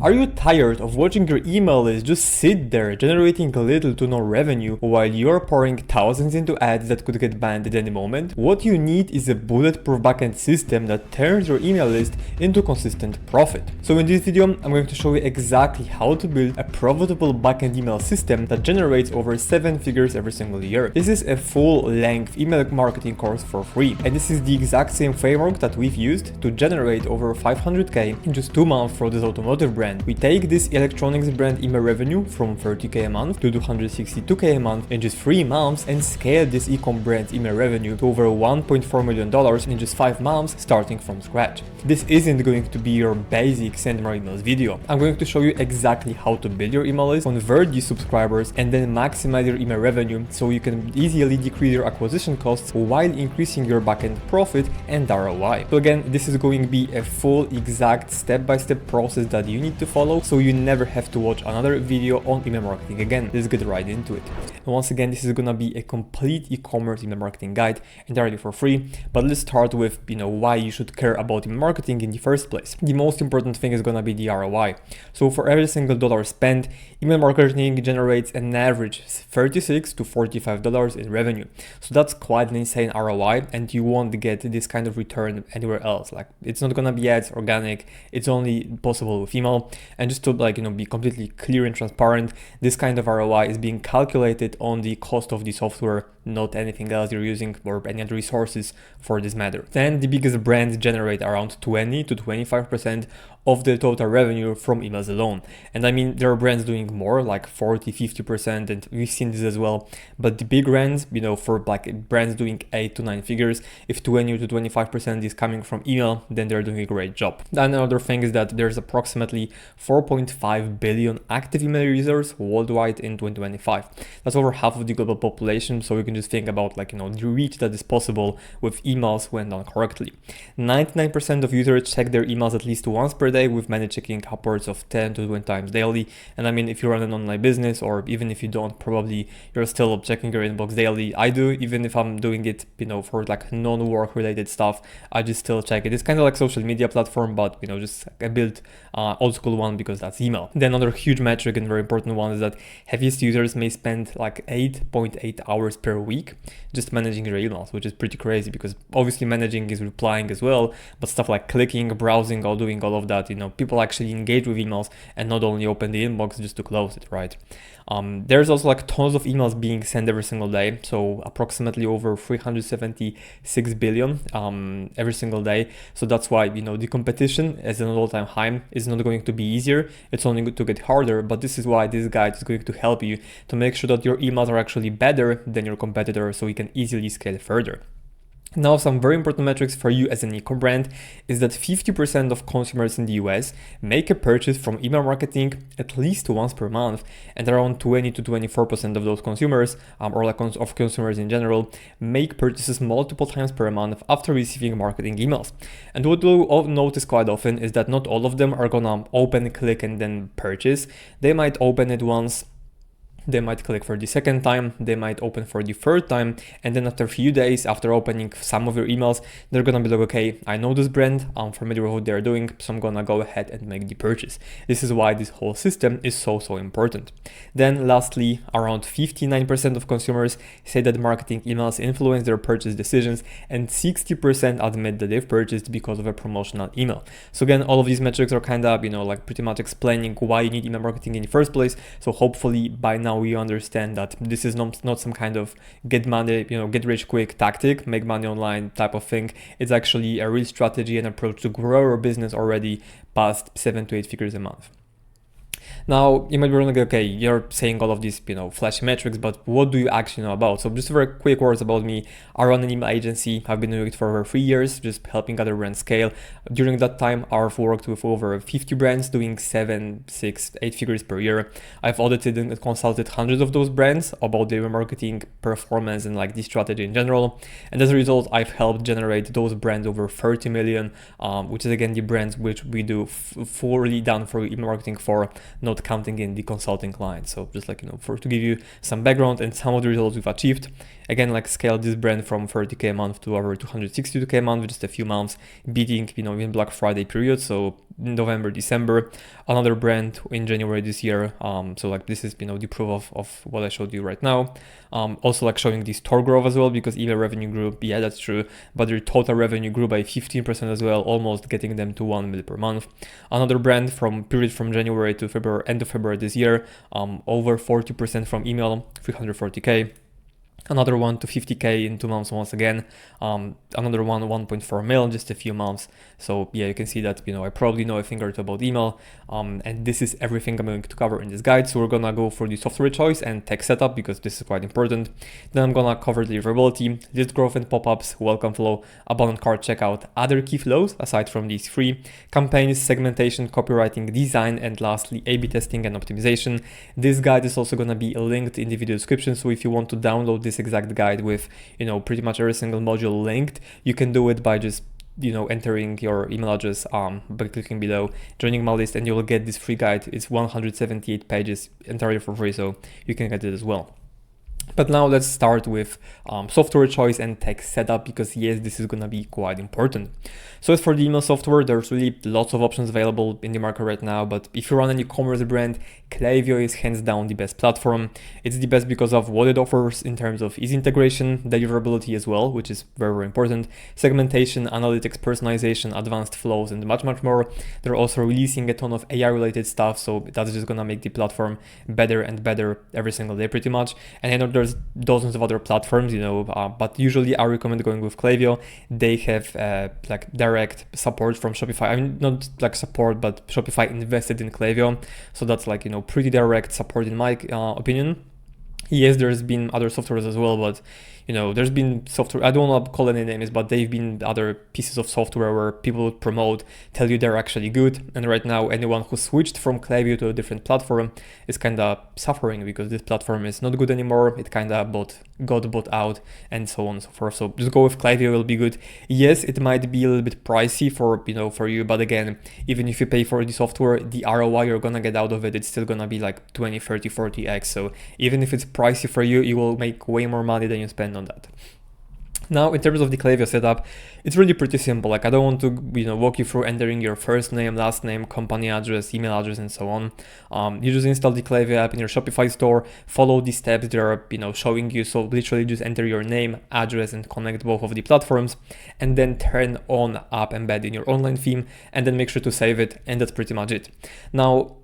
Are you tired of watching your email list just sit there generating little to no revenue while you're pouring thousands into ads that could get banned at any moment? What you need is a bulletproof backend system that turns your email list into consistent profit. So in this video, I'm going to show you exactly how to build a profitable backend email system that generates over 7 figures every single year. This is a full-length email marketing course for free, and this is the exact same framework that we've used to generate over 500k in just 2 months for this automotive brand. We take this electronics brand email revenue from 30k a month to 262k a month in just 3 months and scale this ecom brand email revenue to over $1.4 million in just 5 months starting from scratch. This isn't going to be your basic send more emails video. I'm going to show you exactly how to build your email list, convert these subscribers, and then maximize your email revenue so you can easily decrease your acquisition costs while increasing your backend profit and ROI. So again, this is going to be a full exact step-by-step process that you need to follow so you never have to watch another video on email marketing again. Let's get right into it. And once again, this is gonna be a complete e-commerce email marketing guide entirely for free, but let's start with why you should care about email marketing in the first place. The most important thing is gonna be the ROI. So for every single dollar spent, email marketing generates an average $36 to $45 in revenue. So that's quite an insane ROI, and you won't get this kind of return anywhere else. Like, it's not gonna be ads, organic, it's only possible with email. And just to be completely clear and transparent, this kind of ROI is being calculated on the cost of the software, not anything else you're using or any other resources for this matter. Then the biggest brands generate around 20 to 25% of the total revenue from emails alone. And I mean, there are brands doing more, like 40, 50%, and we've seen this as well. But the big brands, for brands doing 8 to 9 figures, if 20 to 25% is coming from email, then they're doing a great job. And another thing is that there's approximately 4.5 billion active email users worldwide in 2025. That's over half of the global population, so you can just think about the reach that is possible with emails when done correctly. 99% of users check their emails at least once per day, with many checking upwards of 10 to 20 times daily. And I mean, if you run an online business, or even if you don't, probably you're still checking your inbox daily. I do, even if I'm doing it for non-work related stuff, I just still check it. It's kind of like social media platform, but just I built old school one because that's email. Then another huge metric and very important one is that heaviest users may spend 8.8 hours per week just managing their emails, which is pretty crazy because obviously managing is replying as well, but stuff like clicking, browsing, or doing all of that, people actually engage with emails and not only open the inbox just to close it, right? There's also tons of emails being sent every single day, so approximately over 376 billion every single day. So that's why the competition as an all-time high is not going to be easier, it's only going to get harder. But this is why this guide is going to help you to make sure that your emails are actually better than your competitor, so you can easily scale further. Now, some very important metrics for you as an e-com brand is that 50% of consumers in the US make a purchase from email marketing at least once per month, and around 20 to 24% of those consumers, of consumers in general, make purchases multiple times per month after receiving marketing emails. And what you'll notice quite often is that not all of them are gonna open, click, and then purchase. They might open it once, they might click for the second time, they might open for the third time, and then after a few days after opening some of your emails, they're gonna be like, okay, I know this brand, I'm familiar with what they're doing, so I'm gonna go ahead and make the purchase. This is why this whole system is so important. Then lastly, around 59% of consumers say that marketing emails influence their purchase decisions, and 60% admit that they've purchased because of a promotional email. So again, all of these metrics are kind of pretty much explaining why you need email marketing in the first place. So hopefully by now we understand that this is not some kind of get money, get rich quick tactic, make money online type of thing. It's actually a real strategy and approach to grow your business already past 7 to 8 figures a month. Now, you might be wondering, okay, you're saying all of these, flashy metrics, but what do you actually know about? So just very quick words about me. I run an email agency. I've been doing it for over 3 years, just helping other brands scale. During that time, I've worked with over 50 brands doing 7, 6, 8 figures per year. I've audited and consulted hundreds of those brands about their marketing performance and the strategy in general. And as a result, I've helped generate those brands over 30 million, which is again the brands which we do fully done for email marketing for, not not counting in the consulting clients. So just like, to give you some background and some of the results we've achieved. Again, like scaled this brand from 30K a month to over 262K a month with just a few months, beating, in Black Friday period. So November, December, another brand in January this year. So like this is, the proof of what I showed you right now. Also like showing the store growth as well, because email revenue grew. Yeah, that's true. But their total revenue grew by 15% as well, almost getting them to 1 million per month. Another brand from January to February, end of February this year, over 40% from email, 340K. Another one to 50K in 2 months once again. Another one 1.4 mil, just a few months. So yeah, you can see that, I probably know a thing or two about email. And this is everything I'm going to cover in this guide. So we're gonna go for the software choice and tech setup, because this is quite important. Then I'm gonna cover deliverability, list growth and pop-ups, welcome flow, abandoned cart checkout, other key flows aside from these three, campaigns, segmentation, copywriting, design, and lastly, A/B testing and optimization. This guide is also gonna be linked in the video description. So if you want to download this exact guide with, pretty much every single module linked, you can do it by just entering your email address by clicking below, joining my list, and you will get this free guide. It's 178 pages entirely for free, so you can get it as well. But now let's start with software choice and tech setup, because yes, this is gonna be quite important. So as for the email software, there's really lots of options available in the market right now, but if you run an e-commerce brand, Klaviyo is hands down the best platform. It's the best because of what it offers in terms of easy integration, deliverability as well, which is very, very important, segmentation, analytics, personalization, advanced flows, and much, much more. They're also releasing a ton of AI related stuff, so that's just gonna make the platform better and better every single day pretty much. And I know there's dozens of other platforms, but usually I recommend going with Klaviyo. They have like direct support from Shopify. I mean, not like support, but Shopify invested in Klaviyo, so that's like, pretty direct support in my opinion. Yes, there's been other softwares as well, but there's been software, I don't want to call any names, but they've been other pieces of software where people would promote, tell you they're actually good. And right now, anyone who switched from Klaviyo to a different platform is kind of suffering because this platform is not good anymore. It kind of got bought out and so on and so forth. So just go with Klaviyo, it'll be good. Yes, it might be a little bit pricey for you, but again, even if you pay for the software, the ROI you're gonna get out of it, it's still gonna be like 20, 30, 40x. So even if it's pricey for you, you will make way more money than you spend on that. Now, in terms of the Klaviyo setup, it's really pretty simple. Like, I don't want to, walk you through entering your first name, last name, company address, email address, and so on. You just install the Klaviyo app in your Shopify store, follow the steps they are, showing you. So literally just enter your name, address, and connect both of the platforms, and then turn on app embed in your online theme, and then make sure to save it. And that's pretty much it. Now,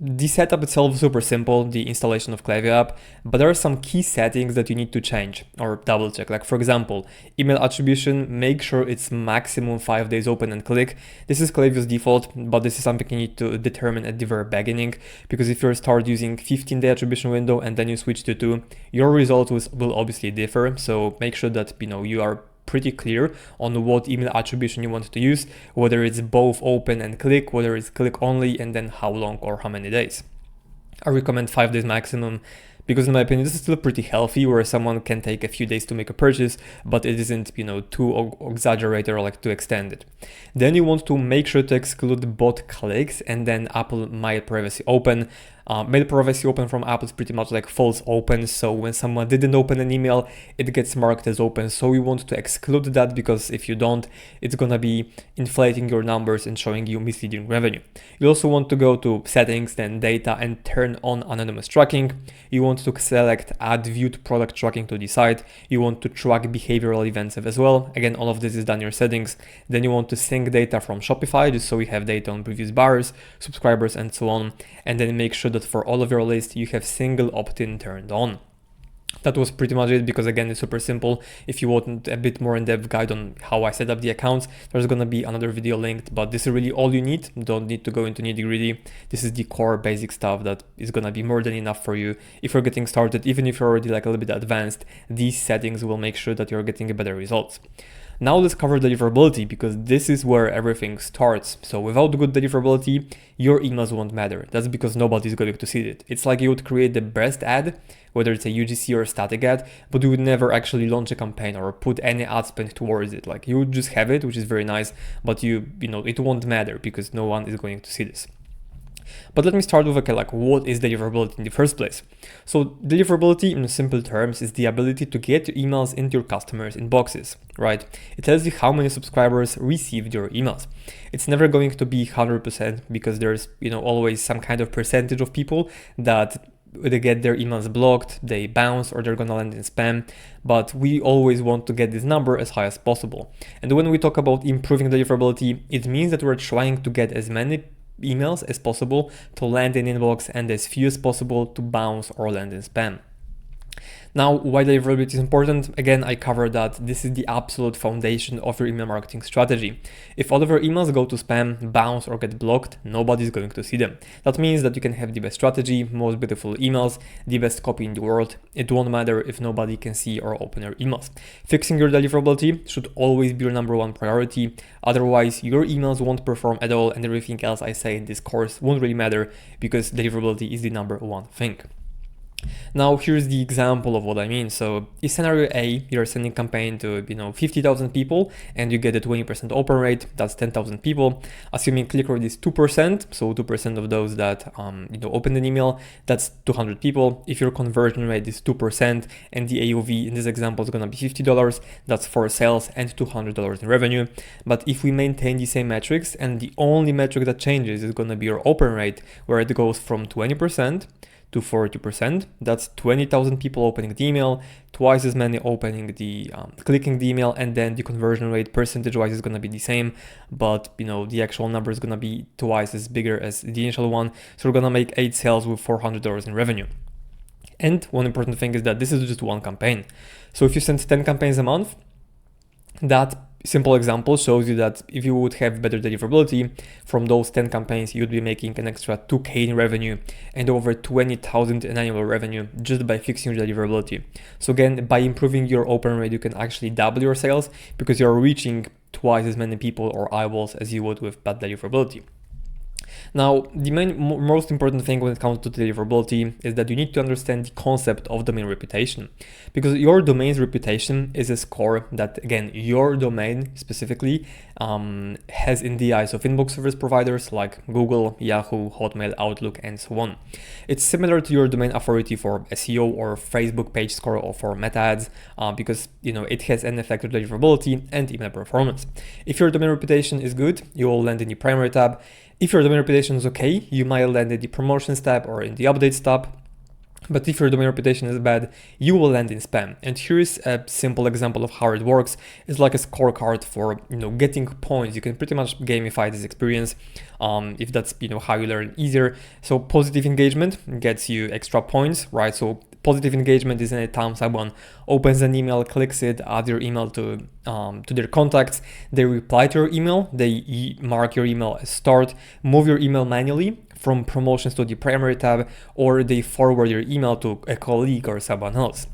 the setup itself is super simple, the installation of Klaviyo app, but there are some key settings that you need to change or double check. Like for example, email attribution, make sure it's maximum 5 days open and click. This is Klaviyo's default, but this is something you need to determine at the very beginning, because if you start using 15-day attribution window and then you switch to 2, your results will obviously differ. So make sure that you are pretty clear on what email attribution you want to use, whether it's both open and click, whether it's click only, and then how long or how many days. I recommend 5 days maximum, because in my opinion, this is still pretty healthy, where someone can take a few days to make a purchase, but it isn't, too exaggerated or like too extended. Then you want to make sure to exclude bot clicks and then Apple Mail Privacy Open. Mail Privacy Open from Apple is pretty much like false open. So when someone didn't open an email, it gets marked as open. So we want to exclude that, because if you don't, it's gonna be inflating your numbers and showing you misleading revenue. You also want to go to settings, then data, and turn on anonymous tracking. You want to select add viewed product tracking to the site. You want to track behavioral events as well. Again, all of this is done in your settings. Then you want to sync data from Shopify, just so we have data on previous buyers, subscribers, and so on. And then make sure that for all of your lists, you have single opt-in turned on. That was pretty much it, because again, it's super simple. If you want a bit more in-depth guide on how I set up the accounts, there's gonna be another video linked, but this is really all you need. Don't need to go into nitty-gritty. This is the core basic stuff that is gonna be more than enough for you. If you're getting started, even if you're already like a little bit advanced, these settings will make sure that you're getting better results. Now let's cover deliverability, because this is where everything starts. So without good deliverability, your emails won't matter. That's because nobody's going to see it. It's like you would create the best ad, whether it's a UGC or a static ad, but you would never actually launch a campaign or put any ad spend towards it. Like you would just have it, which is very nice, but it won't matter because no one is going to see this. But let me start with, okay, like what is deliverability in the first place? So deliverability in simple terms is the ability to get your emails into your customers' inboxes, right? It tells you how many subscribers received your emails. It's never going to be 100% because there's, always some kind of percentage of people that they get their emails blocked, they bounce, or they're gonna land in spam, but we always want to get this number as high as possible. And when we talk about improving deliverability, it means that we're trying to get as many emails as possible to land in inbox and as few as possible to bounce or land in spam. Now, why deliverability is important? Again, I covered that this is the absolute foundation of your email marketing strategy. If all of your emails go to spam, bounce, or get blocked, nobody's going to see them. That means that you can have the best strategy, most beautiful emails, the best copy in the world. It won't matter if nobody can see or open your emails. Fixing your deliverability should always be your number one priority. Otherwise, your emails won't perform at all, and everything else I say in this course won't really matter because deliverability is the number one thing. Now, here's the example of what I mean. So in scenario A, you're sending campaign to 50,000 people and you get a 20% open rate. That's 10,000 people. Assuming click rate is 2%, so 2% of those that open an email, that's 200 people. If your conversion rate is 2% and the AOV in this example is gonna be $50, that's 4 sales and $200 in revenue. But if we maintain the same metrics and the only metric that changes is gonna be your open rate, where it goes from 20% to 40%. That's 20,000 people opening the email, twice as many opening the clicking the email, and then the conversion rate percentage-wise is gonna be the same, but the actual number is gonna be twice as bigger as the initial one. So we're gonna make 8 sales with $400 in revenue. And one important thing is that this is just one campaign. So if you send 10 campaigns a month, that simple example shows you that if you would have better deliverability from those 10 campaigns, you'd be making an extra 2K in revenue and over 20,000 in annual revenue just by fixing your deliverability. So again, by improving your open rate, you can actually double your sales because you're reaching twice as many people or eyeballs as you would with bad deliverability. Now, the most important thing when it comes to deliverability is that you need to understand the concept of domain reputation, because your domain's reputation is a score that, again, your domain specifically has in the eyes of inbox service providers like Google, Yahoo, Hotmail, Outlook, and so on. It's similar to your domain authority for SEO or Facebook page score or for meta ads because it has an effect on deliverability and email performance. If your domain reputation is good, you will land in the primary tab. If your domain reputation is okay, you might land in the promotions tab or in the updates tab. But if your domain reputation is bad, you will land in spam. And here's a simple example of how it works. It's like a scorecard for getting points. You can pretty much gamify this experience if that's how you learn easier. So positive engagement gets you extra points, right? So positive engagement is any time someone opens an email, clicks it, adds your email to their contacts, they reply to your email, they mark your email as start, move your email manually from promotions to the primary tab, or they forward your email to a colleague or someone else.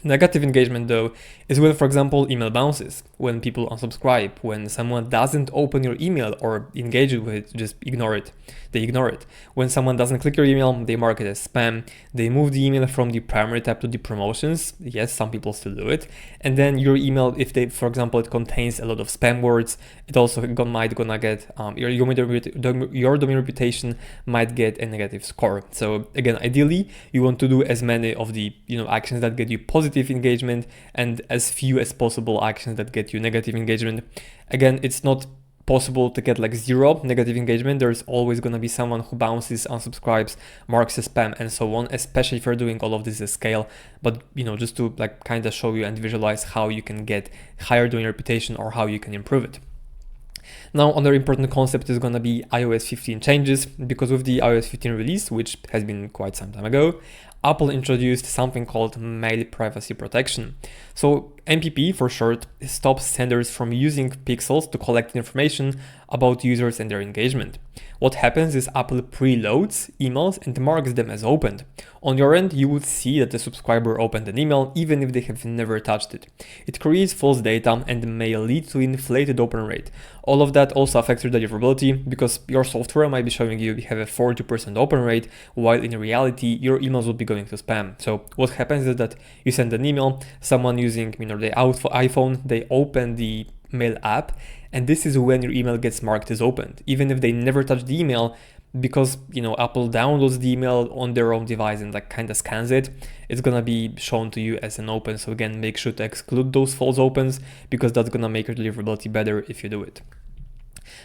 Negative engagement, though, is when, for example, email bounces, when people unsubscribe, when someone doesn't open your email or engage with it, just ignore it. They ignore it. When someone doesn't click your email, they mark it as spam. They move the email from the primary tab to the promotions. Yes, some people still do it. And then your email, if they, for example, it contains a lot of spam words, it also might gonna get your domain reputation might get a negative score. So again, ideally, you want to do as many of the actions that get you positive engagement and as few as possible actions that get you negative engagement. Again, it's not possible to get like 0 negative engagement. There's always going to be someone who bounces, unsubscribes, marks as spam, and so on, especially if you're doing all of this at scale. But just to like kind of show you and visualize how you can get higher domain reputation or how you can improve it. Now, another important concept is going to be iOS 15 changes, because with the iOS 15 release, which has been quite some time ago, Apple introduced something called Mail Privacy Protection. So MPP for short stops senders from using pixels to collect information about users and their engagement. What happens is Apple preloads emails and marks them as opened. On your end, you would see that the subscriber opened an email even if they have never touched it. It creates false data and may lead to inflated open rate. All of that also affects your deliverability because your software might be showing you have a 40% open rate, while in reality, your emails will be going to spam. So what happens is that you send an email, someone using the iPhone, they open the Mail app, and this is when your email gets marked as opened. Even if they never touch the email, because, Apple downloads the email on their own device and like kind of scans it, it's gonna be shown to you as an open. So again, make sure to exclude those false opens, because that's gonna make your deliverability better if you do it.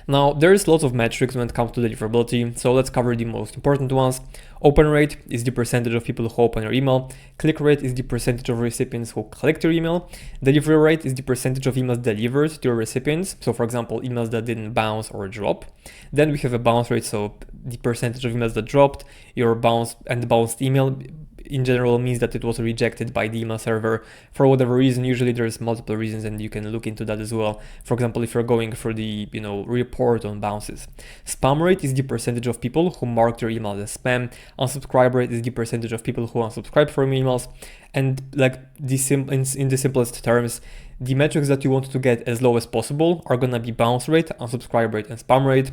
Now, there's lots of metrics when it comes to deliverability, so let's cover the most important ones. Open rate is the percentage of people who open your email. Click rate is the percentage of recipients who clicked your email. Delivery rate is the percentage of emails delivered to your recipients. So for example, emails that didn't bounce or drop. Then we have a bounce rate, so the percentage of emails that dropped. Your bounce and bounced email in general means that it was rejected by the email server for whatever reason. Usually there's multiple reasons, and you can look into that as well. For example, if you're going for the report on bounces. Spam rate is the percentage of people who marked your email as spam. Unsubscribe rate is the percentage of people who unsubscribe from emails. And like in the simplest terms, the metrics that you want to get as low as possible are gonna be bounce rate, unsubscribe rate, and spam rate.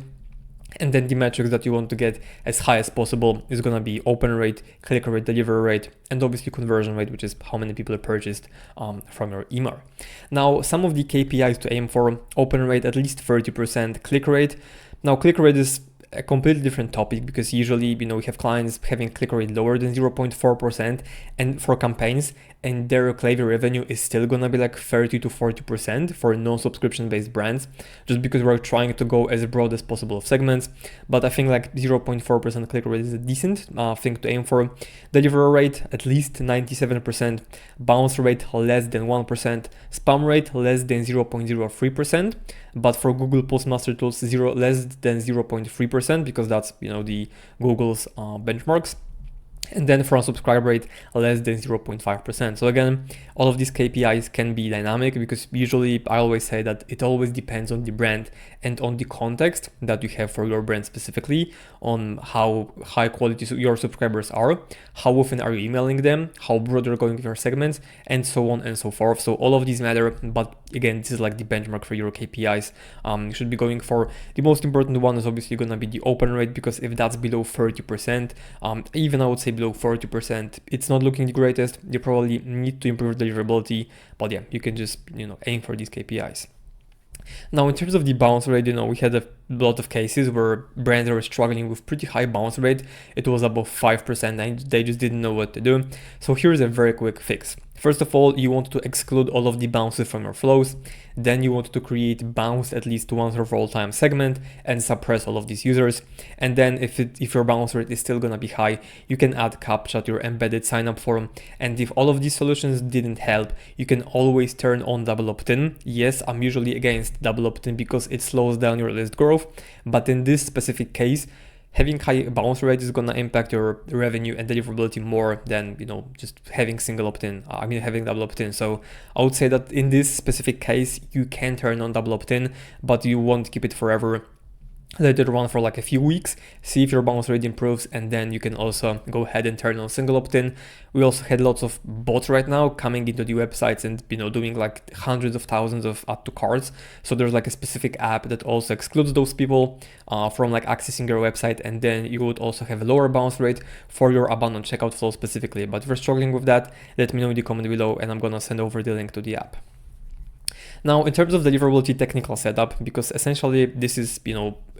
And then the metrics that you want to get as high as possible is going to be open rate, click rate, delivery rate, and obviously conversion rate, which is how many people are purchased from your email. Now, some of the KPIs to aim for: open rate at least 30%, click rate. Now, click rate is a completely different topic, because usually, we have clients having click rate lower than 0.4%, and for campaigns, and their Klaviyo revenue is still gonna be like 30 to 40% for non-subscription based brands, just because we're trying to go as broad as possible of segments. But I think like 0.4% click rate is a decent thing to aim for. Delivery rate at least 97%, bounce rate less than 1%, spam rate less than 0.03%, but for Google Postmaster Tools less than 0.3%, because that's the Google's benchmarks. And then for unsubscribe rate less than 0.5%. So again, all of these KPIs can be dynamic, because usually I always say that it always depends on the brand and on the context that you have for your brand specifically, on how high quality your subscribers are, how often are you emailing them, how broad you're going with your segments, and so on and so forth. So all of these matter, but again, this is like the benchmark for your KPIs. You should be going for the most important one is obviously going to be the open rate, because if that's below 30%, even I would say below 40%, it's not looking the greatest. You probably need to improve deliverability, but yeah, you can just aim for these KPIs. Now, in terms of the bounce rate, we had a lot of cases where brands were struggling with pretty high bounce rate. It was above 5% and they just didn't know what to do. So here's a very quick fix. First of all, you want to exclude all of the bounces from your flows. Then you want to create bounce at least once for all time segment and suppress all of these users. And then if your bounce rate is still gonna be high, you can add CAPTCHA to your embedded sign-up form. And if all of these solutions didn't help, you can always turn on double opt-in. Yes, I'm usually against double opt-in because it slows down your list growth, but in this specific case, having high bounce rate is gonna impact your revenue and deliverability more than just having single opt-in. Having double opt-in. So I would say that in this specific case, you can turn on double opt-in, but you won't keep it forever. Let it run for like a few weeks, see if your bounce rate improves, and then you can also go ahead and turn on single opt-in. We also had lots of bots right now coming into the websites and doing like hundreds of thousands of add to carts. So there's like a specific app that also excludes those people from like accessing your website, and then you would also have a lower bounce rate for your abandoned checkout flow specifically. But if you're struggling with that, let me know in the comment below, and I'm gonna send over the link to the app. Now, in terms of deliverability technical setup, because essentially this is,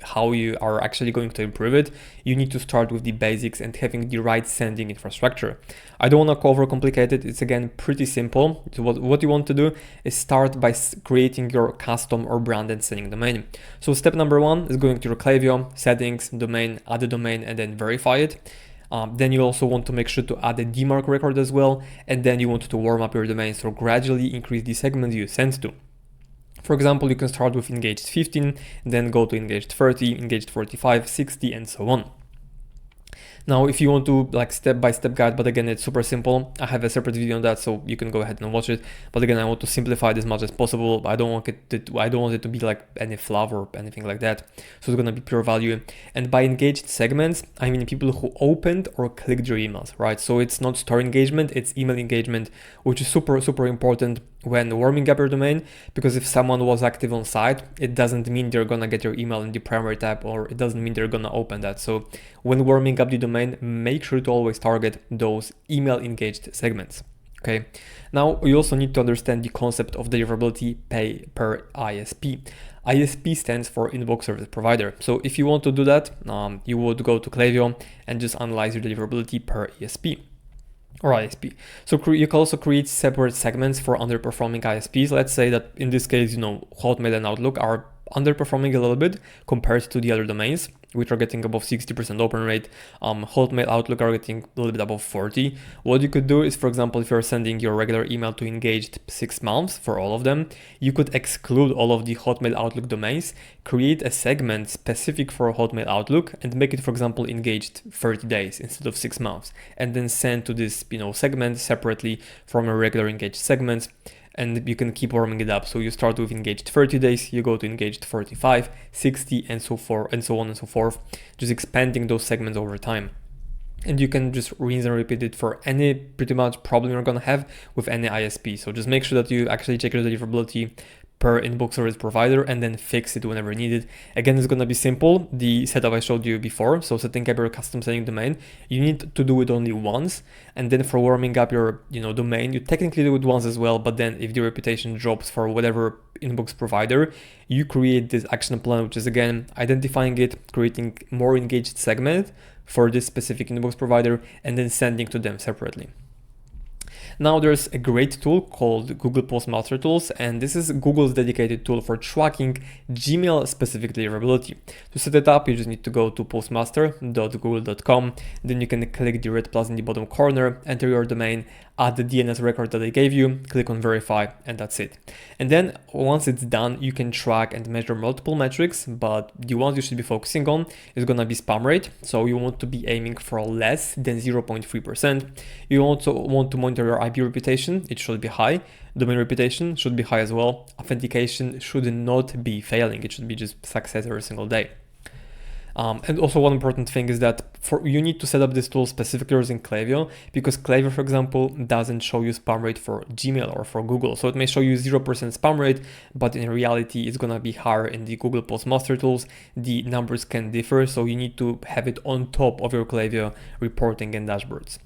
how you are actually going to improve it, you need to start with the basics and having the right sending infrastructure. I don't want to overcomplicate it. It's again pretty simple. So what you want to do is start by creating your custom or branded sending domain. So step number one is going to your Klaviyo, settings, domain, add a domain, and then verify it. Then you also want to make sure to add a DMARC record as well, and then you want to warm up your domain, so gradually increase the segments you send to. For example, you can start with engaged 15, then go to engaged 30, engaged 45, 60, and so on. Now, if you want to like step-by-step guide, but again, it's super simple. I have a separate video on that, so you can go ahead and watch it. But again, I want to simplify it as much as possible. I don't want it to be like any fluff or anything like that. So it's gonna be pure value. And by engaged segments, I mean people who opened or clicked your emails, right? So it's not store engagement, it's email engagement, which is super, super important when warming up your domain, because if someone was active on site, it doesn't mean they're gonna get your email in the primary tab, or it doesn't mean they're gonna open that. So when warming up the domain, make sure to always target those email engaged segments. Okay, now you also need to understand the concept of deliverability pay per ISP. ISP stands for Inbox Service Provider. So if you want to do that, you would go to Klaviyo and just analyze your deliverability per ESP or ISP. So you can also create separate segments for underperforming ISPs. Let's say that in this case, Hotmail and Outlook are underperforming a little bit compared to the other domains, which are getting above 60% open rate. Hotmail, Outlook are getting a little bit above 40. What you could do is, for example, if you're sending your regular email to engaged 6 months for all of them, you could exclude all of the Hotmail, Outlook domains, create a segment specific for Hotmail, Outlook, and make it, for example, engaged 30 days instead of 6 months, and then send to this, segment separately from a regular engaged segments. And you can keep warming it up. So you start with engaged 30 days, you go to engaged 45, 60, and so forth, and so on and so forth, just expanding those segments over time. And you can just rinse and repeat it for any pretty much problem you're gonna have with any ISP. So just make sure that you actually check your deliverability per inbox service provider and then fix it whenever needed. Again, it's gonna be simple, the setup I showed you before. So setting up your custom sending domain, you need to do it only once, and then for warming up your domain, you technically do it once as well, but then if the reputation drops for whatever inbox provider, you create this action plan, which is again identifying it, creating more engaged segment for this specific inbox provider, and then sending to them separately. Now there's a great tool called Google Postmaster Tools, and this is Google's dedicated tool for tracking Gmail specific deliverability. To set it up, you just need to go to postmaster.google.com, then you can click the red plus in the bottom corner, enter your domain, add the DNS record that they gave you, click on verify, and that's it. And then once it's done, you can track and measure multiple metrics, but the ones you should be focusing on is gonna be spam rate. So you want to be aiming for less than 0.3%. You also want to monitor your IP reputation, it should be high. Domain reputation should be high as well. Authentication should not be failing, it should be just success every single day. And also one important thing is that you need to set up this tool specifically using Klaviyo, because Klaviyo, for example, doesn't show you spam rate for Gmail or for Google. So it may show you 0% spam rate, but in reality, it's gonna be higher in the Google Postmaster Tools. The numbers can differ, so you need to have it on top of your Klaviyo reporting and dashboards.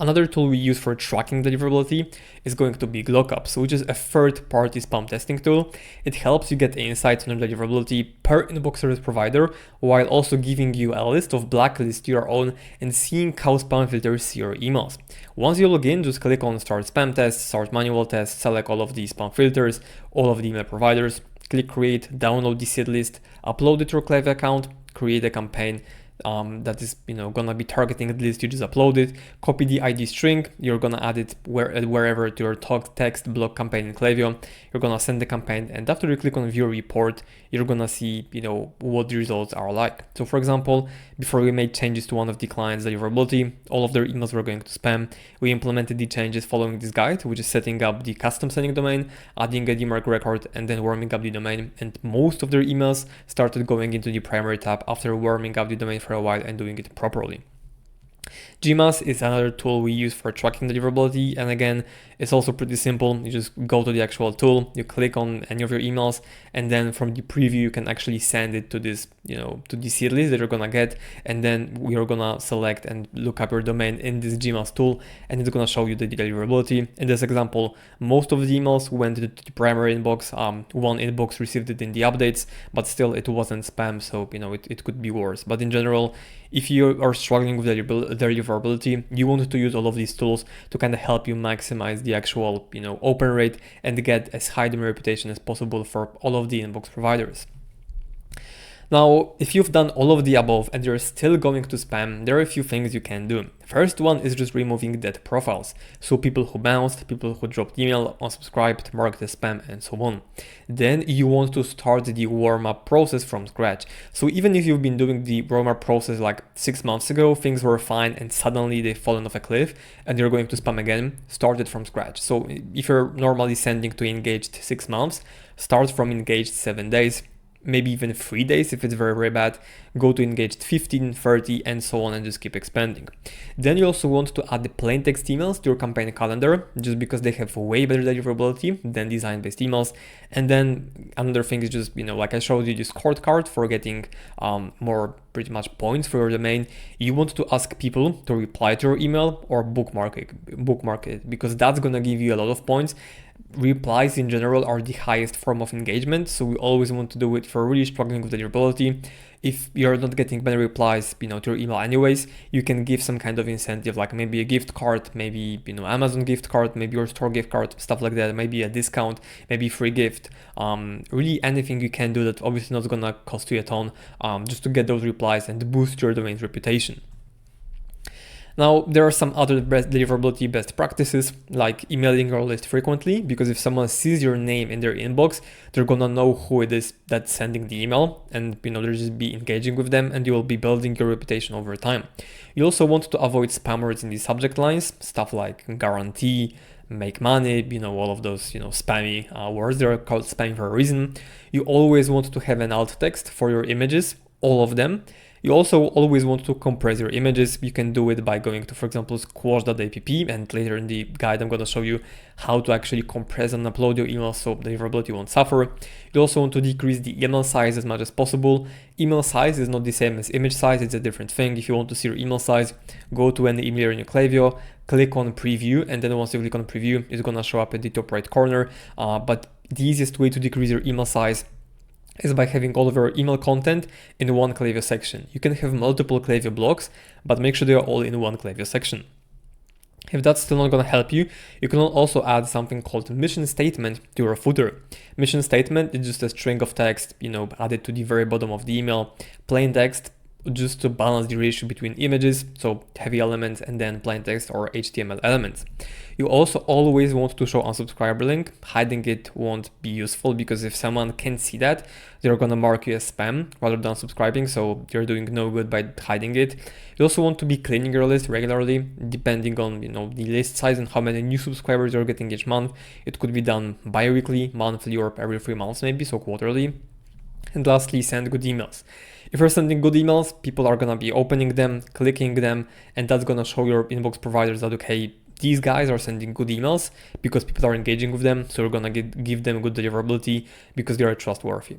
Another tool we use for tracking deliverability is going to be Glockups, which is a third-party spam testing tool. It helps you get insights on your deliverability per inbox service provider, while also giving you a list of blacklists to your own and seeing how spam filters see your emails. Once you log in, just click on Start Spam Test, Start Manual Test, select all of the spam filters, all of the email providers, click Create, download the seed list, upload it to your Klaviyo account, create a campaign that is gonna be targeting the list you just uploaded, copy the ID string, you're gonna add it wherever to your text block campaign in Klaviyo, you're gonna send the campaign, and after you click on view report, you're gonna see what the results are like. So for example, before we made changes to one of the clients' deliverability, all of their emails were going to spam. We implemented the changes following this guide, which is setting up the custom sending domain, adding a DMARC record, and then warming up the domain, and most of their emails started going into the primary tab after warming up the domain for a while and doing it properly. Gmail is another tool we use for tracking deliverability, and again, it's also pretty simple. You just go to the actual tool, you click on any of your emails, and then from the preview you can actually send it to this, to the seed list that you're gonna get, and then we're gonna select and look up your domain in this Gmail tool, and it's gonna show you the deliverability. In this example, most of the emails went to the primary inbox. One inbox received it in the updates, but still it wasn't spam, so it could be worse. But in general, if you are struggling with deliverability, you want to use all of these tools to kind of help you maximize the actual open rate and get as high domain reputation as possible for all of the inbox providers. Now, if you've done all of the above and you're still going to spam, there are a few things you can do. First one is just removing dead profiles. So people who bounced, people who dropped email, unsubscribed, marked as spam, and so on. Then you want to start the warm-up process from scratch. So even if you've been doing the warm-up process like 6 months ago, things were fine and suddenly they've fallen off a cliff and you're going to spam again, start it from scratch. So if you're normally sending to engaged 6 months, start from engaged 7 days. maybe even 3 days if it's very, very bad, go to engaged 15, 30, and so on, and just keep expanding. Then you also want to add the plain text emails to your campaign calendar, just because they have way better deliverability than design-based emails. And then another thing is just, like I showed you, this card for getting more pretty much points for your domain. You want to ask people to reply to your email or bookmark it, because that's gonna give you a lot of points. Replies in general are the highest form of engagement, so we always want to do it for really struggling with deliverability. If you're not getting many replies, to your email anyways, you can give some kind of incentive, like maybe a gift card, maybe, Amazon gift card, maybe your store gift card, stuff like that, maybe a discount, maybe free gift, really anything you can do that obviously not gonna cost you a ton, just to get those replies and boost your domain's reputation. Now, there are some other deliverability best practices, like emailing your list frequently, because if someone sees your name in their inbox, they're gonna know who it is that's sending the email, and they'll just be engaging with them, and you will be building your reputation over time. You also want to avoid spam words in the subject lines, stuff like guarantee, make money, all of those, spammy words. They're called spam for a reason. You always want to have an alt text for your images, all of them. You also always want to compress your images. You can do it by going to, for example, squash.app, and later in the guide I'm going to show you how to actually compress and upload your emails so deliverability won't suffer. You also want to decrease the email size as much as possible. Email size is not the same as image size, it's a different thing. If you want to see your email size, go to any email in your Klaviyo, click on preview, and then once you click on preview, it's going to show up at the top right corner. But the easiest way to decrease your email size is by having all of your email content in one Klaviyo section. You can have multiple Klaviyo blocks, but make sure they are all in one Klaviyo section. If that's still not going to help you, you can also add something called mission statement to your footer. Mission statement is just a string of text, added to the very bottom of the email, plain text, just to balance the ratio between images, so heavy elements, and then plain text or HTML elements. You also always want to show unsubscriber link. Hiding it won't be useful, because if someone can see that, they're gonna mark you as spam rather than subscribing, so you're doing no good by hiding it. You also want to be cleaning your list regularly, depending on the list size and how many new subscribers you're getting each month. It could be done bi-weekly, monthly, or every 3 months maybe, so quarterly. And lastly, send good emails. If you're sending good emails, people are gonna be opening them, clicking them, and that's gonna show your inbox providers that, okay, these guys are sending good emails because people are engaging with them, so you're gonna give them good deliverability because they are trustworthy.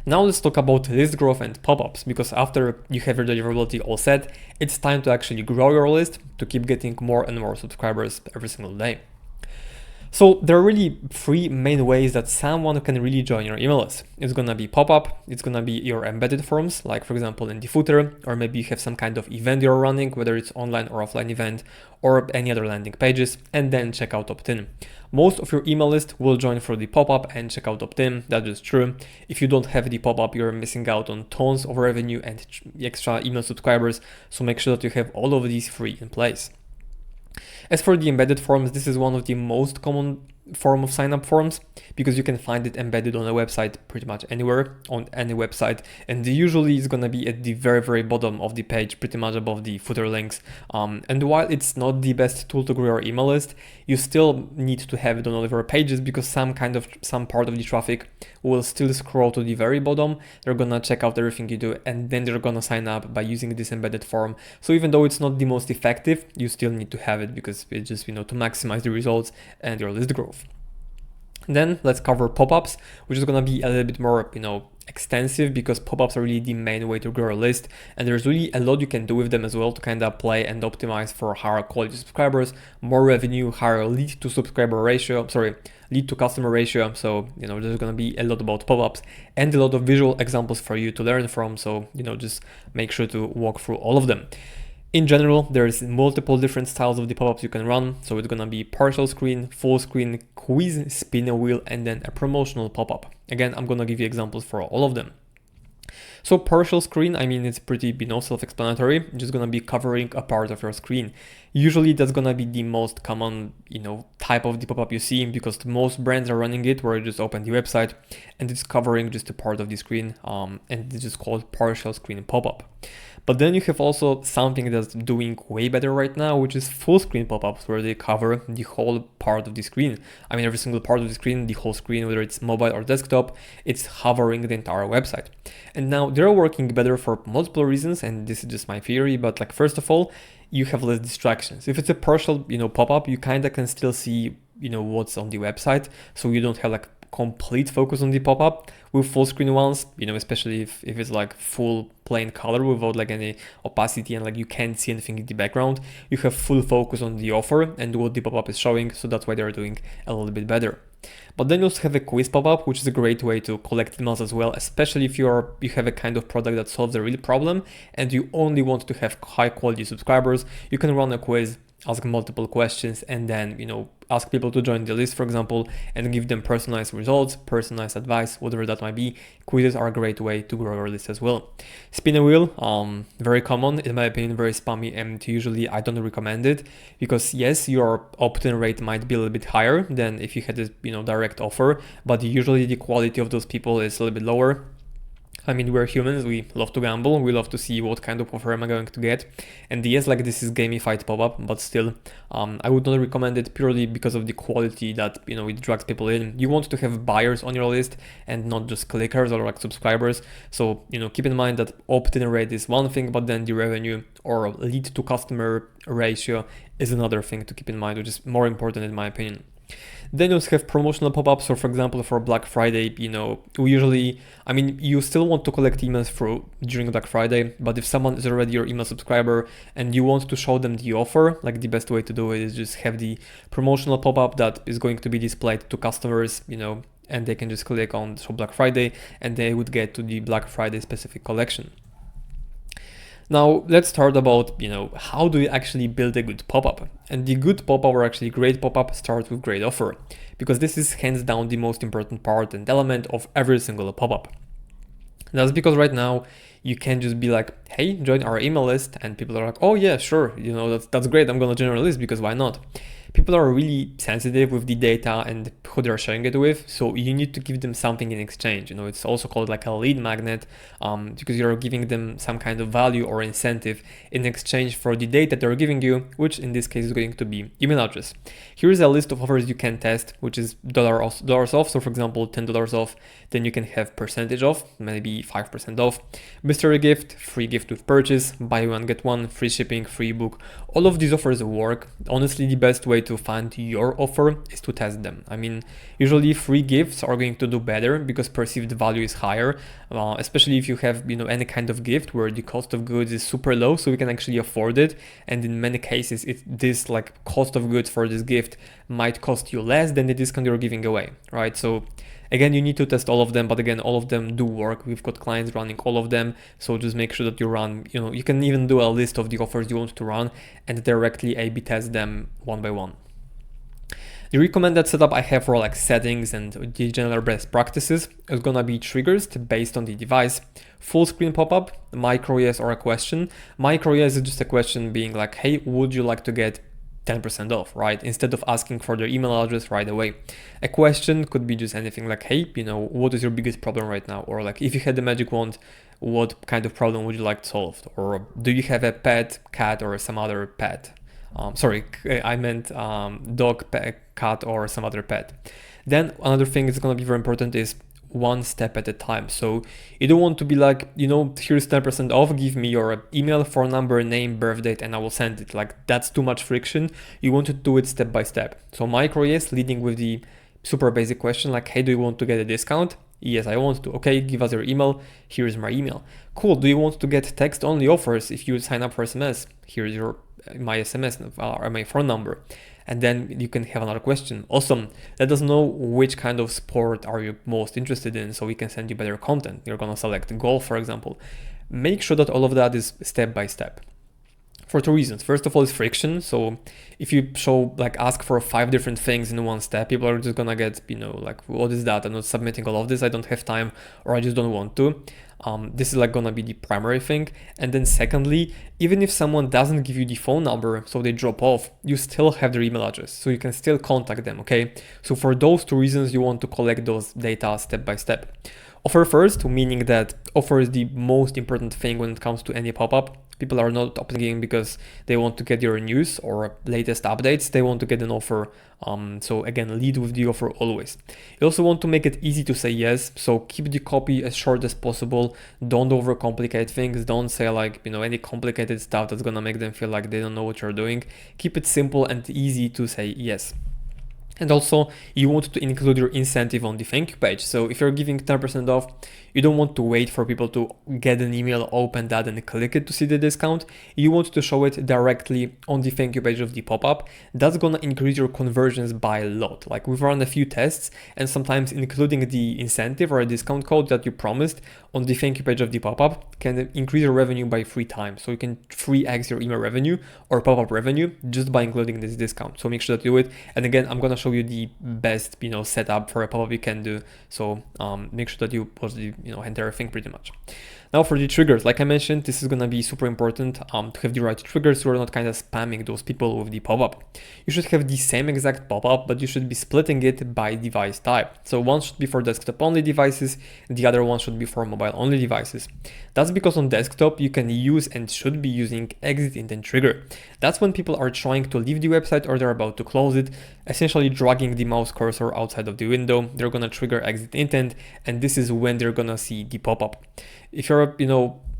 Now let's talk about list growth and pop-ups, because after you have your deliverability all set, it's time to actually grow your list to keep getting more and more subscribers every single day. So there are really 3 main ways that someone can really join your email list. It's gonna be pop-up, it's gonna be your embedded forms, like for example in the footer, or maybe you have some kind of event you're running, whether it's online or offline event, or any other landing pages, and then checkout opt-in. Most of your email list will join through the pop-up and checkout opt-in, that is true. If you don't have the pop-up, you're missing out on tons of revenue and extra email subscribers, so make sure that you have all of these 3 in place. As for the embedded forms, this is one of the most common form of sign-up forms, because you can find it embedded on a website pretty much anywhere, on any website, and usually it's gonna be at the very, very bottom of the page, pretty much above the footer links. And while it's not the best tool to grow your email list, you still need to have it on all of your pages, because some part of the traffic will still scroll to the very bottom. They're gonna check out everything you do, and then they're gonna sign up by using this embedded form. So even though it's not the most effective, you still need to have it, because it's just, to maximize the results and your list growth. Then let's cover pop-ups, which is gonna be a little bit more, extensive, because pop-ups are really the main way to grow a list, and there's really a lot you can do with them as well to kind of play and optimize for higher quality subscribers, more revenue, higher lead to customer ratio. So, there's gonna be a lot about pop-ups and a lot of visual examples for you to learn from. So, just make sure to walk through all of them. In general, there's multiple different styles of the pop-ups you can run. So it's gonna be partial screen, full screen, quiz, spin a wheel, and then a promotional pop-up. Again, I'm gonna give you examples for all of them. So partial screen, it's pretty self-explanatory. It's just gonna be covering a part of your screen. Usually that's gonna be the most common, type of the pop-up you see, because most brands are running it where you just open the website and it's covering just a part of the screen, and it's just called partial screen pop-up. But then you have also something that's doing way better right now, which is full screen pop-ups, where they cover the whole part of the screen. I mean, every single part of the screen, the whole screen, whether it's mobile or desktop, it's hovering the entire website. And now they're working better for multiple reasons, and this is just my theory, but like, first of all, you have less distractions. If it's a partial, pop-up, you kind of can still see, what's on the website, so you don't have like complete focus on the pop-up. With full screen ones, especially if it's like full plain color without like any opacity and like you can't see anything in the background, you have full focus on the offer and what the pop-up is showing, so that's why they're doing a little bit better. But then you also have a quiz pop-up, which is a great way to collect emails as well, especially if you have a kind of product that solves a real problem and you only want to have high quality subscribers. You can run a quiz, ask multiple questions, and then ask people to join the list, for example, and give them personalized results, personalized advice, whatever that might be. Quizzes are a great way to grow your list as well. Spin a wheel, very common, in my opinion, very spammy, and usually I don't recommend it, because yes, your opt-in rate might be a little bit higher than if you had a direct offer, but usually the quality of those people is a little bit lower. I mean, we're humans, we love to gamble, we love to see what kind of offer am I going to get. And yes, like, this is gamified pop-up, but still, I would not recommend it purely because of the quality that, it drags people in. You want to have buyers on your list and not just clickers or like subscribers. So, keep in mind that opt-in rate is one thing, but then the revenue or lead to customer ratio is another thing to keep in mind, which is more important in my opinion. Then you also have promotional pop-ups. So for example, for Black Friday, we usually, you still want to collect emails during Black Friday, but if someone is already your email subscriber and you want to show them the offer, like, the best way to do it is just have the promotional pop-up that is going to be displayed to customers, and they can just click on Shop Black Friday and they would get to the Black Friday specific collection. Now let's start about, how do you actually build a good pop-up? And the good pop-up, or actually great pop-up, starts with great offer, because this is hands down the most important part and element of every single pop-up. That's because right now you can't just be like, hey, join our email list, and people are like, oh yeah, sure, that's great, I'm gonna join our list, because why not? People are really sensitive with the data and who they're sharing it with, so you need to give them something in exchange. It's also called like a lead magnet, because you're giving them some kind of value or incentive in exchange for the data they're giving you, which in this case is going to be email address. Here's a list of offers you can test, which is dollars off. So for example, $10 off, then you can have percentage off, maybe 5% off, mystery gift, free gift with purchase, buy one get one, free shipping, free ebook. All of these offers work. Honestly, the best way to find your offer is to test them. Usually free gifts are going to do better because perceived value is higher, especially if you have any kind of gift where the cost of goods is super low, so we can actually afford it. And in many cases, this like cost of goods for this gift might cost you less than the discount you're giving away, right? So again, you need to test all of them, but again, all of them do work. We've got clients running all of them, so just make sure that you run, you can even do a list of the offers you want to run and directly A/B test them one by one. The recommended setup I have for like settings and the general best practices is gonna be triggers based on the device, full screen pop-up, micro yes or a question. Micro yes is just a question being like, hey, would you like to get 10% off, right? Instead of asking for their email address right away. A question could be just anything like, hey, what is your biggest problem right now? Or like, if you had the magic wand, what kind of problem would you like solved? Or do you have a pet, cat, or some other pet? Sorry, I meant dog, pet, cat, or some other pet. Then another thing that's going to be very important is one step at a time. So you don't want to be like, here's 10% off, give me your email, phone number, name, birth date, and I will send it. Like, that's too much friction. You want to do it step by step. So micro yes, leading with the super basic question like, hey, do you want to get a discount? Yes, I want to. Okay, give us your email. Here's my email. Cool. Do you want to get text only offers if you sign up for SMS? Here's my SMS or my phone number. And then you can have another question. Awesome. Let us know which kind of sport are you most interested in so we can send you better content. You're going to select golf, for example. Make sure that all of that is step by step. For two reasons. First of all, is friction. So if you ask for 5 different things in one step, people are just gonna get, like, what is that? I'm not submitting all of this. I don't have time, or I just don't want to. This is gonna be the primary thing. And then secondly, even if someone doesn't give you the phone number, so they drop off, you still have their email address, so you can still contact them, okay? So for those two reasons, you want to collect those data step by step. Offer first, meaning that offer is the most important thing when it comes to any pop-up. People are not opening because they want to get your news or latest updates. They want to get an offer. So again, lead with the offer always. You also want to make it easy to say yes. So keep the copy as short as possible. Don't overcomplicate things. Don't say any complicated stuff that's gonna make them feel like they don't know what you're doing. Keep it simple and easy to say yes. And also, you want to include your incentive on the thank you page. So if you're giving 10% off, you don't want to wait for people to get an email, open that and click it to see the discount. You want to show it directly on the thank you page of the pop-up. That's gonna increase your conversions by a lot. Like, we've run a few tests, and sometimes including the incentive or a discount code that you promised on the thank you page of the pop-up can increase your revenue by 3 times. So you can 3x your email revenue or pop-up revenue just by including this discount. So make sure that you do it. And again, I'm gonna show you the best setup for a pop-up you can do. So make sure that you post the entire thing pretty much. Now for the triggers, like I mentioned, this is gonna be super important to have the right triggers so you're not kind of spamming those people with the pop-up. You should have the same exact pop-up, but you should be splitting it by device type. So one should be for desktop only devices, the other one should be for mobile only devices. That's because on desktop you can use and should be using exit intent trigger. That's when people are trying to leave the website or they're about to close it, essentially dragging the mouse cursor outside of the window. They're gonna trigger exit intent, and this is when they're gonna see the pop-up. If you're,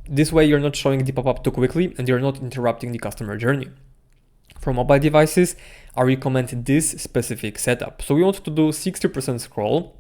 this way you're not showing the pop-up too quickly and you're not interrupting the customer journey. For mobile devices, I recommend this specific setup. So we want to do 60% scroll,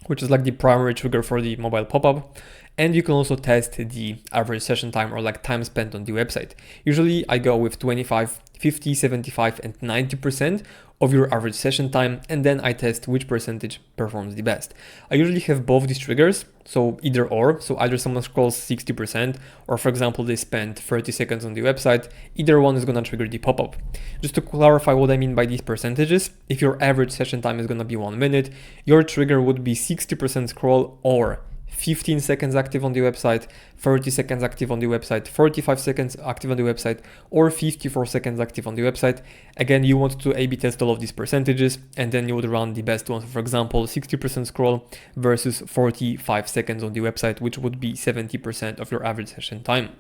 which is the primary trigger for the mobile pop-up. And you can also test the average session time or time spent on the website. Usually I go with 25, 50, 75, and 90% of your average session time, and then I test which percentage performs the best. I usually have both these triggers, so either or. So either someone scrolls 60%, or for example, they spend 30 seconds on the website, either one is gonna trigger the pop-up. Just to clarify what I mean by these percentages, if your average session time is gonna be 1 minute, your trigger would be 60% scroll or 15 seconds active on the website, 30 seconds active on the website, 45 seconds active on the website, or 54 seconds active on the website. Again, you want to A/B test all of these percentages, and then you would run the best one. For example, 60% scroll versus 45 seconds on the website, which would be 70% of your average session time.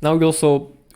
Now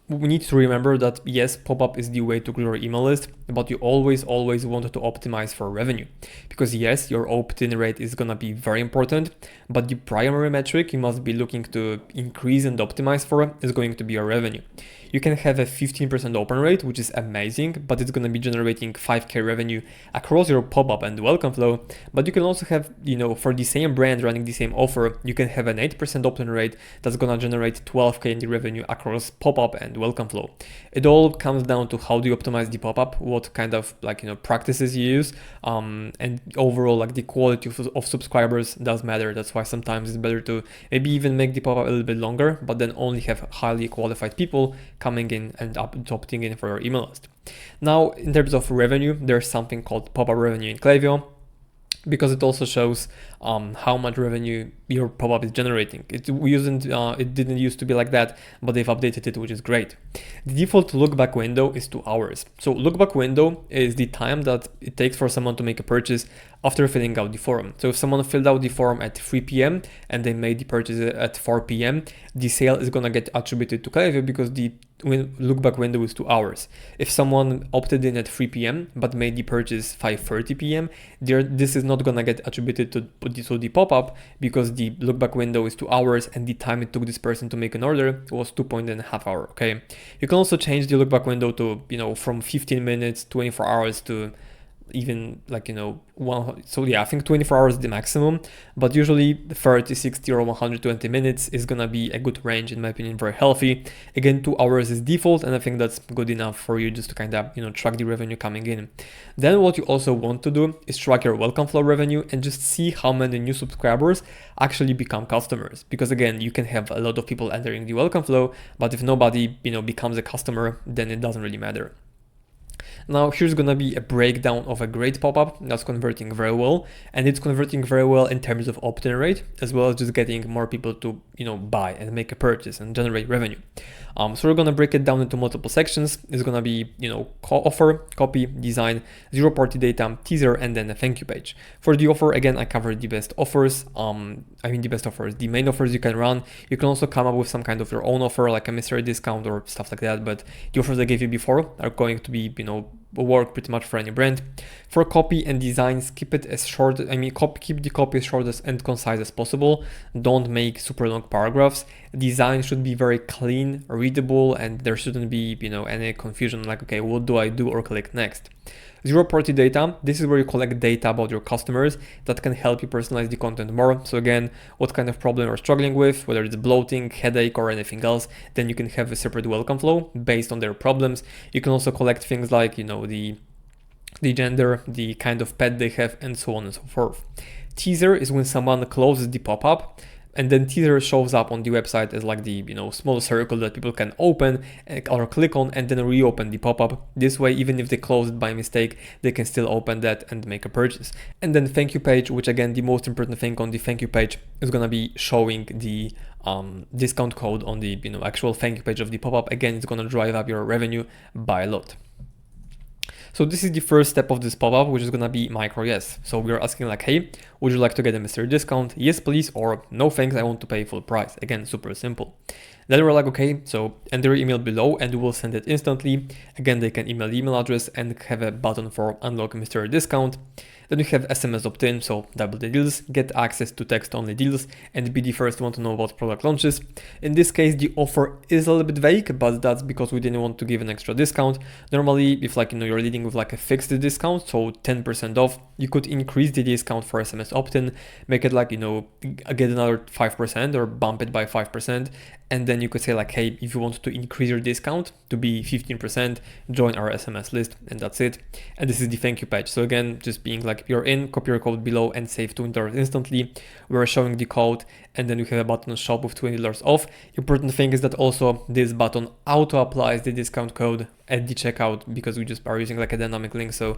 we need to remember that yes, pop-up is the way to grow your email list, but you always want to optimize for revenue. Because yes, your opt-in rate is gonna be very important, but the primary metric you must be looking to increase and optimize for is going to be your revenue. You can have a 15% open rate, which is amazing, but it's gonna be generating 5K revenue across your pop-up and welcome flow. But you can also have, for the same brand running the same offer, you can have an 8% open rate that's gonna generate 12K in the revenue across pop-up and welcome flow. It all comes down to how do you optimize the pop-up, what kind of practices you use, and overall the quality of subscribers does matter. That's why sometimes it's better to maybe even make the pop-up a little bit longer, but then only have highly qualified people coming in and opting in for your email list. Now, in terms of revenue, there's something called pop-up revenue in Klaviyo, because it also shows how much revenue your pop-up is generating. It didn't used to be like that, but they've updated it, which is great. The default look-back window is 2 hours. So look-back window is the time that it takes for someone to make a purchase after filling out the form. So if someone filled out the form at 3 p.m. and they made the purchase at 4 p.m., the sale is gonna get attributed to Klaviyo because the look-back window is 2 hours. If someone opted in at 3 p.m. but made the purchase 5:30 p.m., this is not gonna get attributed to the pop-up because the look-back window is 2 hours and the time it took this person to make an order was 2.5 hours. Okay, you can also change the look-back window to from 15 minutes, 24 hours to even like, one, so yeah, I think 24 hours is the maximum, but usually 30, 60 or 120 minutes is gonna be a good range, in my opinion, very healthy. Again, 2 hours is default, and I think that's good enough for you just to kind of, track the revenue coming in. Then what you also want to do is track your welcome flow revenue and just see how many new subscribers actually become customers. Because again, you can have a lot of people entering the welcome flow, but if nobody, becomes a customer, then it doesn't really matter. Now here's gonna be a breakdown of a great pop-up that's converting very well, and it's converting very well in terms of opt-in rate, as well as just getting more people to buy and make a purchase and generate revenue. So we're gonna break it down into multiple sections. It's gonna be offer, copy, design, zero-party data, teaser, and then a thank you page. For the offer, again, I covered the best offers. The main offers you can run. You can also come up with some kind of your own offer, like a mystery discount or stuff like that. But the offers I gave you before are going to be work pretty much for any brand. For copy and designs, keep it as short. Keep the copy as short and concise as possible. Don't make super long paragraphs. Design should be very clean, readable, and there shouldn't be any confusion like, okay, what do I do or click next. Zero-party data, this is where you collect data about your customers that can help you personalize the content more. So again, what kind of problem you're struggling with, whether it's bloating, headache, or anything else, then you can have a separate welcome flow based on their problems. You can also collect things like, the gender, the kind of pet they have, and so on and so forth. Teaser is when someone closes the pop-up, and then teaser shows up on the website as like the small circle that people can open or click on and then reopen the pop-up. This way, even if they close it by mistake, they can still open that and make a purchase. And then thank you page, which again, the most important thing on the thank you page is gonna be showing the discount code on the actual thank you page of the pop-up. Again, it's gonna drive up your revenue by a lot. So this is the first step of this pop-up, which is gonna be micro yes. So we're asking like, hey, would you like to get a mystery discount? Yes, please, or no thanks, I want to pay full price. Again, super simple. Then we're like, okay, so enter your email below and we will send it instantly. Again, they can email the email address and have a button for unlock mystery discount. Then we have SMS opt-in, so double the deals, get access to text-only deals, and be the first one to know about product launches. In this case, the offer is a little bit vague, but that's because we didn't want to give an extra discount. Normally, if you're leading with like a fixed discount, so 10% off, you could increase the discount for SMS opt-in, make it like, get another 5% or bump it by 5. And then you could say like, hey, if you want to increase your discount to be 15%, join our SMS list, and that's it. And this is the thank you page. So again, just being like, you're in, copy your code below and save $20 instantly. We're showing the code, and then we have a button shop with $20 off. Important thing is that also this button auto applies the discount code at the checkout because we just are using like a dynamic link. So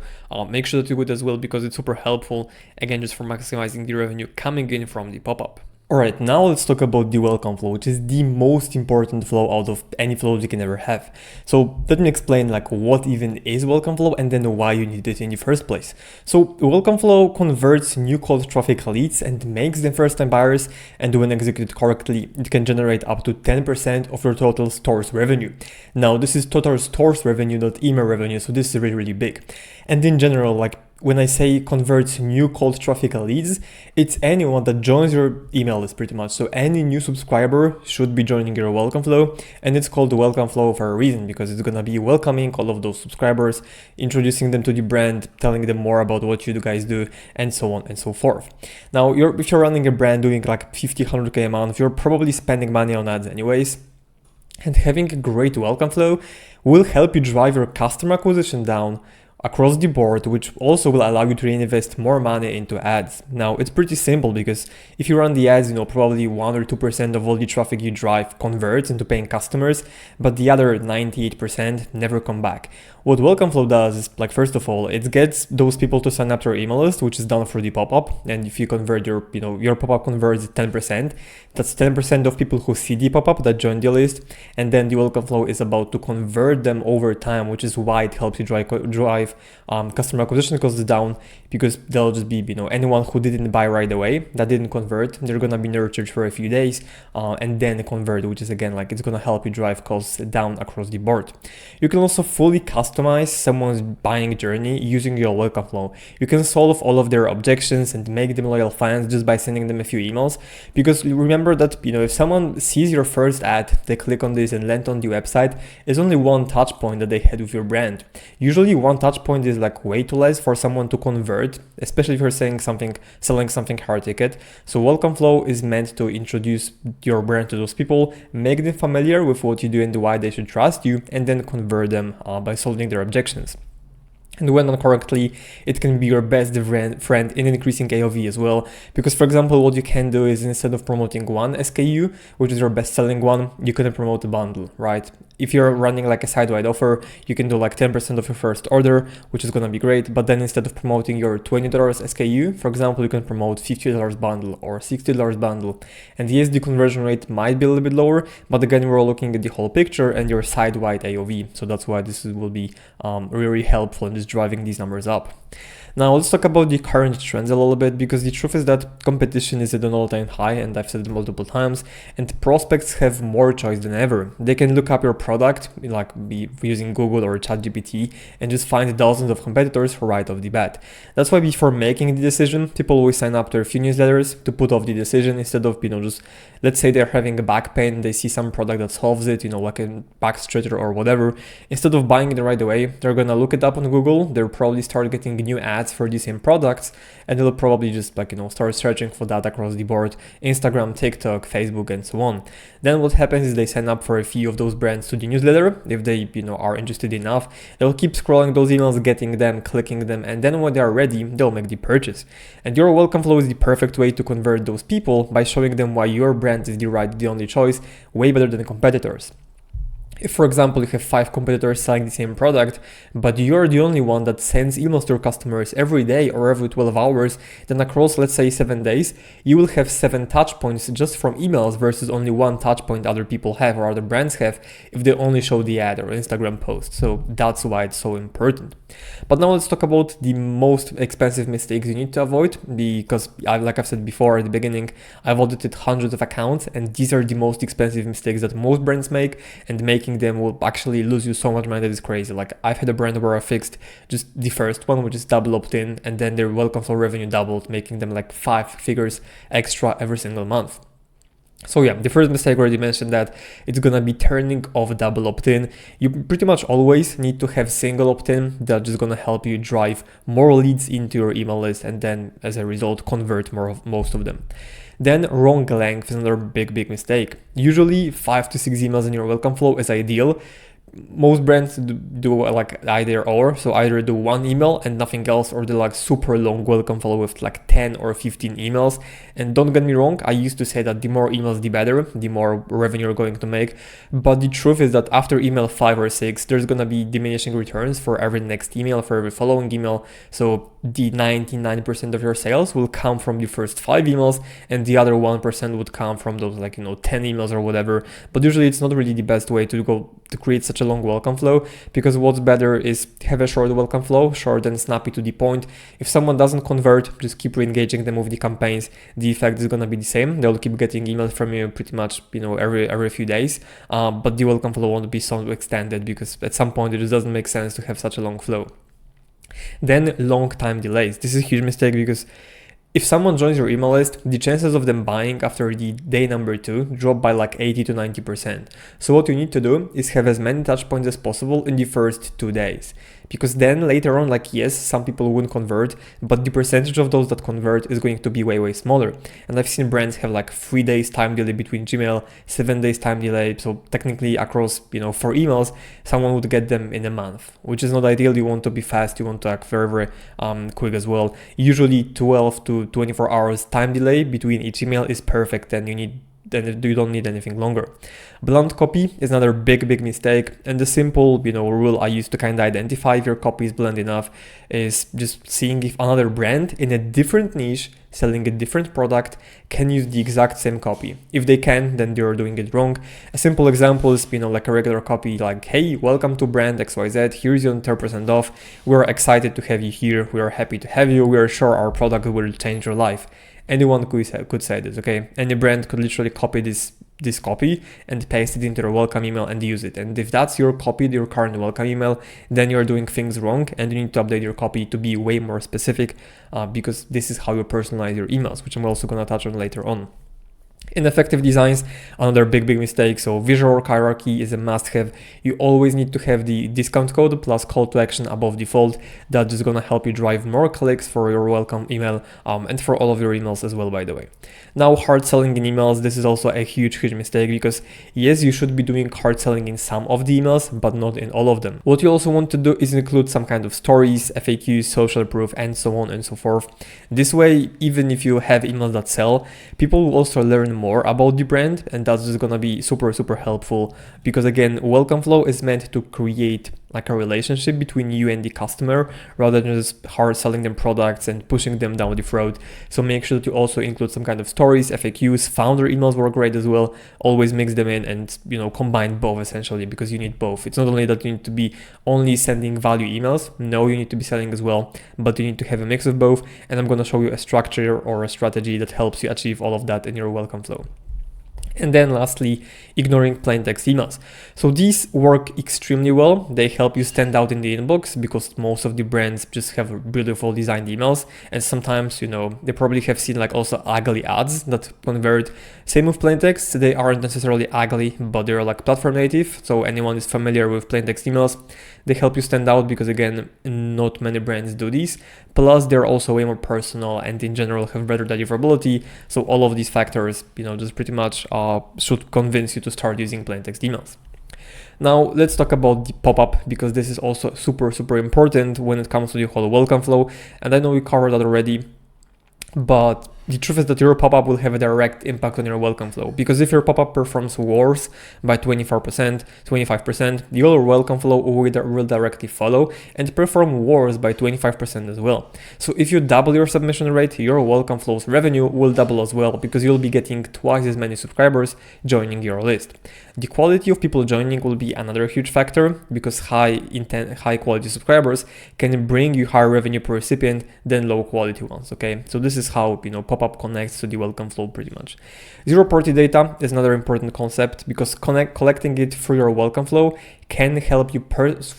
make sure that you do it as well because it's super helpful. Again, just for maximizing the revenue coming in from the pop-up. Alright, now let's talk about the welcome flow, which is the most important flow out of any flows you can ever have. So let me explain like what even is welcome flow and then why you need it in the first place. So welcome flow converts new cold traffic leads and makes them first-time buyers, and when executed correctly, it can generate up to 10% of your total stores revenue. Now this is total stores revenue, not email revenue, so this is really, really big. And in general, like when I say converts new cold traffic leads, it's anyone that joins your email list pretty much. So any new subscriber should be joining your welcome flow, and it's called the welcome flow for a reason because it's gonna be welcoming all of those subscribers, introducing them to the brand, telling them more about what you guys do, and so on and so forth. Now, if you're running a brand doing like 50, 100K a month, you're probably spending money on ads anyways. And having a great welcome flow will help you drive your customer acquisition down across the board, which also will allow you to reinvest more money into ads. Now, it's pretty simple because if you run the ads, probably 1 or 2% of all the traffic you drive converts into paying customers, but the other 98% never come back. What welcome flow does is, like, first of all, it gets those people to sign up to your email list, which is done for the pop-up. And if you convert your pop-up converts 10%, that's 10% of people who see the pop-up that join the list. And then the welcome flow is about to convert them over time, which is why it helps you drive customer acquisition costs down, because they'll just be, anyone who didn't buy right away, that didn't convert, they're gonna be nurtured for a few days and then convert, which is again, like, it's gonna help you drive costs down across the board. You can also fully customize someone's buying journey using your welcome flow. You can solve all of their objections and make them loyal fans just by sending them a few emails, because remember that, if someone sees your first ad, they click on this and land on the website, it's only one touch point that they had with your brand. Usually one touch touch point is like way too less for someone to convert, especially if you're selling something hard ticket. So welcome flow is meant to introduce your brand to those people, make them familiar with what you do and why they should trust you, and then convert them by solving their objections. And when done correctly, it can be your best friend in increasing AOV as well. Because for example, what you can do is instead of promoting one SKU, which is your best selling one, you can promote a bundle, right? If you're running like a side-wide offer, you can do like 10% of your first order, which is gonna be great. But then instead of promoting your $20 SKU, for example, you can promote $50 bundle or $60 bundle. And yes, the conversion rate might be a little bit lower, but again, we're looking at the whole picture and your side-wide AOV. So that's why this will be really helpful in just driving these numbers up. Now let's talk about the current trends a little bit, because the truth is that competition is at an all-time high, and I've said it multiple times, and prospects have more choice than ever. They can look up your product, like using Google or ChatGPT, and just find dozens of competitors right off the bat. That's why before making the decision, people always sign up to a few newsletters to put off the decision instead of, just, let's say they're having a back pain, they see some product that solves it, like a back stretcher or whatever. Instead of buying it right away, they're gonna look it up on Google, they'll probably start getting new ads for the same products, and they'll probably just start searching for that across the board, Instagram, TikTok, Facebook, and so on. Then what happens is they sign up for a few of those brands to the newsletter. If they are interested enough, they'll keep scrolling those emails, getting them, clicking them, and then when they are ready, they'll make the purchase. And your welcome flow is the perfect way to convert those people by showing them why your brand is the only choice, way better than the competitors. If, for example, you have 5 competitors selling the same product, but you're the only one that sends emails to your customers every day or every 12 hours, then across, let's say, 7 days, you will have 7 touch points just from emails versus only 1 touch point other people have or other brands have if they only show the ad or Instagram post. So that's why it's so important. But now let's talk about the most expensive mistakes you need to avoid, because like I've said before at the beginning, I've audited hundreds of accounts, and these are the most expensive mistakes that most brands make, and making them will actually lose you so much money that is crazy. Like I've had a brand where I fixed just the first one, which is double opt-in, and then their welcome flow revenue doubled, making them like 5 figures extra every single month. So yeah, the first mistake, already mentioned that it's gonna be turning off double opt-in. You pretty much always need to have single opt-in. That's just gonna help you drive more leads into your email list, and then as a result convert most of them. Then wrong length is another big mistake. Usually 5 to 6 emails in your welcome flow is ideal. Most brands do like either or, so either do 1 email and nothing else, or they like super long welcome flow with like 10 or 15 emails. And don't get me wrong, I used to say that the more emails the better, the more revenue you're going to make, but the truth is that after email 5 or 6, there's gonna be diminishing returns for every next email, for every following email. So the 99% of your sales will come from the first 5 emails, and the other 1% would come from those 10 emails or whatever. But usually it's not really the best way to create such a long welcome flow, because what's better is have a short welcome flow, short and snappy to the point. If someone doesn't convert, just keep re-engaging them with the campaigns. The effect is gonna be the same. They'll keep getting emails from you pretty much every few days, but the welcome flow won't be so extended, because at some point it just doesn't make sense to have such a long flow. Then long time delays. This is a huge mistake, because if someone joins your email list, the chances of them buying after the day number 2 drop by like 80 to 90%. So what you need to do is have as many touch points as possible in the first 2 days. Because then later on, yes, some people wouldn't convert, but the percentage of those that convert is going to be way smaller. And I've seen brands have like 3 days time delay between Gmail, 7 days time delay. So technically across, 4 emails, someone would get them in a month, which is not ideal. You want to be fast. You want to act very quick as well. Usually 12 to 24 hours time delay between each email is perfect, and you don't need anything longer. Blunt copy is another big mistake, and the simple rule I use to kind of identify if your copy is blunt enough is just seeing if another brand in a different niche selling a different product can use the exact same copy. If they can, then they're doing it wrong. A simple example is like a regular copy, like, hey, welcome to brand XYZ, here's your 10% off, we're excited to have you here, we are happy to have you, we are sure our product will change your life. Anyone could say this, okay? Any brand could literally copy this copy and paste it into their welcome email and use it. And if that's your copy, your current welcome email, then you're doing things wrong, and you need to update your copy to be way more specific, because this is how you personalize your emails, which I'm also going to touch on later on. Ineffective designs, another big mistake. So visual hierarchy is a must-have. You always need to have the discount code plus call to action above default. That's just gonna help you drive more clicks for your welcome email and for all of your emails as well, by the way. Now, hard selling in emails, this is also a huge mistake, because yes, you should be doing hard selling in some of the emails, but not in all of them. What you also want to do is include some kind of stories, FAQs, social proof, and so on and so forth. This way, even if you have emails that sell, people will also learn more about the brand, and that's just gonna be super helpful, because again, welcome flow is meant to create like a relationship between you and the customer, rather than just hard selling them products and pushing them down the throat. So make sure that you also include some kind of stories, FAQs, founder emails work great as well. Always mix them in and, you know, combine both essentially, because you need both. It's not only that you need to be only sending value emails, no, you need to be selling as well, but you need to have a mix of both. And I'm going to show you a structure or a strategy that helps you achieve all of that in your welcome flow. And then lastly, ignoring plain text emails. So these work extremely well. They help you stand out in the inbox, because most of the brands just have beautiful designed emails. And sometimes, you know, they probably have seen like also ugly ads that convert. Same with plain text, they aren't necessarily ugly, but they're like platform native. So anyone is familiar with plain text emails, they help you stand out, because again, not many brands do these. Plus they're also way more personal and in general have better deliverability. So all of these factors, you know, just pretty much should convince you to start using plain text emails. Now let's talk about the pop-up, because this is also super important when it comes to the whole welcome flow. And I know we covered that already, but the truth is that your pop-up will have a direct impact on your welcome flow, because if your pop-up performs worse by 24%, 25%, your welcome flow will directly follow and perform worse by 25% as well. So if you double your submission rate, your welcome flow's revenue will double as well, because you'll be getting twice as many subscribers joining your list. The quality of people joining will be another huge factor, because high quality subscribers can bring you higher revenue per recipient than low quality ones. Okay, so this is how, you know, pop-up connects to the welcome flow pretty much. Zero-party data is another important concept, because collecting it through your welcome flow can help you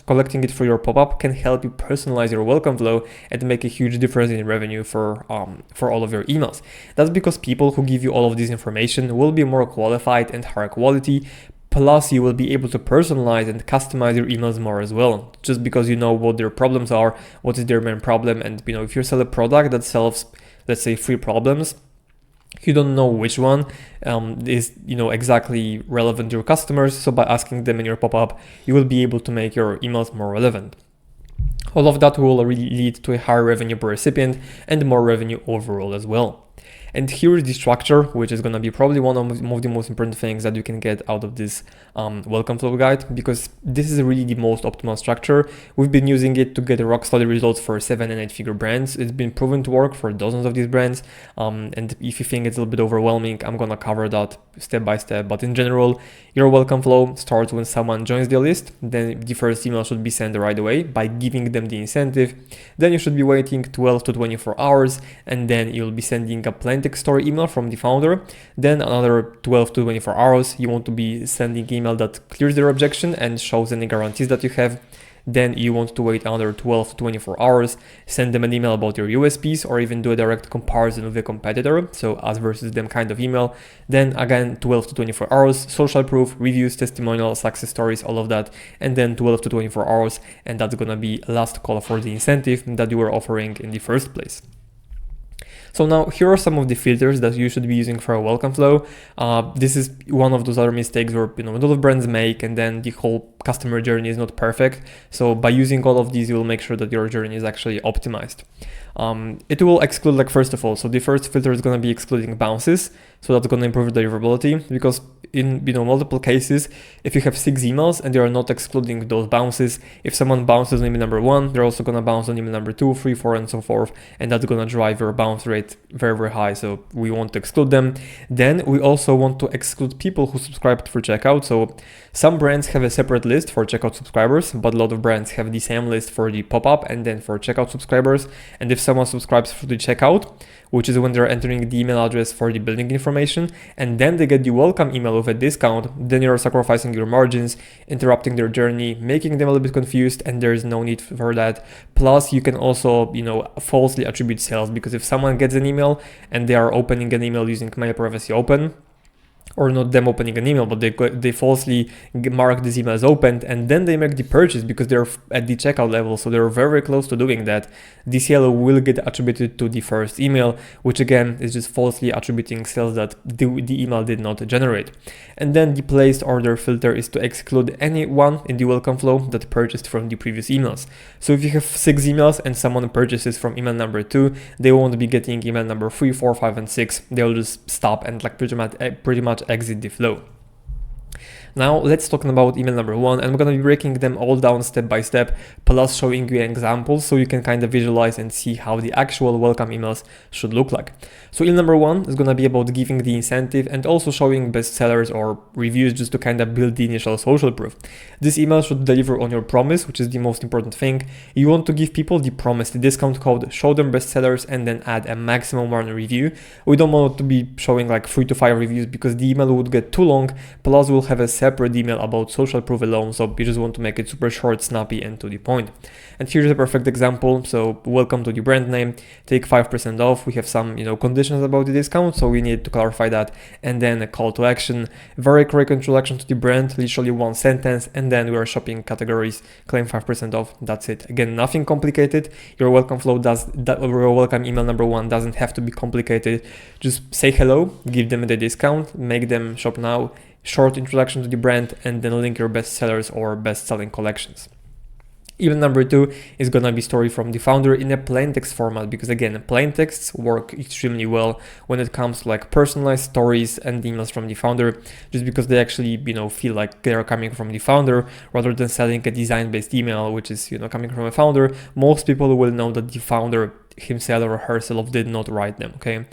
collecting it through your pop-up can help you personalize your welcome flow and make a huge difference in revenue for all of your emails. That's because people who give you all of this information will be more qualified and higher quality. Plus, you will be able to personalize and customize your emails more as well, just because you know what their problems are, what is their main problem. And, you know, if you sell a product that solves, let's say, 3 problems, you don't know which one is, you know, exactly relevant to your customers. So by asking them in your pop-up, you will be able to make your emails more relevant. All of that will really lead to a higher revenue per recipient and more revenue overall as well. And here is the structure, which is going to be probably one of the most important things that you can get out of this welcome flow guide, because this is really the most optimal structure. We've been using it to get rock solid results for 7 and 8 figure brands. It's been proven to work for dozens of these brands. And if you think it's a little bit overwhelming, I'm going to cover that step by step. But in general, your welcome flow starts when someone joins the list. Then the first email should be sent right away by giving them the incentive. Then you should be waiting 12 to 24 hours, and then you'll be sending a plain text story email from the founder. Then another 12 to 24 hours, you want to be sending email that clears their objection and shows any guarantees that you have. Then you want to wait another 12 to 24 hours, send them an email about your USPs, or even do a direct comparison with a competitor, so us versus them kind of email. Then again, 12 to 24 hours, social proof, reviews, testimonials, success stories, all of that. And then 12 to 24 hours, and that's gonna be last call for the incentive that you were offering in the first place. So now here are some of the filters that you should be using for a welcome flow. This is one of those other mistakes where, you know, a lot of brands make, and then the whole customer journey is not perfect. So by using all of these, you will make sure that your journey is actually optimized. It will exclude, like, first of all, so the first filter is going to be excluding bounces. So that's going to improve deliverability, because in, you know, multiple cases, if you have 6 emails and they are not excluding those bounces, if someone bounces on email number 1, they're also going to bounce on email number 2, 3, 4, and so forth. And that's going to drive your bounce rate very high. So we want to exclude them. Then we also want to exclude people who subscribed for checkout. So some brands have a separate list for checkout subscribers, but a lot of brands have the same list for the pop-up and then for checkout subscribers. And if someone subscribes for the checkout, which is when they're entering the email address for the building information, and then they get the welcome email with a discount, then you're sacrificing your margins, interrupting their journey, making them a little bit confused, and there's no need for that. Plus, you can also, you know, falsely attribute sales, because if someone gets an email and they are opening an email using Mail Privacy Open, or not them opening an email, but they falsely mark this email as opened, and then they make the purchase because they're at the checkout level, so they're very close to doing that. This yellow will get attributed to the first email, which again is just falsely attributing sales that the email did not generate. And then the placed order filter is to exclude anyone in the welcome flow that purchased from the previous emails. So if you have 6 emails and someone purchases from email number 2, they won't be getting email number 3, 4, 5, and 6. They'll just stop and like pretty much exit the flow. Now let's talk about email number 1, and we're going to be breaking them all down step by step, plus showing you examples so you can kind of visualize and see how the actual welcome emails should look like. So email number 1 is going to be about giving the incentive and also showing bestsellers or reviews just to kind of build the initial social proof. This email should deliver on your promise, which is the most important thing. You want to give people the promised discount code, show them bestsellers, and then add a maximum 1 review. We don't want to be showing like 3 to 5 reviews because the email would get too long, plus we'll have a separate email about social proof alone, so you just want to make it super short, snappy, and to the point. And here's a perfect example. So welcome to the brand name, take 5% off. We have some conditions about the discount, so we need to clarify that. And then a call to action, very quick introduction to the brand, literally 1 sentence, and then we are shopping categories, claim 5% off. That's it. Again, nothing complicated. Your welcome flow your welcome email number 1 doesn't have to be complicated. Just say hello, give them the discount, make them shop now, short introduction to the brand, and then link your best sellers or best selling collections. Email number 2 is going to be story from the founder in a plain text format, because again, plain texts work extremely well when it comes to like personalized stories and emails from the founder, just because they actually feel like they're coming from the founder rather than selling a design-based email, which is coming from a founder. Most people will know that the founder himself or herself did not write them. Okay.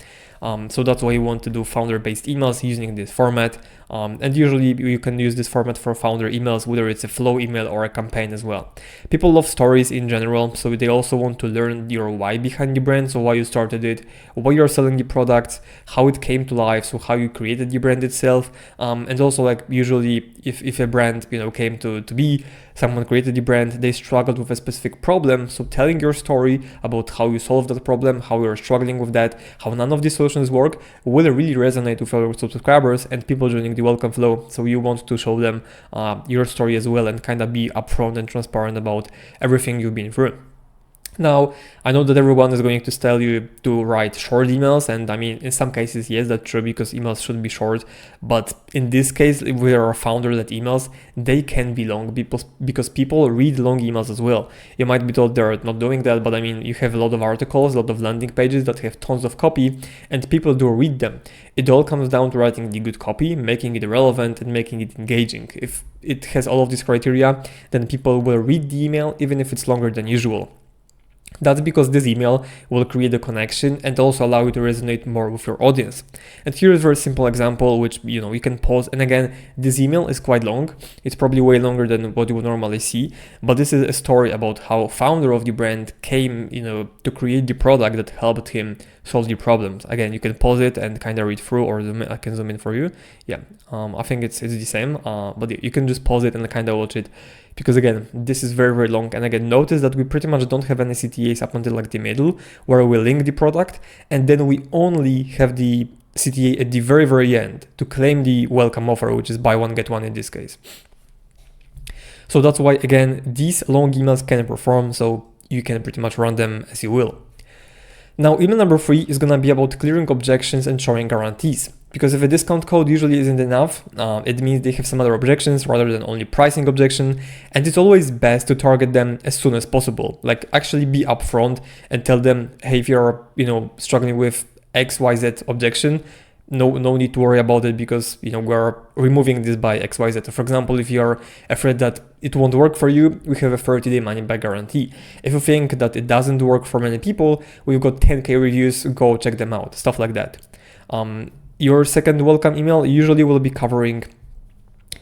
So that's why you want to do founder-based emails using this format. And usually you can use this format for founder emails, whether it's a flow email or a campaign as well. People love stories in general, so they also want to learn your why behind the brand, so why you started it, why you're selling the products, how it came to life, so how you created the brand itself. And also like usually if a brand came to be, someone created the brand, they struggled with a specific problem, so telling your story about how you solved that problem, how you're struggling with that, how none of these solutions work, will really resonate with your subscribers and people joining the welcome flow. So you want to show them your story as well and kind of be upfront and transparent about everything you've been through. Now, I know that everyone is going to tell you to write short emails, and I mean, in some cases, yes, that's true, because emails should be short, but in this case, if we are a founder-led emails, they can be long because people read long emails as well. You might be told they're not doing that, but I mean, you have a lot of articles, a lot of landing pages that have tons of copy, and people do read them. It all comes down to writing the good copy, making it relevant, and making it engaging. If it has all of these criteria, then people will read the email, even if it's longer than usual. That's because this email will create a connection and also allow you to resonate more with your audience. And here is a very simple example, which you can pause. And again, this email is quite long. It's probably way longer than what you would normally see. But this is a story about how founder of the brand came, to create the product that helped him solve the problems. Again, you can pause it and kind of read through, or I can zoom in for you. Yeah, I think it's the same. But you can just pause it and kind of watch it. Because again, this is very, very long. And again, notice that we pretty much don't have any CTAs up until like the middle where we link the product. And then we only have the CTA at the very, very end to claim the welcome offer, which is buy one, get one in this case. So that's why, again, these long emails can perform. So you can pretty much run them as you will. Now, email number 3 is going to be about clearing objections and showing guarantees. Because if a discount code usually isn't enough, it means they have some other objections rather than only pricing objection. And it's always best to target them as soon as possible. Like actually be upfront and tell them, hey, if you're struggling with XYZ objection, no need to worry about it, because we're removing this by XYZ. For example, if you're afraid that it won't work for you, we have a 30-day money back guarantee. If you think that it doesn't work for many people, we've got 10K reviews, go check them out, stuff like that. Your second welcome email usually will be covering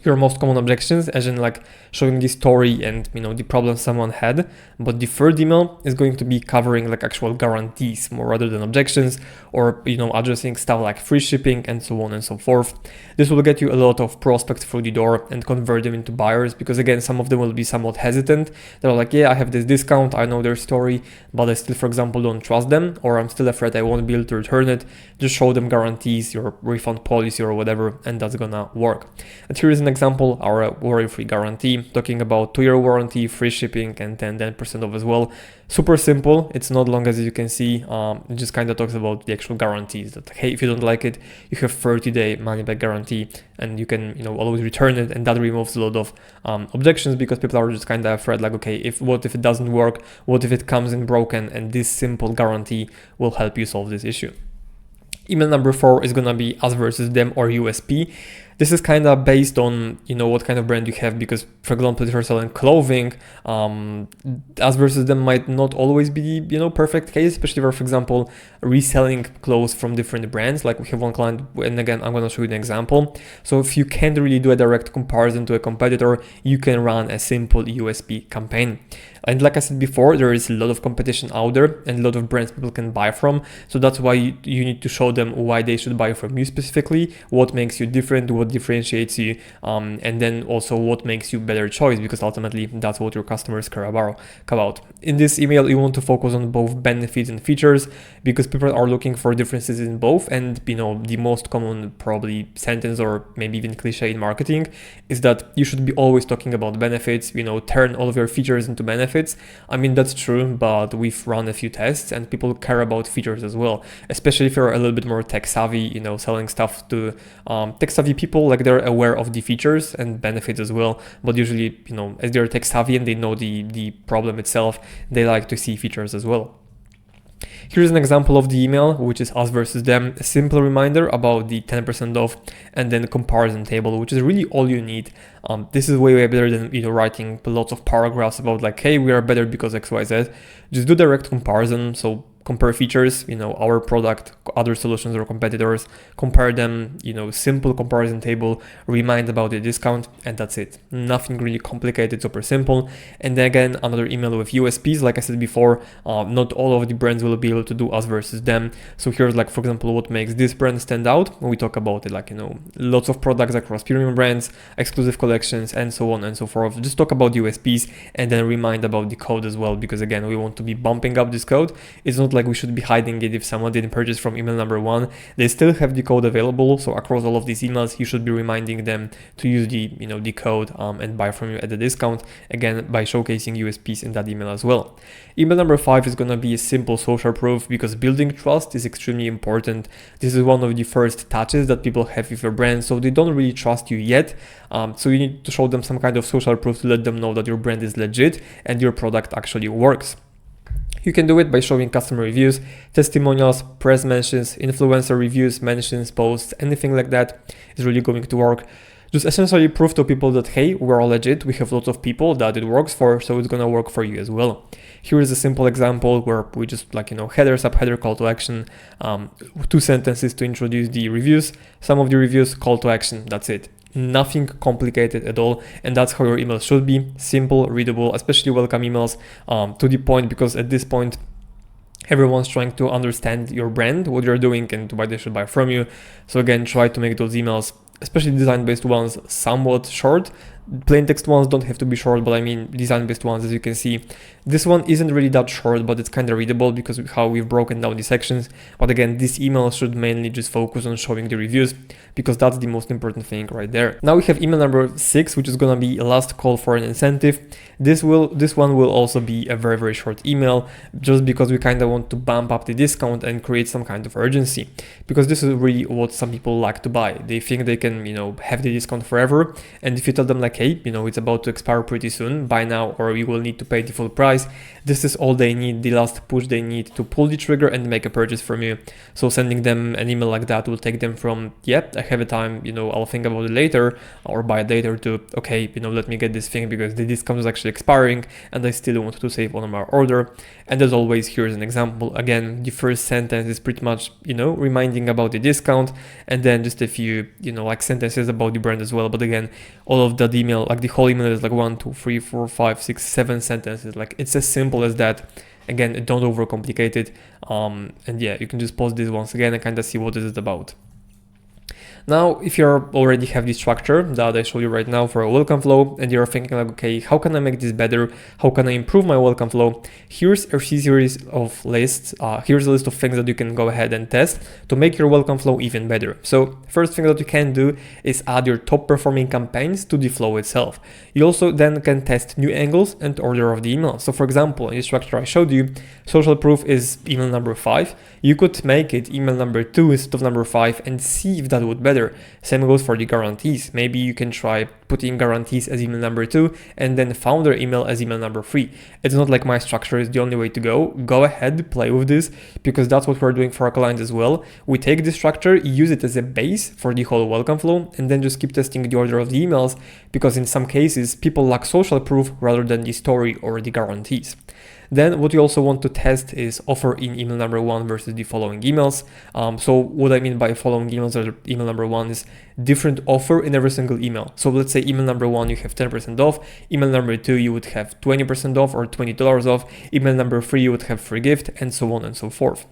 your most common objections, as in like showing the story and the problem someone had. But the third email is going to be covering like actual guarantees more rather than objections, or addressing stuff like free shipping and so on and so forth. This will get you a lot of prospects through the door and convert them into buyers, because again, some of them will be somewhat hesitant. They're like, yeah, I have this discount, I know their story, but I still, for example, don't trust them, or I'm still afraid I won't be able to return it. Just show them guarantees, your refund policy or whatever, and that's gonna work. And here is an example, our worry-free guarantee, talking about 2-year warranty, free shipping, and 10% off as well. Super simple. It's not long, as you can see. It just kind of talks about the actual guarantees, that hey, if you don't like it, you have 30-day money back guarantee, and you can always return it. And that removes a lot of objections, because people are just kind of afraid, like, okay, what if it doesn't work? What if it comes in broken? And this simple guarantee will help you solve this issue. Email number 4 is gonna be us versus them, or USP. This is kind of based on what kind of brand you have, because for example, if you're selling clothing, us versus them might not always be perfect case, especially for example, reselling clothes from different brands. Like we have one client, and again, I'm going to show you an example. So if you can't really do a direct comparison to a competitor, you can run a simple USP campaign. And like I said before, there is a lot of competition out there and a lot of brands people can buy from. So that's why you need to show them why they should buy from you specifically, what makes you different, what differentiates you, and then also what makes you better choice, because ultimately that's what your customers care about. In this email, you want to focus on both benefits and features, because people are looking for differences in both. And the most common probably sentence, or maybe even cliche in marketing, is that you should be always talking about benefits, turn all of your features into benefits. I mean, that's true, but we've run a few tests and people care about features as well, especially if you're a little bit more tech savvy, selling stuff to tech savvy people. Like, they're aware of the features and benefits as well, but usually, as they're tech savvy and they know the problem itself, they like to see features as well. Here's an example of the email, which is us versus them, a simple reminder about the 10% off, and then a comparison table, which is really all you need. This is way better than writing lots of paragraphs about like, hey, we are better because XYZ. Just do direct comparison. So compare features, our product, other solutions or competitors, compare them, simple comparison table, remind about the discount, and that's it. Nothing really complicated, super simple. And then again, another email with USPs. Like I said before, not all of the brands will be able to do us versus them. So here's like, for example, what makes this brand stand out. We talk about it, like, lots of products across premium brands, exclusive collections, and so on and so forth. Just talk about USPs and then remind about the code as well, because again, we want to be bumping up this code. It's not like we should be hiding it. If someone didn't purchase from email number 1, they still have the code available. So across all of these emails, you should be reminding them to use the code and buy from you at a discount, again by showcasing USPs in that email as well. Email number 5 is going to be a simple social proof, because building trust is extremely important. This is one of the first touches that people have with your brand, so they don't really trust you yet. So you need to show them some kind of social proof to let them know that your brand is legit and your product actually works. You can do it by showing customer reviews, testimonials, press mentions, influencer reviews, mentions, posts, anything like that is really going to work. Just essentially prove to people that, hey, we're legit, we have lots of people that it works for, so it's gonna work for you as well. Here is a simple example where we just header, subheader, call to action, 2 sentences to introduce the reviews, some of the reviews, call to action, that's it. Nothing complicated at all, and that's how your emails should be: simple, readable, especially welcome emails, to the point, because at this point everyone's trying to understand your brand, what you're doing, and why they should buy from you. So again, try to make those emails, especially design-based ones, somewhat short. Plain text ones don't have to be short, but I mean design-based ones, as you can see. This one isn't really that short, but it's kind of readable because of how we've broken down the sections. But again, this email should mainly just focus on showing the reviews, because that's the most important thing right there. Now we have email number 6, which is gonna be a last call for an incentive. This one will also be a very short email, just because we kind of want to bump up the discount and create some kind of urgency, because this is really what some people like to buy. They think they can have the discount forever, and if you tell them like, like, hey, it's about to expire pretty soon, buy now or you will need to pay the full price. This is all they need, the last push they need to pull the trigger and make a purchase from you. So sending them an email like that will take them from, yep, I have a time, I'll think about it later, or buy it later, to, okay, let me get this thing because the discount is actually expiring and I still want to save on my order. And as always, here's an example. Again, the first sentence is pretty much, reminding about the discount, and then just a few, like sentences about the brand as well. But again, all of that email, like the whole email is like 1, 2, 3, 4, 5, 6, 7 sentences. Like it's as simple as that. Again, don't overcomplicate it. And yeah, you can just pause this once again and kind of see what this is about. Now, if you already have the structure that I showed you right now for a welcome flow, and you're thinking like, okay, how can I make this better? How can I improve my welcome flow? Here's a series of lists. Here's a list of things that you can go ahead and test to make your welcome flow even better. So first thing that you can do is add your top performing campaigns to the flow itself. You also then can test new angles and order of the email. So for example, in the structure I showed you, social proof is email number 5. You could make it email number 2 instead of number 5 and see if that would better. Same goes for the guarantees. Maybe you can try putting guarantees as email number 2 and then founder email as email number 3. It's not like my structure is the only way to go. Go ahead, play with this, because that's what we're doing for our clients as well. We take this structure, use it as a base for the whole welcome flow, and then just keep testing the order of the emails, because in some cases people lack social proof rather than the story or the guarantees. Then what you also want to test is offer in email number 1 versus the following emails. So what I mean by following emails or email number 1 is different offer in every single email. So let's say email number 1, you have 10% off. Email number 2, you would have 20% off or $20 off. Email number 3, you would have free gift, and so on and so forth.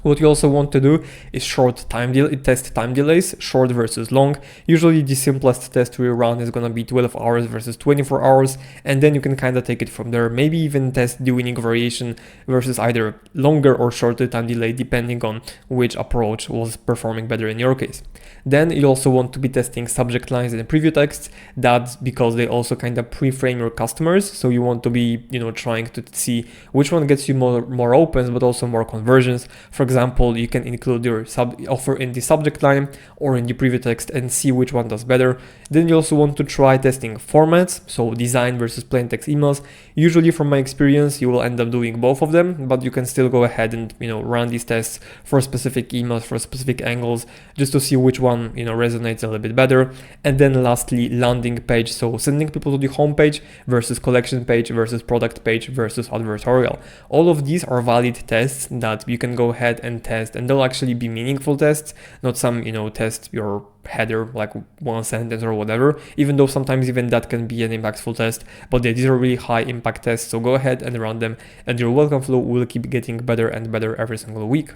What you also want to do is test time delays, short versus long. Usually the simplest test we run is going to be 12 hours versus 24 hours. And then you can kind of take it from there. Maybe even test the winning variation versus either longer or shorter time delay, depending on which approach was performing better in your case. Then you also want to be testing subject lines and preview texts. That's because they also kind of pre-frame your customers. So you want to be, trying to see which one gets you more opens, but also more conversions. For example, you can include your offer in the subject line or in the preview text and see which one does better. Then you also want to try testing formats, so design versus plain text emails. Usually from my experience, you will end up doing both of them, but you can still go ahead and run these tests for specific emails, for specific angles, just to see which one resonates a little bit better. And then lastly, landing page, so sending people to the home page versus collection page versus product page versus advertorial. All of these are valid tests that you can go ahead and test, and they'll actually be meaningful tests, not some test your header like one sentence or whatever, even though sometimes even that can be an impactful test. But yeah, these are really high impact tests, so go ahead and run them, and your welcome flow will keep getting better and better every single week.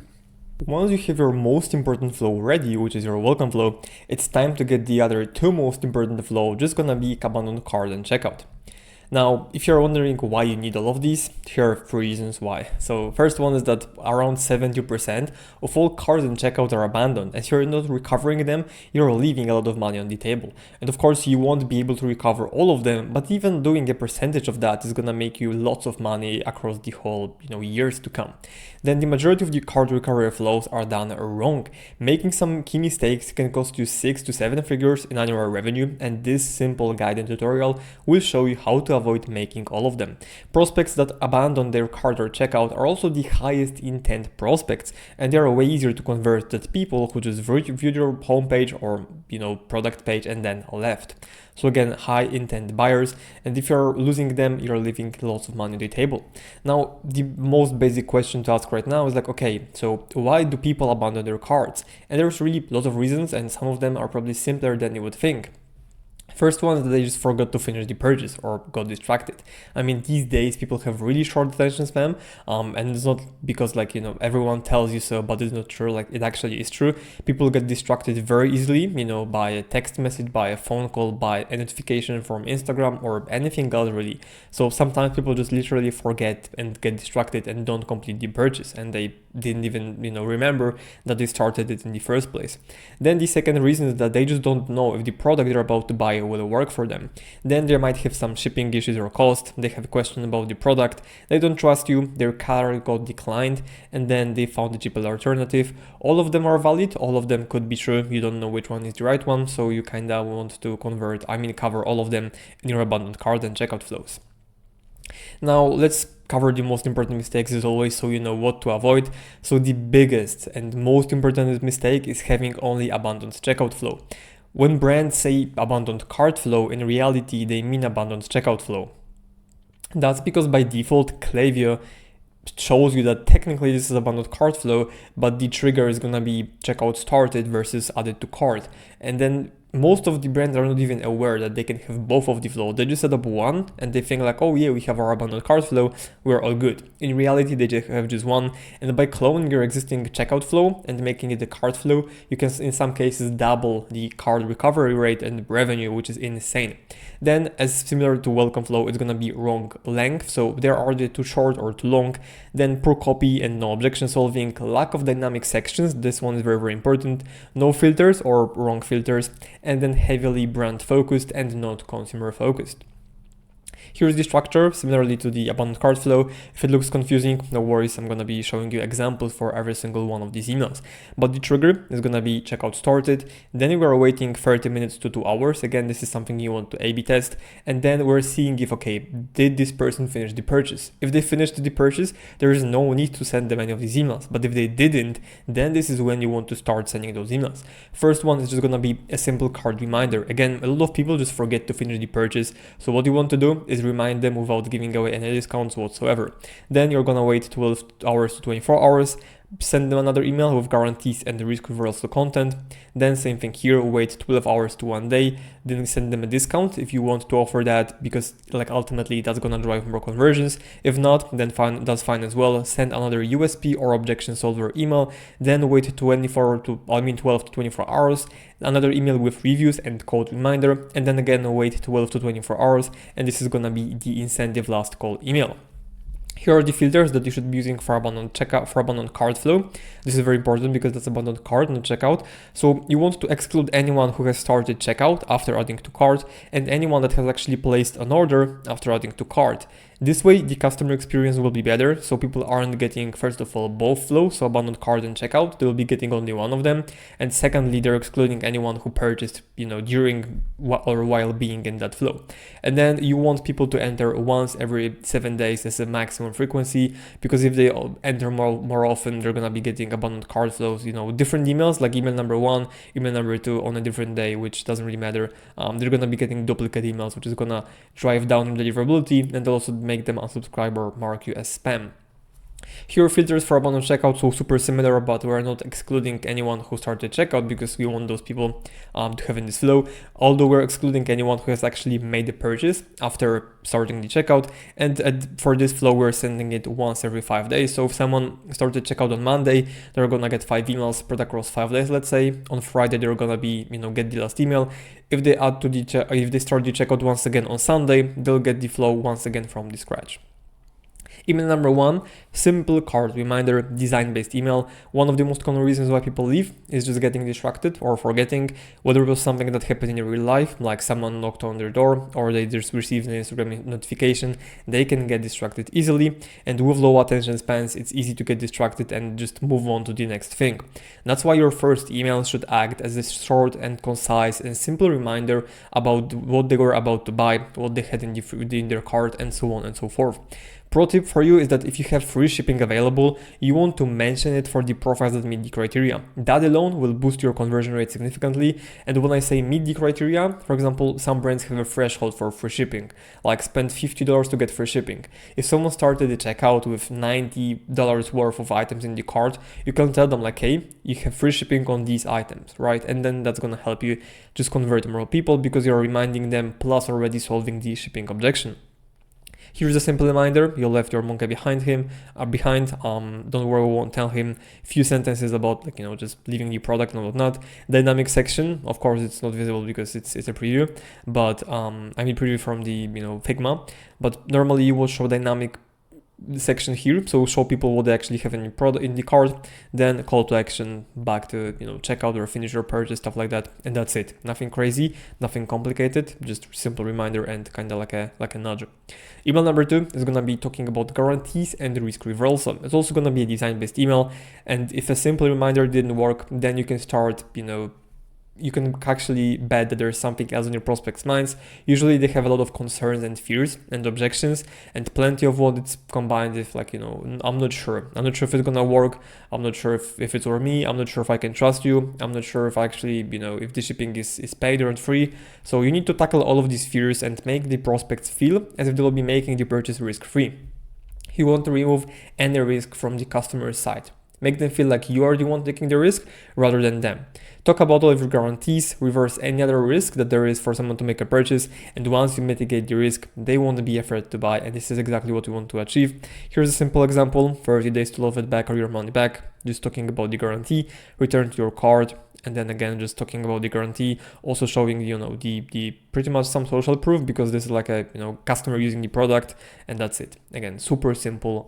Once you have your most important flow ready, which is your welcome flow, it's time to get the other two most important flow, just gonna be abandoned cart and checkout. Now, if you're wondering why you need all of these, here are 3 reasons why. So first one is that around 70% of all carts and checkout are abandoned. As you're not recovering them, you're leaving a lot of money on the table. And of course, you won't be able to recover all of them, but even doing a percentage of that is gonna make you lots of money across the whole, years to come. Then the majority of the cart recovery flows are done wrong. Making some key mistakes can cost you 6 to 7 figures in annual revenue, and this simple guide and tutorial will show you how to avoid making all of them. Prospects that abandon their cart or checkout are also the highest intent prospects, and they are way easier to convert than people who just viewed your homepage or product page and then left. So again, high intent buyers, and if you're losing them, you're leaving lots of money on the table. Now, the most basic question to ask right now is like, okay, so why do people abandon their carts? And there's really lots of reasons, and some of them are probably simpler than you would think. First one is that they just forgot to finish the purchase or got distracted. I mean, these days people have really short attention span, and it's not because everyone tells you so, but it's not true. Like, it actually is true. People get distracted very easily, by a text message, by a phone call, by a notification from Instagram or anything else really. So sometimes people just literally forget and get distracted and don't complete the purchase, and they didn't even remember that they started it in the first place. Then the second reason is that they just don't know if the product they're about to buy will work for them. Then they might have some shipping issues or cost, they have a question about the product, they don't trust you, their card got declined, and then they found a cheaper alternative. All of them are valid, all of them could be true, you don't know which one is the right one, so you kind of want to cover all of them in your abandoned cart and checkout flows. Now let's cover the most important mistakes as always, so you know what to avoid. So the biggest and most important mistake is having only abandoned checkout flow. When brands say abandoned cart flow, in reality they mean abandoned checkout flow. That's because by default Klaviyo shows you that technically this is abandoned cart flow, but the trigger is gonna be checkout started versus added to cart. And then most of the brands are not even aware that they can have both of the flow. They just set up one and they think like, oh yeah, we have our abandoned cart flow, we're all good. In reality, they just have just one. And by cloning your existing checkout flow and making it a cart flow, you can in some cases double the cart recovery rate and revenue, which is insane. Then as similar to welcome flow, it's gonna be wrong length. So there are the too short or too long, then poor copy and no objection solving, lack of dynamic sections. This one is very, very important. No filters or wrong filters, and then heavily brand focused and not consumer focused. Here's the structure, similarly to the abandoned cart flow. If it looks confusing, no worries, I'm gonna be showing you examples for every single one of these emails. But the trigger is gonna be checkout started, then we are waiting 30 minutes to 2 hours. Again, this is something you want to A/B test, and then we're seeing if, okay, did this person finish the purchase? If they finished the purchase, there is no need to send them any of these emails. But if they didn't, then this is when you want to start sending those emails. First one is just gonna be a simple cart reminder. Again, a lot of people just forget to finish the purchase. So what you want to do is remind them without giving away any discounts whatsoever. Then you're gonna wait 12 hours to 24 hours, send them another email with guarantees and the risk reversal to content. Then same thing here, wait 12 hours to 1 day, then send them a discount if you want to offer that, because like ultimately that's gonna drive more conversions. If not, then fine, that's fine as well. Send another USP or objection solver email, then wait 12 to 24 hours, another email with reviews and code reminder, and then again wait 12 to 24 hours, and this is gonna be the incentive last call email. Here are the filters that you should be using for abandoned cart flow. This is very important because that's abandoned cart, not checkout. So you want to exclude anyone who has started checkout after adding to cart and anyone that has actually placed an order after adding to cart. This way, the customer experience will be better. So people aren't getting, first of all, both flows, so abandoned cart and checkout. They will be getting only one of them. And secondly, they're excluding anyone who purchased, during or while being in that flow. And then you want people to enter once every 7 days as a maximum frequency, because if they enter more often, they're gonna be getting abandoned cart flows, different emails, like email number 1, email number 2 on a different day, which doesn't really matter. They're gonna be getting duplicate emails, which is gonna drive down deliverability and also make them unsubscribe or mark you as spam. Here are filters for abandoned checkout, so super similar, but we're not excluding anyone who started checkout because we want those people to have in this flow, although we're excluding anyone who has actually made the purchase after starting the checkout. And for this flow, we're sending it once every 5 days. So if someone started checkout on Monday, they're gonna get 5 emails spread across 5 days, let's say. On Friday, they're gonna be, get the last email. If they start the checkout once again on Sunday, they'll get the flow once again from the scratch. Email number 1, simple cart reminder, design-based email. One of the most common reasons why people leave is just getting distracted or forgetting, whether it was something that happened in real life, like someone knocked on their door or they just received an Instagram notification. They can get distracted easily, and with low attention spans, it's easy to get distracted and just move on to the next thing. That's why your first email should act as a short and concise and simple reminder about what they were about to buy, what they had in their cart, and so on and so forth. Pro tip for you is that if you have free shipping available, you want to mention it for the profiles that meet the criteria. That alone will boost your conversion rate significantly. And when I say meet the criteria, for example, some brands have a threshold for free shipping, like spend $50 to get free shipping. If someone started the checkout with $90 worth of items in the cart, you can tell them like, hey, you have free shipping on these items, right? And then that's gonna help you just convert more people because you're reminding them plus already solving the shipping objection. Here's a simple reminder: you left your monkey behind. Don't worry, we won't tell him. Few sentences about just leaving the product and whatnot. Dynamic section, of course, it's not visible because it's a preview, but preview from the Figma. But normally you will show dynamic section here, so show people what they actually have in the product in the cart, then call to action back to check out or finish your purchase, stuff like that, and that's it. Nothing crazy, nothing complicated, just simple reminder and kind of like a nudge. Email number 2 is gonna be talking about guarantees and risk reversal. It's also gonna be a design-based email, and if a simple reminder didn't work, then you can start you can actually bet that there's something else in your prospects' minds. Usually they have a lot of concerns and fears and objections, and plenty of what it's combined with I'm not sure if it's gonna work, I'm not sure if it's for me, I'm not sure if I can trust you, I'm not sure if actually if the shipping is paid or free. So you need to tackle all of these fears and make the prospects feel as if they will be making the purchase risk-free. You want to remove any risk from the customer's side. Make them feel like you are the one taking the risk rather than them. Talk about all of your guarantees, reverse any other risk that there is for someone to make a purchase, and once you mitigate the risk, they won't be afraid to buy, and this is exactly what we want to achieve. Here's a simple example: 30 days to love it back or your money back. Just talking about the guarantee, return to your cart, and then again just talking about the guarantee, also showing the pretty much some social proof, because this is like a customer using the product, and that's it. Again, super simple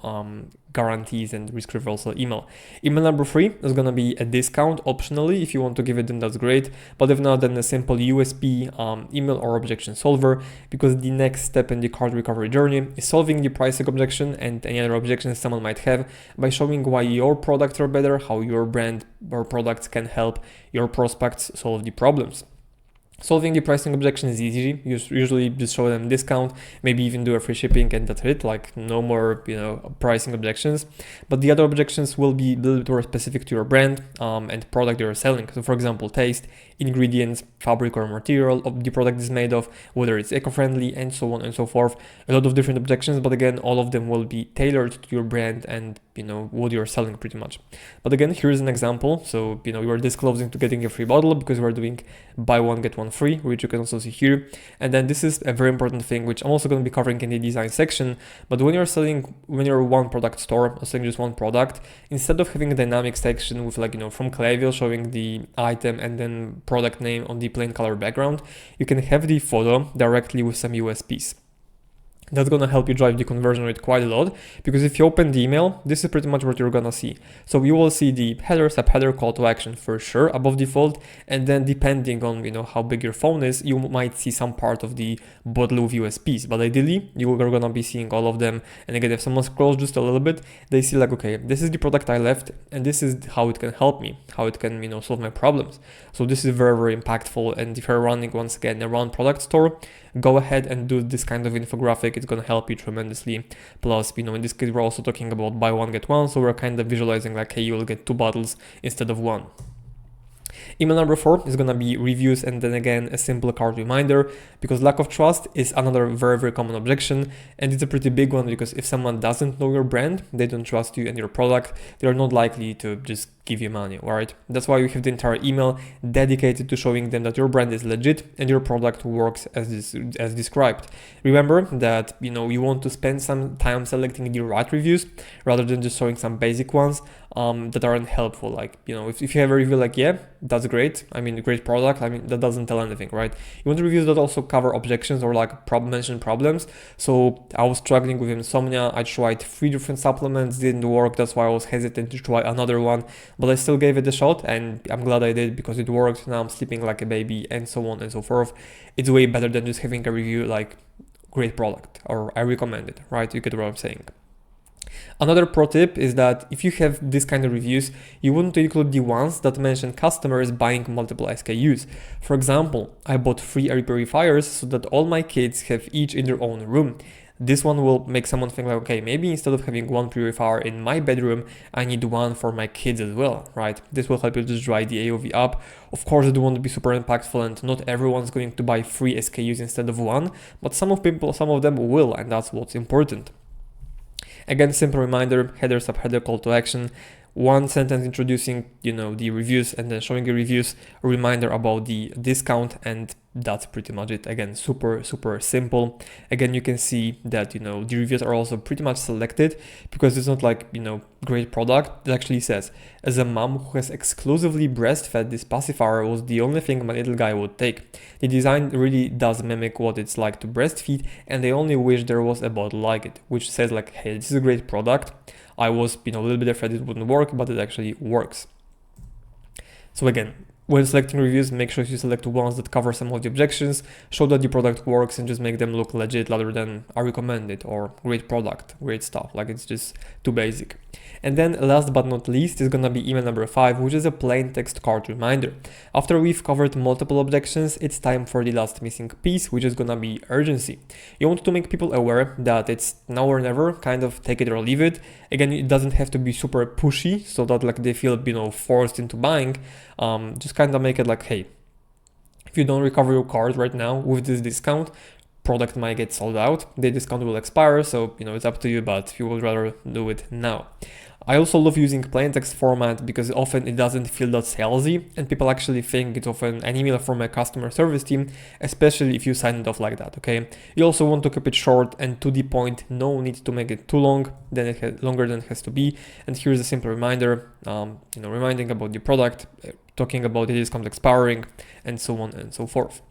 guarantees and risk reversal email. Email number 3 is gonna be a discount optionally. If you want to give it, then that's great, but if not, then a simple USP email or objection solver, because the next step in the cart recovery journey is solving the pricing objection and any other objections someone might have by showing why your products are better, how your brand or products can help your prospects solve the problems. Solving the pricing objection is easy. You usually just show them discount, maybe even do a free shipping, and that's it. Like no more, pricing objections. But the other objections will be a little bit more specific to your brand and product you're selling. So for example, taste, ingredients, fabric or material of the product is made of, whether it's eco-friendly, and so on and so forth. A lot of different objections, but again, all of them will be tailored to your brand and what you're selling pretty much. But again, here's an example. So you are disclosing to getting a free bottle because we're doing buy one get one free, which you can also see here. And then this is a very important thing, which I'm also going to be covering in the design section. But when you're one product store, selling just one product, instead of having a dynamic section with from Klaviyo showing the item and then product name on the plain color background, you can have the photo directly with some USPs. That's going to help you drive the conversion rate quite a lot, because if you open the email, this is pretty much what you're going to see. So you will see the header, subheader, call to action for sure above default, and then depending on how big your phone is, you might see some part of the bottle with USPs, but ideally you are going to be seeing all of them. And again, if someone scrolls just a little bit, they see okay, this is the product I left, and this is how it can help me, how it can solve my problems. So this is very, very impactful. And if you're running, once again, a one product store, go ahead and do this kind of infographic. It's going to help you tremendously. Plus, in this case, we're also talking about buy one, get one. So we're kind of visualizing hey, you will get 2 bottles instead of 1. Email number 4 is going to be reviews, and then again a simple cart reminder, because lack of trust is another very, very common objection, and it's a pretty big one, because if someone doesn't know your brand, they don't trust you and your product, they're not likely to just give you money, right? That's why we have the entire email dedicated to showing them that your brand is legit and your product works as described. Remember that you want to spend some time selecting the right reviews rather than just showing some basic ones that aren't helpful. If you have a review yeah, that's great, great product, that doesn't tell anything, right? You want reviews that also cover objections or mention problems. So I was struggling with insomnia, I tried 3 different supplements, didn't work, that's why I was hesitant to try another one, but I still gave it a shot, and I'm glad I did because it worked. Now I'm sleeping like a baby, and so on and so forth. It's way better than just having a review great product or I recommend it, right? You get what I'm saying. Another pro tip is that if you have this kind of reviews, you want to include the ones that mention customers buying multiple SKUs. For example, I bought 3 air purifiers so that all my kids have each in their own room. This one will make someone think okay, maybe instead of having 1 purifier in my bedroom, I need 1 for my kids as well, right? This will help you just drive the AOV up. Of course, it won't be super impactful, and not everyone's going to buy 3 SKUs instead of 1, but some of them will, and that's what's important. Again, simple reminder, header, subheader, call to action, 1 sentence introducing, the reviews, and then showing the reviews, a reminder about the discount, and that's pretty much it. Again, super simple. Again, you can see that, you know, the reviews are also pretty much selected because it's not like, you know, great product. It actually says, as a mom who has exclusively breastfed, this pacifier was the only thing my little guy would take. The design really does mimic what it's like to breastfeed, and they only wish there was a bottle like it, which says like, hey, this is a great product. I was, you know, a little bit afraid it wouldn't work, but it actually works. So again, when selecting reviews, make sure you select ones that cover some of the objections, show that the product works, and just make them look legit rather than I recommend it or great product, great stuff. Like, it's just too basic. And then last but not least is gonna be email number 5, which is a plain text card reminder. After we've covered multiple objections, it's time for the last missing piece, which is gonna be urgency. You want to make people aware that it's now or never, kind of take it or leave it. Again, it doesn't have to be super pushy so that like they feel, you know, forced into buying. Just kind of make it like, hey, if you don't recover your card right now with this discount, product might get sold out, the discount will expire, so, you know, it's up to you, but you would rather do it now. I also love using plain text format because often it doesn't feel that salesy, and people actually think it's often an email from a customer service team, especially if you sign it off like that, okay? You also want to keep it short and to the point, no need to make it too long, longer than it has to be. And here's a simple reminder, you know, reminding about the product, talking about the discount expiring, and so on and so forth.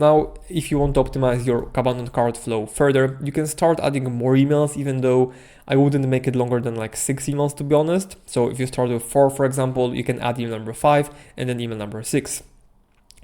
Now, if you want to optimize your abandoned cart flow further, you can start adding more emails, even though I wouldn't make it longer than like 6 emails, to be honest. So if you start with 4, for example, you can add email number 5 and then email number 6.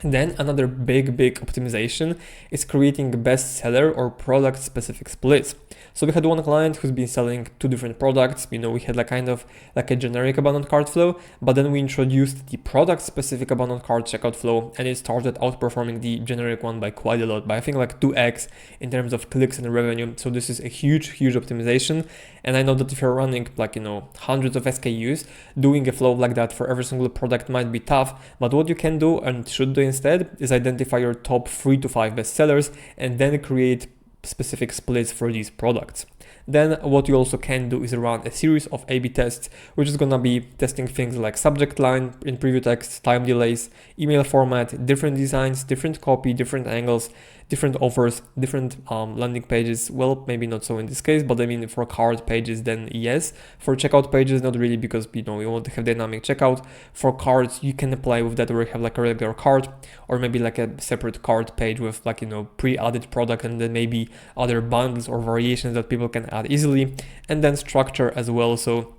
And then another big optimization is creating bestseller or product specific splits. So we had one client who's been selling 2 different products. You know, we had like kind of like a generic abandoned cart flow, but then we introduced the product specific abandoned cart checkout flow, and it started outperforming the generic one by quite a lot, by I think like 2x in terms of clicks and revenue. So this is a huge optimization. And I know that if you're running like, you know, hundreds of SKUs, doing a flow like that for every single product might be tough, but what you can do and should do instead is identify your top 3 to 5 bestsellers and then create specific splits for these products. Then what you also can do is run a series of A/B tests, which is gonna be testing things like subject line in preview text, time delays, email format, different designs, different copy, different angles, different offers, different landing pages. Well, maybe not so in this case, but I mean for cart pages, then yes. For checkout pages, not really, because, you know, you want to have dynamic checkout. For cards, you can apply with that, where you have like a regular cart, or maybe like a separate cart page with like, you know, pre-added product, and then maybe other bundles or variations that people can add easily. And then structure as well. So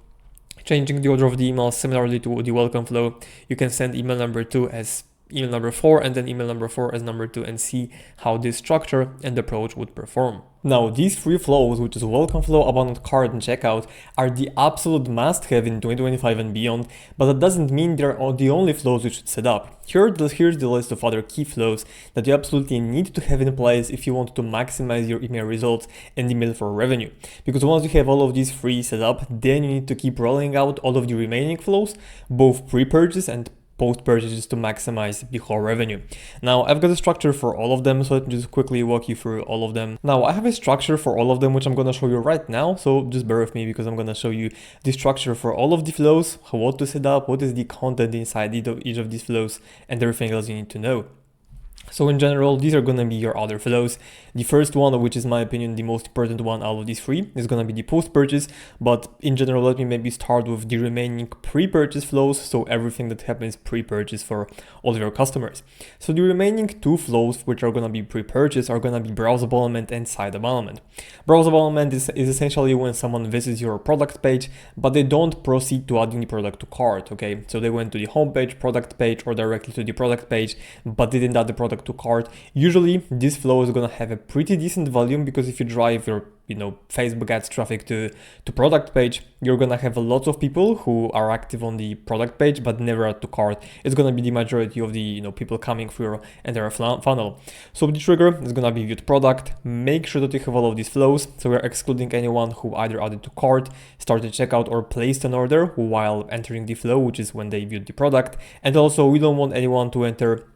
changing the order of the emails similarly to the welcome flow. You can send email number 2 as email number 4 and then email number 4 as number 2, and see how this structure and approach would perform. Now, these 3 flows, which is welcome flow, abandoned cart, and checkout, are the absolute must-have in 2025 and beyond, but that doesn't mean they're the only flows you should set up. Here's the list of other key flows that you absolutely need to have in place if you want to maximize your email results and email for revenue. Because once you have all of these 3 set up, then you need to keep rolling out all of the remaining flows, both pre-purchase and post-purchases, to maximize the whole revenue. Now, I've got a structure for all of them, so let me just quickly walk you through all of them. Now, I have a structure for all of them, which I'm going to show you right now, so just bear with me because I'm going to show you the structure for all of the flows, what to set up, what is the content inside each of these flows, and everything else you need to know. So in general, these are going to be your other flows. The first one, which is in my opinion the most important one out of these 3, is going to be the post-purchase. But in general, let me maybe start with the remaining pre-purchase flows. So everything that happens pre-purchase for all of your customers. So the remaining 2 flows, which are going to be pre-purchase, are going to be browse abandonment and site abandonment. Browse abandonment is essentially when someone visits your product page, but they don't proceed to adding the product to cart. Okay, so they went to the homepage, product page, or directly to the product page, but didn't add the product to cart. Usually this flow is going to have a pretty decent volume, because if you drive your Facebook ads traffic to product page, you're going to have a lot of people who are active on the product page but never add to cart. It's going to be the majority of the people coming through your entire funnel. So the trigger is going to be viewed product. Make sure that you have all of these flows, so we're excluding anyone who either added to cart, started checkout, or placed an order while entering the flow, which is when they viewed the product. And also, we don't want anyone to enter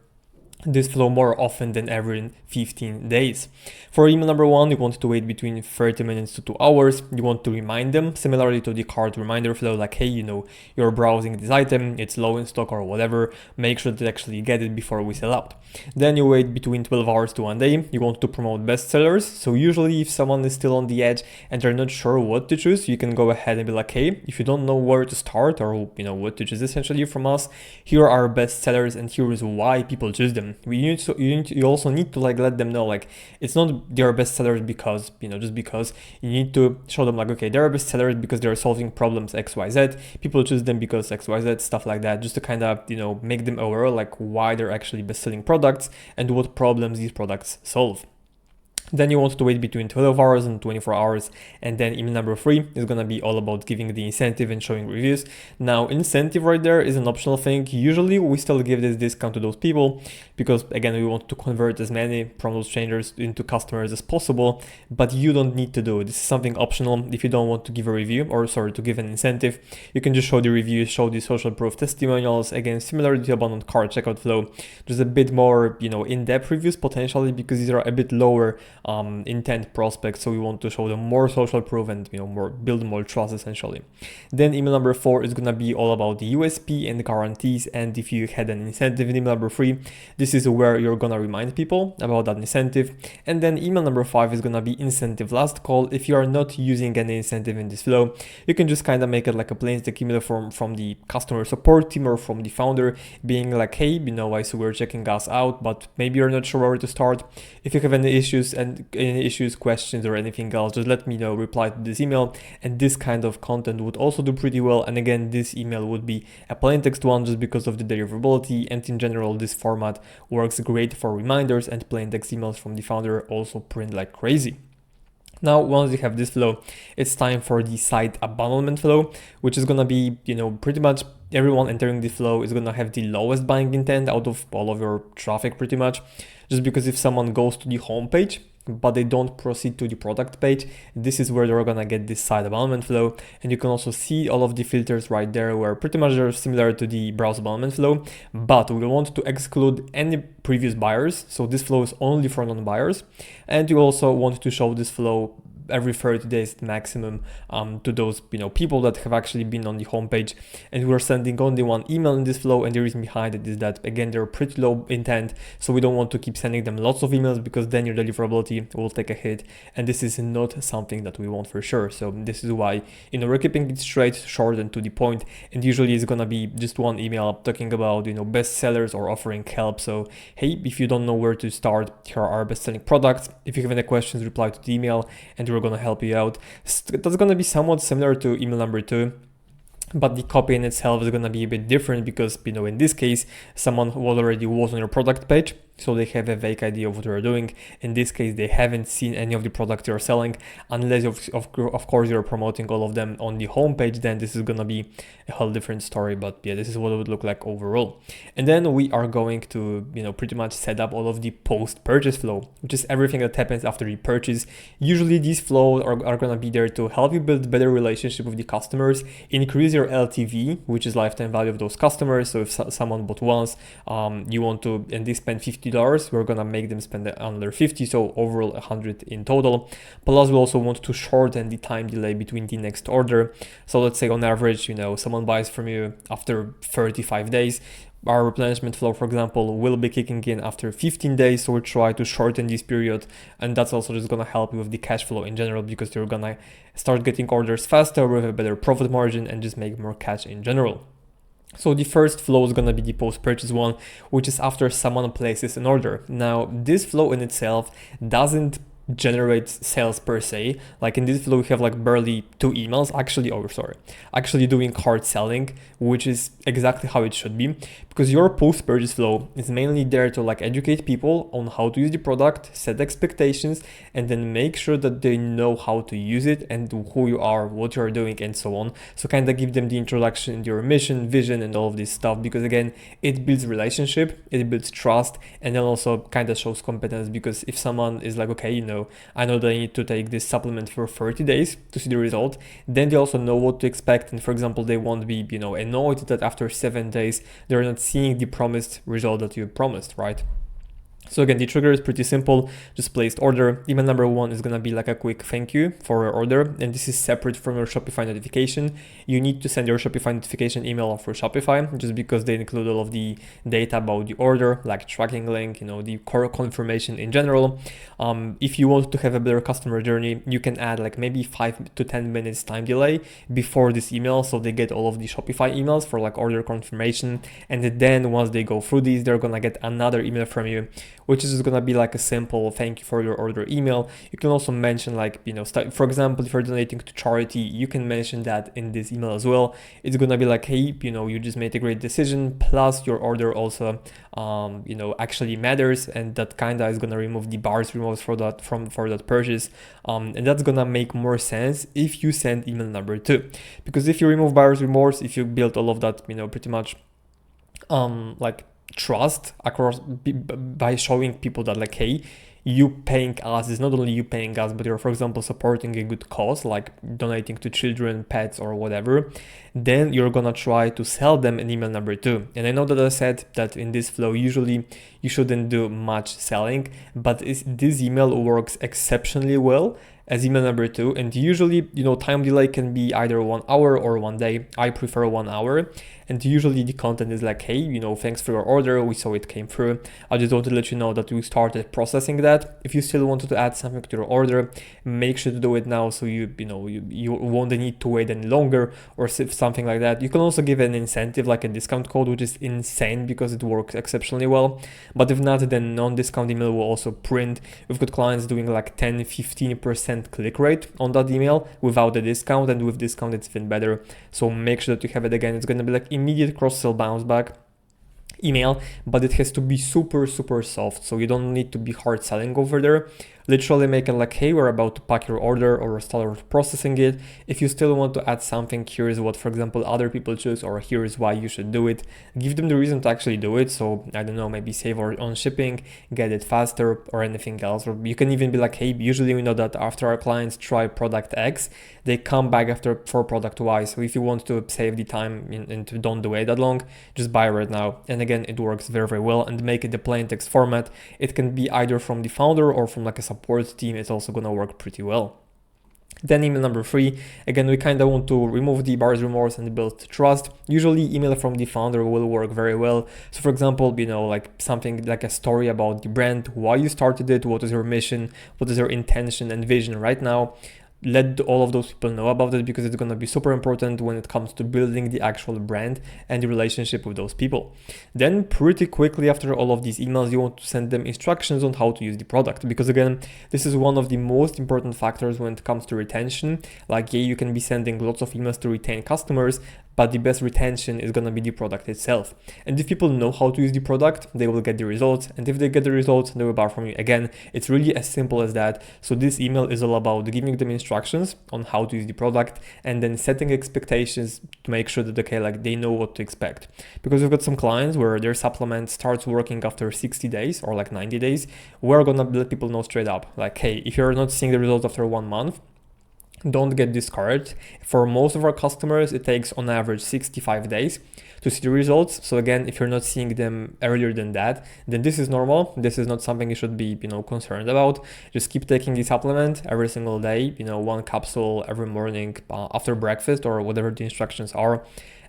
this flow more often than every 15 days. For email number 1, you want to wait between 30 minutes to 2 hours. You want to remind them, similarly to the cart reminder flow, like, hey, you're browsing this item, it's low in stock or whatever, make sure to actually get it before we sell out. Then you wait between 12 hours to 1 day. You want to promote bestsellers. So usually if someone is still on the edge and they're not sure what to choose, you can go ahead and be like, hey, if you don't know where to start or what to choose essentially from us, here are our bestsellers and here is why people choose them. You also need to let them know, it's not their best sellers because just because. You need to show them okay, they're best sellers because they're solving problems XYZ. People choose them because XYZ, stuff like that, just to kind of make them aware why they're actually best selling products and what problems these products solve. Then you want to wait between 12 hours and 24 hours. And then email number 3 is going to be all about giving the incentive and showing reviews. Now, incentive right there is an optional thing. Usually we still give this discount to those people because, again, we want to convert as many from those strangers into customers as possible, but you don't need to do it. This is something optional. If you don't want to give a review to give an incentive, you can just show the reviews, show the social proof testimonials. Again, similar to the abandoned cart checkout flow, just a bit more, in-depth reviews potentially because these are a bit lower intent prospects, so we want to show them more social proof and build more trust essentially. Then email number 4 is gonna be all about the USP and the guarantees, and if you had an incentive in email number 3, this is where you're gonna remind people about that incentive. And then email number 5 is gonna be incentive last call. If you are not using any incentive in this flow, you can just kind of make it like a plain text email from the customer support team or from the founder being like, hey, I see we're checking us out, but maybe you're not sure where to start. If you have any issues, questions or anything else, just let me know, reply to this email, and this kind of content would also do pretty well. And again, this email would be a plain text one just because of the deliverability, and in general this format works great for reminders, and plain text emails from the founder also print like crazy. Now, once you have this flow, it's time for the site abandonment flow, which is gonna be, pretty much everyone entering the flow is gonna have the lowest buying intent out of all of your traffic pretty much, just because if someone goes to the home page but they don't proceed to the product page, this is where they're gonna get this site abandonment flow. And you can also see all of the filters right there where pretty much they're similar to the browse abandonment flow, but we want to exclude any previous buyers, so this flow is only for non-buyers. And you also want to show this flow every 30 days maximum to those people that have actually been on the homepage. And we're sending only one email in this flow, and the reason behind it is that, again, they're pretty low intent, so we don't want to keep sending them lots of emails because then your deliverability will take a hit, and this is not something that we want for sure. So this is why we're keeping it straight, short, and to the point, and usually it's gonna be just one email talking about best sellers or offering help. So hey, if you don't know where to start, here are our best selling products. If you have any questions, reply to the email and we're gonna help you out. That's gonna be somewhat similar to email number 2, but the copy in itself is gonna be a bit different because in this case someone who already was on your product page, so they have a vague idea of what you're doing. In this case, they haven't seen any of the products you're selling, unless of course you're promoting all of them on the homepage. Then this is gonna be a whole different story, but yeah, this is what it would look like overall. And then we are going to pretty much set up all of the post-purchase flow, which is everything that happens after the purchase. Usually these flows are gonna be there to help you build better relationship with the customers, increase your LTV, which is lifetime value of those customers. So if someone bought once, you want to, and they spend $50, we're gonna make them spend under 50, so overall 100 in total. Plus we also want to shorten the time delay between the next order. So let's say on average, someone buys from you after 35 days. Our replenishment flow, for example, will be kicking in after 15 days, so we try to shorten this period, and that's also just gonna help you with the cash flow in general because you're gonna start getting orders faster with a better profit margin and just make more cash in general. So the first flow is going to be the post-purchase one, which is after someone places an order. Now, this flow in itself doesn't generate sales per se. Like in this flow, we have barely 2 emails actually doing hard selling, which is exactly how it should be, because your post-purchase flow is mainly there to educate people on how to use the product, set expectations, and then make sure that they know how to use it and who you are, what you're doing, and so on. So kind of give them the introduction into your mission, vision, and all of this stuff, because again, it builds relationship, it builds trust, and then also kind of shows competence, because if someone is like, okay, I know that I need to take this supplement for 30 days to see the result, then they also know what to expect. And for example, they won't be, annoyed that after 7 days, they're not seeing the promised result that you promised, right? So again, the trigger is pretty simple, just placed order. Email number 1 is gonna be like a quick thank you for your order, and this is separate from your Shopify notification. You need to send your Shopify notification email for Shopify, just because they include all of the data about the order, like tracking link, the core confirmation in general. If you want to have a better customer journey, you can add like maybe 5 to 10 minutes time delay before this email, so they get all of the Shopify emails for like order confirmation, and then once they go through these, they're gonna get another email from you, which is gonna be like a simple thank you for your order email. You can also mention like, for example, if you're donating to charity, you can mention that in this email as well. It's gonna be like, hey, you just made a great decision, plus your order also, actually matters, and that kinda is gonna remove the buyer's remorse for that purchase. And that's gonna make more sense if you send email number 2, because if you remove buyer's remorse, if you build all of that, pretty much, like trust across by showing people that like, hey, you paying us is not only you paying us, but you're, for example, supporting a good cause like donating to children, pets, or whatever, then you're gonna try to sell them an email number 2. And I know that I said that in this flow usually you shouldn't do much selling, but this email works exceptionally well as email number 2, and usually time delay can be either 1 hour or 1 day. I prefer 1 hour, and usually the content is like, hey, thanks for your order, we saw it came through. I just want to let you know that we started processing that. If you still wanted to add something to your order, make sure to do it now, so you won't need to wait any longer or something like that. You can also give an incentive like a discount code, which is insane because it works exceptionally well. But if not, then non-discount email will also print. We've got clients doing like 10-15% click rate on that email without the discount, and with discount it's even better. So make sure that you have it. Again, it's going to be like immediate cross-sell bounce back email, but it has to be super soft, so you don't need to be hard selling over there. Literally make it like, hey, we're about to pack your order, or start processing it. If you still want to add something, here is what, for example, other people choose, or here is why you should do it. Give them the reason to actually do it. So I don't know, maybe save on shipping, get it faster, or anything else. Or you can even be like, hey, usually we know that after our clients try product X, they come back for product Y. So if you want to save the time and don't wait that long, just buy right now. And again, it works very well. And make it the plain text format. It can be either from the founder or from like a support team. It's also gonna work pretty well. Then email number 3, again, we kind of want to remove the buyer's remorse and build trust. Usually email from the founder will work very well. So for example, like something like a story about the brand, why you started it, what is your mission, what is your intention and vision right now. Let all of those people know about it, because it's going to be super important when it comes to building the actual brand and the relationship with those people. Then pretty quickly after all of these emails, you want to send them instructions on how to use the product, because again, this is one of the most important factors when it comes to retention. Like, yeah, you can be sending lots of emails to retain customers, but the best retention is going to be the product itself. And if people know how to use the product, they will get the results. And if they get the results, they will buy from you. Again, it's really as simple as that. So this email is all about giving them instructions on how to use the product, and then setting expectations to make sure that, okay, like they know what to expect. Because we've got some clients where their supplement starts working after 60 days or like 90 days. We're going to let people know straight up, like, hey, if you're not seeing the results after 1 month, don't get discouraged. For most of our customers, it takes on average 65 days to see the results. So again, if you're not seeing them earlier than that, then this is normal. This is not something you should be, concerned about. Just keep taking the supplement every single day, 1 capsule every morning after breakfast, or whatever the instructions are,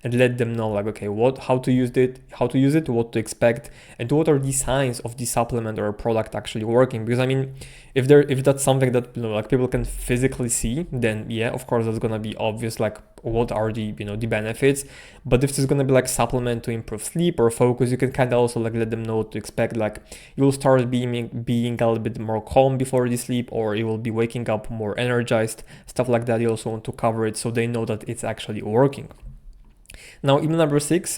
and let them know, like, okay, how to use it, what to expect, and what are the signs of the supplement or product actually working. Because I mean, if that's something that like people can physically see, then yeah, of course that's gonna be obvious, like what are the the benefits. But if it's gonna be like supplement to improve sleep or focus, you can kind of also like let them know what to expect. Like, you'll start being a little bit more calm before the sleep, or you will be waking up more energized, stuff like that. You also want to cover it so they know that it's actually working. Now, email number 5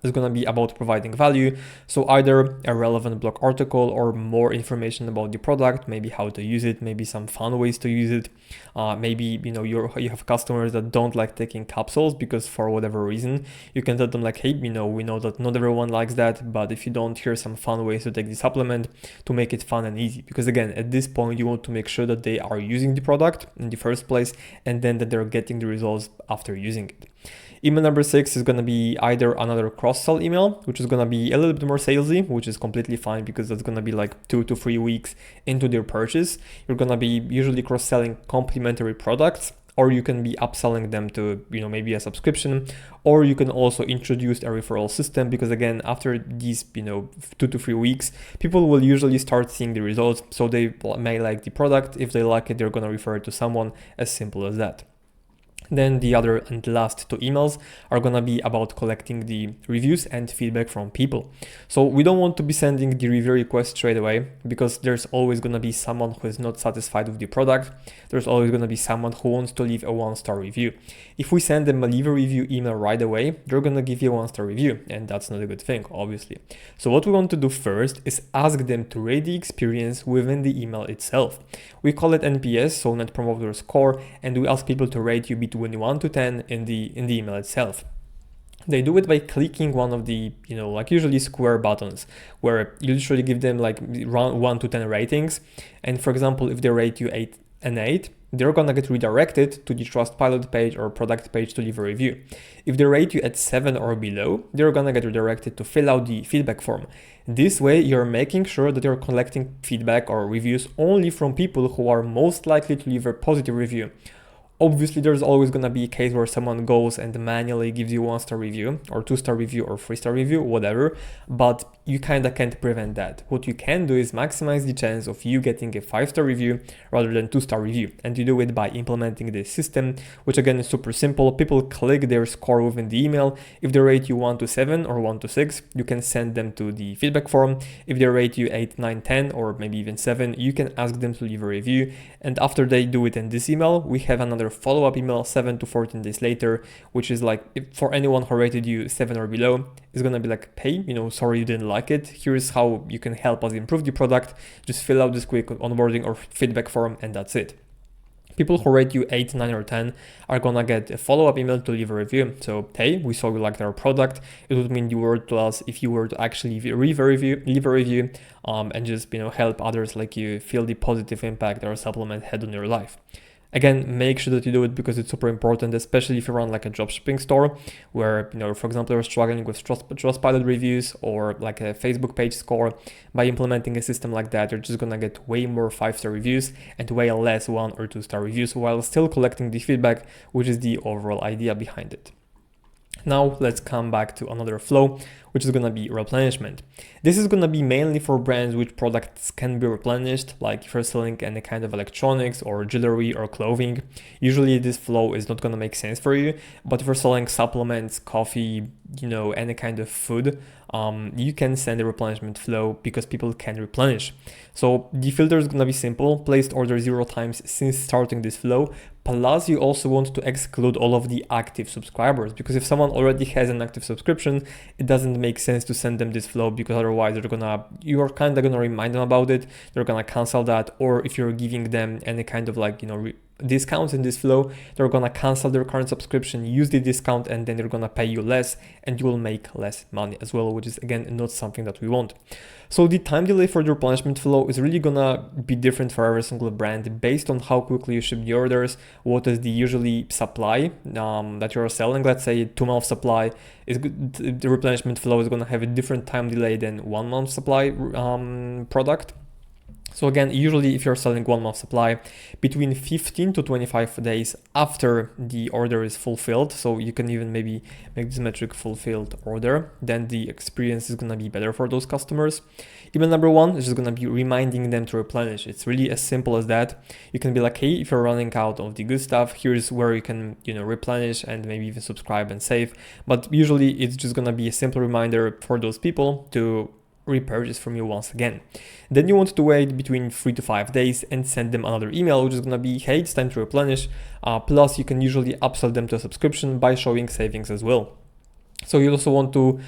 is going to be about providing value. So either a relevant blog article or more information about the product, maybe how to use it, maybe some fun ways to use it. Maybe, you have customers that don't like taking capsules because for whatever reason. You can tell them like, hey, we know that not everyone likes that, but if you don't, here's some fun ways to take the supplement to make it fun and easy. Because again, at this point, you want to make sure that they are using the product in the first place, and then that they're getting the results after using it. Email number 6 is going to be either another cross-sell email, which is going to be a little bit more salesy, which is completely fine because that's going to be like 2 to 3 weeks into their purchase. You're going to be usually cross-selling complementary products, or you can be upselling them to, maybe a subscription, or you can also introduce a referral system, because again, after these, 2 to 3 weeks, people will usually start seeing the results. So they may like the product. If they like it, they're going to refer it to someone, as simple as that. Then the other and last 2 emails are going to be about collecting the reviews and feedback from people. So we don't want to be sending the review request straight away, because there's always going to be someone who is not satisfied with the product. There's always going to be someone who wants to leave a 1-star review. If we send them a leave a review email right away, they're going to give you a 1-star review, and that's not a good thing, obviously. So what we want to do first is ask them to rate the experience within the email itself. We call it NPS, so Net Promoter Score, and we ask people to rate you between 1 to 10 in the email itself. They do it by clicking one of the, usually square buttons, where you literally give them like 1 to 10 ratings. And for example, if they rate you 8 and 8, they're gonna get redirected to the Trustpilot page or product page to leave a review. If they rate you at 7 or below, they're gonna get redirected to fill out the feedback form. This way, you're making sure that you're collecting feedback or reviews only from people who are most likely to leave a positive review. Obviously, there's always going to be a case where someone goes and manually gives you 1-star review or 2-star review or 3-star review, whatever, but you kind of can't prevent that. What you can do is maximize the chance of you getting a 5-star review rather than 2-star review. And you do it by implementing this system, which again is super simple. People click their score within the email. If they rate you 1 to 7 or 1 to 6, you can send them to the feedback form. If they rate you 8, 9, 10, or maybe even 7, you can ask them to leave a review. And after they do it in this email, we have another follow-up email 7 to 14 days later, which is like, for anyone who rated you 7 or below, it's gonna be like, hey, sorry you didn't like it. Here's how you can help us improve the product. Just fill out this quick onboarding or feedback form, and that's it. People who rate you 8, 9, or 10 are gonna get a follow-up email to leave a review. So, hey, we saw you liked our product. It would mean the world to us if you were to actually leave a review, and just help others like you feel the positive impact our supplement had on your life. Again, make sure that you do it because it's super important, especially if you run like a dropshipping store where, for example, you're struggling with Trustpilot reviews or like a Facebook page score. By implementing a system like that, you're just gonna get way more 5-star reviews and way less 1 or 2-star reviews while still collecting the feedback, which is the overall idea behind it. Now let's come back to another flow, which is going to be replenishment. This is going to be mainly for brands which products can be replenished, like if you're selling any kind of electronics or jewelry or clothing. Usually this flow is not going to make sense for you, but if you're selling supplements, coffee, any kind of food, you can send a replenishment flow because people can replenish. So the filter is going to be simple, placed order 0 times since starting this flow. Plus, you also want to exclude all of the active subscribers, because if someone already has an active subscription, it doesn't make sense to send them this flow, because otherwise you're kind of gonna remind them about it. They're gonna cancel that, or if you're giving them any kind of discounts in this flow, they're gonna cancel their current subscription, use the discount, and then they're gonna pay you less, and you will make less money as well, which is again not something that we want. So the time delay for the replenishment flow is really gonna be different for every single brand based on how quickly you ship the orders, what is the usually supply that you're selling. Let's say 2-month supply is good. The replenishment flow is gonna have a different time delay than 1-month supply product. So again, usually if you're selling 1-month supply, between 15 to 25 days after the order is fulfilled, so you can even maybe make this metric fulfilled order, then the experience is gonna be better for those customers. Email number 1 is just gonna be reminding them to replenish. It's really as simple as that. You can be like, hey, if you're running out of the good stuff, here's where you can, replenish and maybe even subscribe and save. But usually it's just gonna be a simple reminder for those people to repurchase from you once again. Then you want to wait between 3 to 5 days and send them another email, which is going to be, hey, it's time to replenish. Plus you can usually upsell them to a subscription by showing savings as well. So you also want to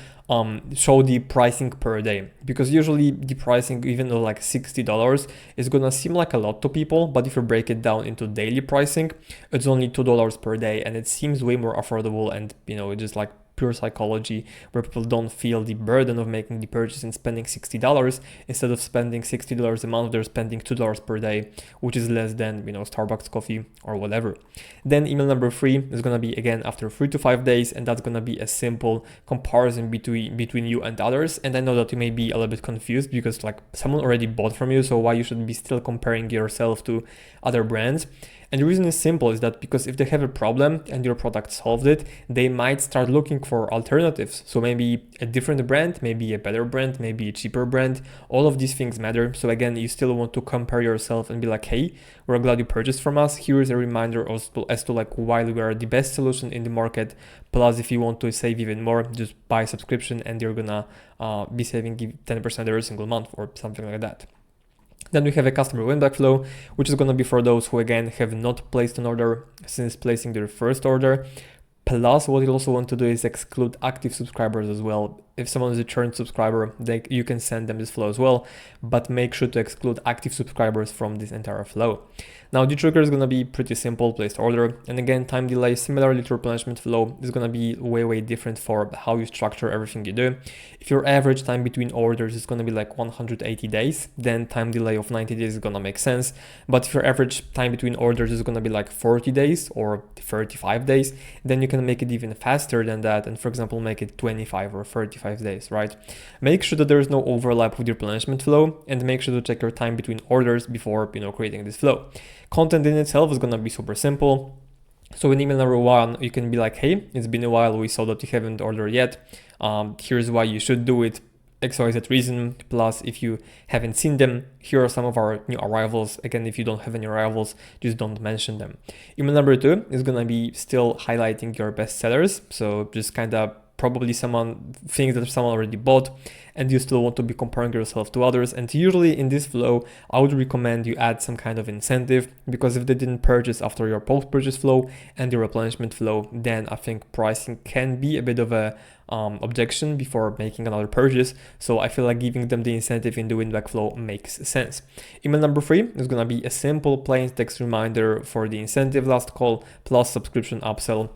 show the pricing per day, because usually the pricing, even though like $60, is gonna seem like a lot to people, but if you break it down into daily pricing, it's only $2 per day, and it seems way more affordable, and it's just like pure psychology, where people don't feel the burden of making the purchase and spending $60. Instead of spending $60 a month, they're spending $2 per day, which is less than, Starbucks coffee or whatever. Then email number 3 is going to be again after 3 to 5 days, and that's going to be a simple comparison between you and others. And I know that you may be a little bit confused because like someone already bought from you, so why you should be still comparing yourself to other brands. And the reason is simple, is that because if they have a problem and your product solved it, they might start looking for alternatives. So maybe a different brand, maybe a better brand, maybe a cheaper brand. All of these things matter. So again, you still want to compare yourself and be like, hey, we're glad you purchased from us. Here's a reminder as to like why we are the best solution in the market. Plus, if you want to save even more, just buy a subscription and you're gonna be saving 10% every single month or something like that. Then we have a customer win-back flow, which is going to be for those who again have not placed an order since placing their first order. Plus, what you also want to do is exclude active subscribers as well. If someone is a churned subscriber, you can send them this flow as well, but make sure to exclude active subscribers from this entire flow. Now, the trigger is going to be pretty simple, placed order. And again, time delay, similarly to replenishment flow, is going to be way different for how you structure everything you do. If your average time between orders is going to be like 180 days, then time delay of 90 days is going to make sense. But if your average time between orders is going to be like 40 days or 35 days, then you can make it even faster than that. And for example, make it 25 or 35 days, right? Make sure that there is no overlap with your replenishment flow, and make sure to check your time between orders before, creating this flow. Content in itself is going to be super simple. So in email number 1, you can be like, hey, it's been a while, we saw that you haven't ordered yet. Here's why you should do it. XYZ reason. Plus, if you haven't seen them, here are some of our new arrivals. Again, if you don't have any arrivals, just don't mention them. Email number 2 is going to be still highlighting your best sellers. So just kind of probably things that someone already bought, and you still want to be comparing yourself to others. And usually in this flow, I would recommend you add some kind of incentive, because if they didn't purchase after your post-purchase flow and your replenishment flow, then I think pricing can be a bit of a objection before making another purchase. So I feel like giving them the incentive in the win-back flow makes sense. Email number 3 is going to be a simple plain text reminder for the incentive last call plus subscription upsell.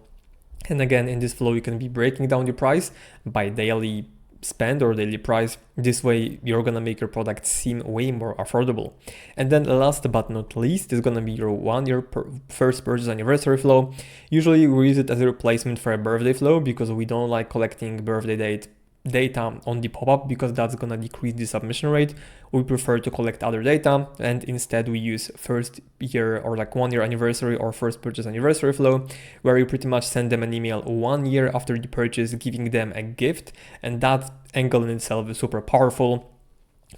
And again, in this flow, you can be breaking down your price by daily spend or daily price. This way, you're gonna make your product seem way more affordable. And then last but not least is gonna be your 1 year first purchase anniversary flow. Usually we use it as a replacement for a birthday flow, because we don't like collecting birthday data on the pop-up, because that's gonna decrease the submission rate. We prefer to collect other data, and instead we use first year or like 1 year anniversary or first purchase anniversary flow, where you pretty much send them an email 1 year after the purchase, giving them a gift. And that angle in itself is super powerful.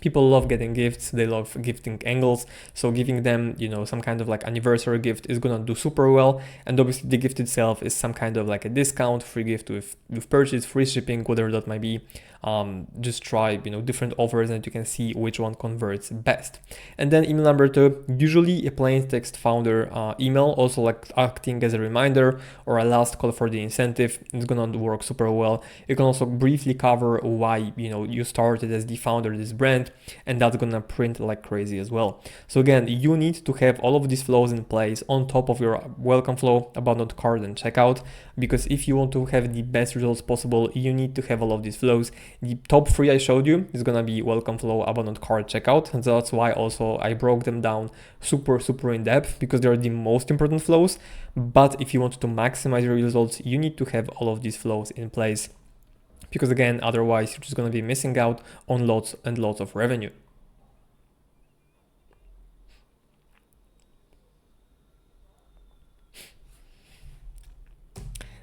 People love getting gifts, they love gifting angles, so giving them, some kind of like anniversary gift is gonna do super well. And obviously the gift itself is some kind of like a discount, free gift with purchase, free shipping, whatever that might be. Just try, different offers, and you can see which one converts best. And then email number 2, usually a plain text founder email, also like acting as a reminder or a last call for the incentive. It's gonna work super well. You can also briefly cover why, you started as the founder of this brand, and that's gonna print like crazy as well. So again, you need to have all of these flows in place on top of your welcome flow, abandoned cart, and checkout, because if you want to have the best results possible, you need to have all of these flows. The top 3 I showed you is gonna be welcome flow, abandoned cart, checkout, and that's why also I broke them down super in depth, because they're the most important flows. But if you want to maximize your results, you need to have all of these flows in place, because again, otherwise you're just gonna be missing out on lots and lots of revenue.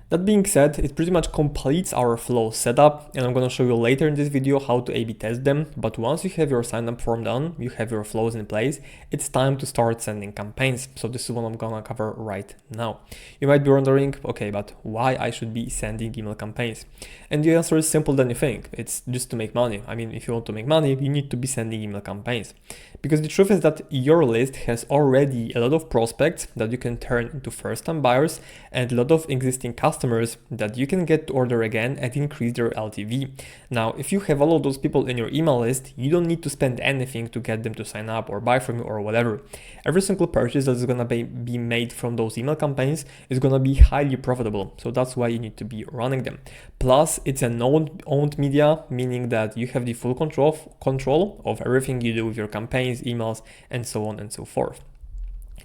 That being said, it pretty much completes our flow setup, and I'm going to show you later in this video how to A/B test them. But once you have your sign up form done, you have your flows in place, it's time to start sending campaigns. So this is what I'm going to cover right now. You might be wondering, okay, but why I should be sending email campaigns? And the answer is simple than you think. It's just to make money. I mean, if you want to make money, you need to be sending email campaigns. Because the truth is that your list has already a lot of prospects that you can turn into first-time buyers, and a lot of existing customers customers that you can get to order again and increase their LTV. Now, if you have all of those people in your email list, you don't need to spend anything to get them to sign up or buy from you or whatever. Every single purchase that is going to be made from those email campaigns is going to be highly profitable. So that's why you need to be running them. Plus, it's an owned media, meaning that you have the full control of everything you do with your campaigns, emails, and so on and so forth.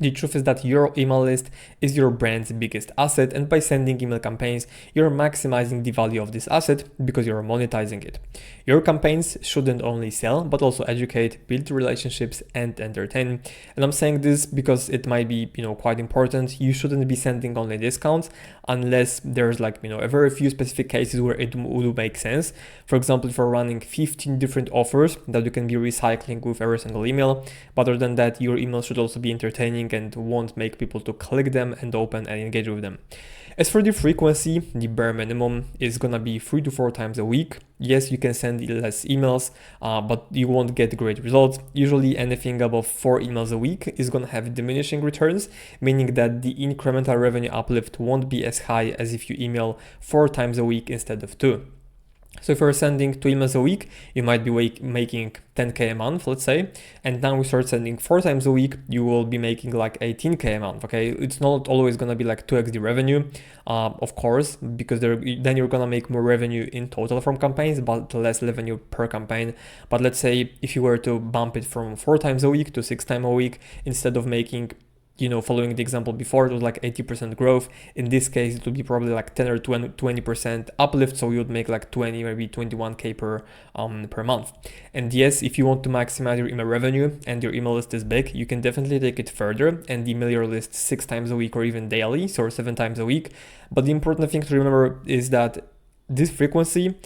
The truth is that your email list is your brand's biggest asset, and by sending email campaigns, you're maximizing the value of this asset because you're monetizing it. Your campaigns shouldn't only sell, but also educate, build relationships, and entertain. And I'm saying this because it might be, quite important. You shouldn't be sending only discounts unless there's a very few specific cases where it would make sense. For example, if you're running 15 different offers that you can be recycling with every single email, but other than that, your email should also be entertaining and won't make people to click them and open and engage with them. As for the frequency, the bare minimum is gonna be 3 to 4 times a week. Yes, you can send less emails, but you won't get great results. Usually anything above 4 emails a week is gonna have diminishing returns, meaning that the incremental revenue uplift won't be as high as if you email 4 times a week instead of 2. So if you're sending 2 emails a week, you might be making 10K a month, let's say, and now we start sending 4 times a week, you will be making like 18K a month, okay? It's not always gonna be like 2x the revenue, of course, because then you're gonna make more revenue in total from campaigns, but less revenue per campaign. But let's say if you were to bump it from 4 times a week to 6 times a week, instead of making following the example before, it was like 80% growth. In this case, it would be probably like 10 or 20% uplift. So you would make like 20, maybe 21K per month. And yes, if you want to maximize your email revenue and your email list is big, you can definitely take it further and email your list 6 times a week or even daily, so 7 times a week. But the important thing to remember is that this frequency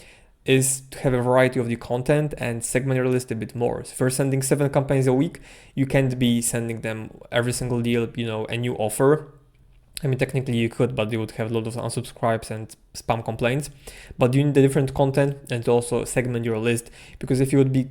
is to have a variety of the content and segment your list a bit more. So if you're sending 7 campaigns a week, you can't be sending them every single deal, a new offer. I mean, technically you could, but you would have a lot of unsubscribes and spam complaints. But you need the different content and also segment your list, because if you would be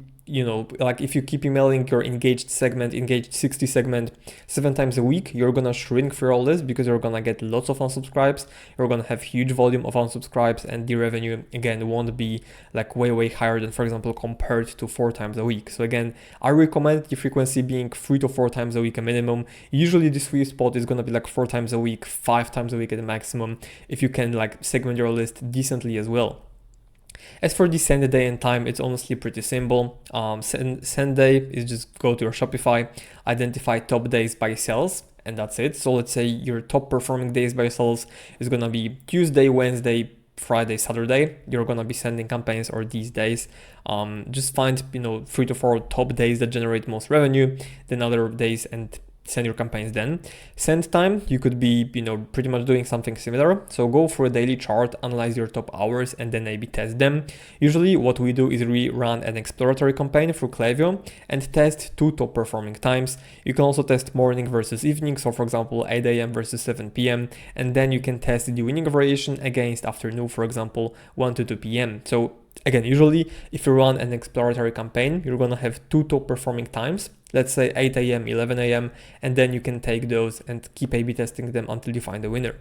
like if you keep emailing your engaged 60 segment 7 times a week, you're gonna shrink for all this because you're gonna get lots of unsubscribes, you're gonna have huge volume of unsubscribes, and the revenue again won't be like way higher than, for example, compared to 4 times a week. So again, I recommend the frequency being 3 to 4 times a week a minimum. Usually the sweet spot is gonna be like 4 times a week, 5 times a week at the maximum, if you can like segment your list decently as well. As for the send day and time, it's honestly pretty simple. Send day is just go to your Shopify, identify top days by sales, and that's it. So let's say your top performing days by sales is gonna be Tuesday, Wednesday, Friday, Saturday. You're gonna be sending campaigns or these days. Just find 3 to 4 top days that generate most revenue, then other days, and send your campaigns then. Send time, you could be, pretty much doing something similar. So go for a daily chart, analyze your top hours, and then maybe test them. Usually what we do is we run an exploratory campaign through Klaviyo and test 2 top performing times. You can also test morning versus evening. So for example, 8 a.m. versus 7 p.m. And then you can test the winning variation against afternoon, for example, 1 to 2 p.m. So again, usually if you run an exploratory campaign, you're gonna have 2 top performing times, let's say 8 a.m., 11 a.m., and then you can take those and keep A/B testing them until you find a winner.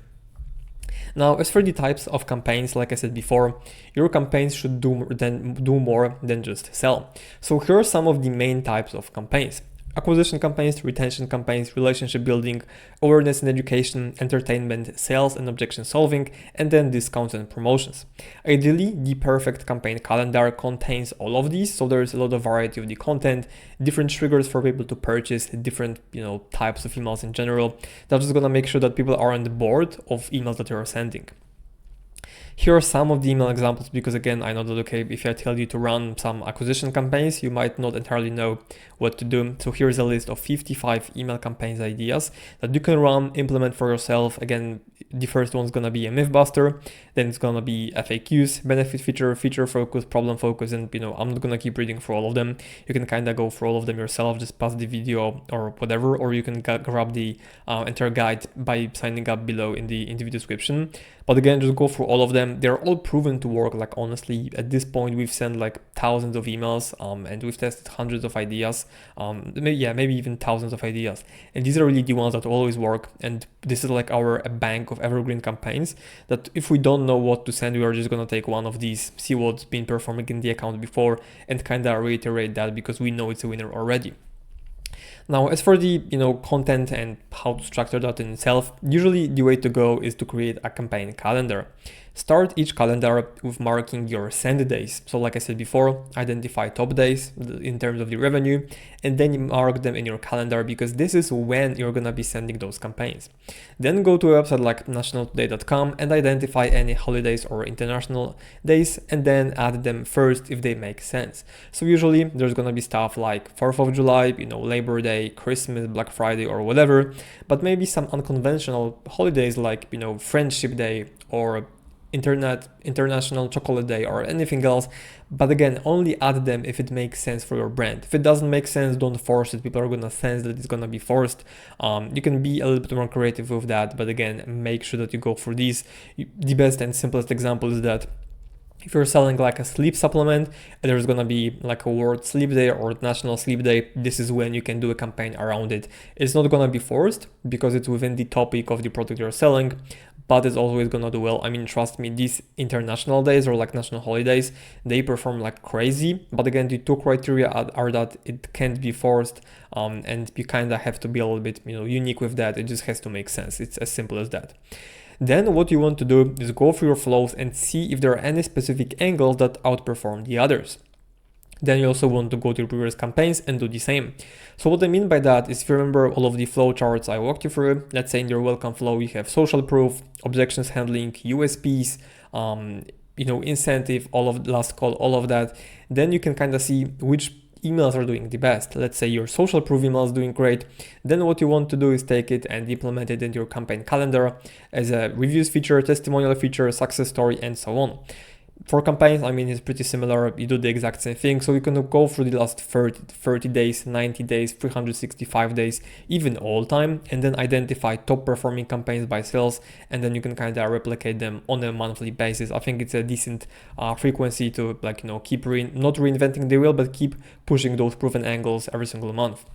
Now, as for the types of campaigns, like I said before, your campaigns should do more than just sell. So here are some of the main types of campaigns: acquisition campaigns, retention campaigns, relationship building, awareness and education, entertainment, sales and objection solving, and then discounts and promotions. Ideally, the perfect campaign calendar contains all of these, so there's a lot of variety of the content, different triggers for people to purchase, different types of emails in general. That's just gonna make sure that people are on the board of emails that you're sending. Here are some of the email examples, because again, I know that, okay, if I tell you to run some acquisition campaigns, you might not entirely know what to do. So here's a list of 55 email campaigns ideas that you can run, implement for yourself. Again, the first one's gonna be a myth buster, then it's gonna be FAQs, benefit feature focus, problem focus, and I'm not gonna keep reading through all of them. You can kind of go through all of them yourself, just pause the video or whatever, or you can grab the entire guide by signing up below in the video description. But again, just go through all of them. They're all proven to work. Like honestly, at this point, we've sent like thousands of emails and we've tested hundreds of ideas, maybe even thousands of ideas. And these are really the ones that always work. And this is like our bank of evergreen campaigns that if we don't know what to send, we are just gonna take one of these, see what's been performing in the account before, and kind of reiterate that because we know it's a winner already. Now, as for the content and how to structure that in itself, usually the way to go is to create a campaign calendar. Start each calendar with marking your send days. So like I said before, identify top days in terms of the revenue, and then you mark them in your calendar because this is when you're gonna be sending those campaigns. Then go to a website like nationaltoday.com and identify any holidays or international days, and then add them first if they make sense. So usually there's gonna be stuff like 4th of July, Labor Day, Christmas, Black Friday, or whatever, but maybe some unconventional holidays like, Friendship Day or International Chocolate Day or anything else. But again, only add them if it makes sense for your brand. If it doesn't make sense, don't force it. People are gonna sense that it's gonna be forced. You can be a little bit more creative with that, but again, make sure that you go for these. The best and simplest example is that if you're selling like a sleep supplement and there's gonna be like a World Sleep Day or National Sleep Day, this is when you can do a campaign around it. It's not gonna be forced because it's within the topic of the product you're selling, but it's always gonna do well. I mean, trust me, these international days or like national holidays, they perform like crazy. But again, the two criteria are that it can't be forced, and you kind of have to be a little bit, unique with that. It just has to make sense. It's as simple as that. Then what you want to do is go through your flows and see if there are any specific angles that outperform the others. Then you also want to go to your previous campaigns and do the same. So what I mean by that is, if you remember all of the flow charts I walked you through, let's say in your welcome flow, you have social proof, objections handling, USPs, incentive, all of last call, all of that. Then you can kind of see which emails are doing the best. Let's say your social proof email is doing great. Then what you want to do is take it and implement it into your campaign calendar as a reviews feature, testimonial feature, success story, and so on. For campaigns, I mean, it's pretty similar. You do the exact same thing. So you can go through the last 30 days, 90 days, 365 days, even all time, and then identify top performing campaigns by sales. And then you can kind of replicate them on a monthly basis. I think it's a decent frequency to keep not reinventing the wheel, but keep pushing those proven angles every single month.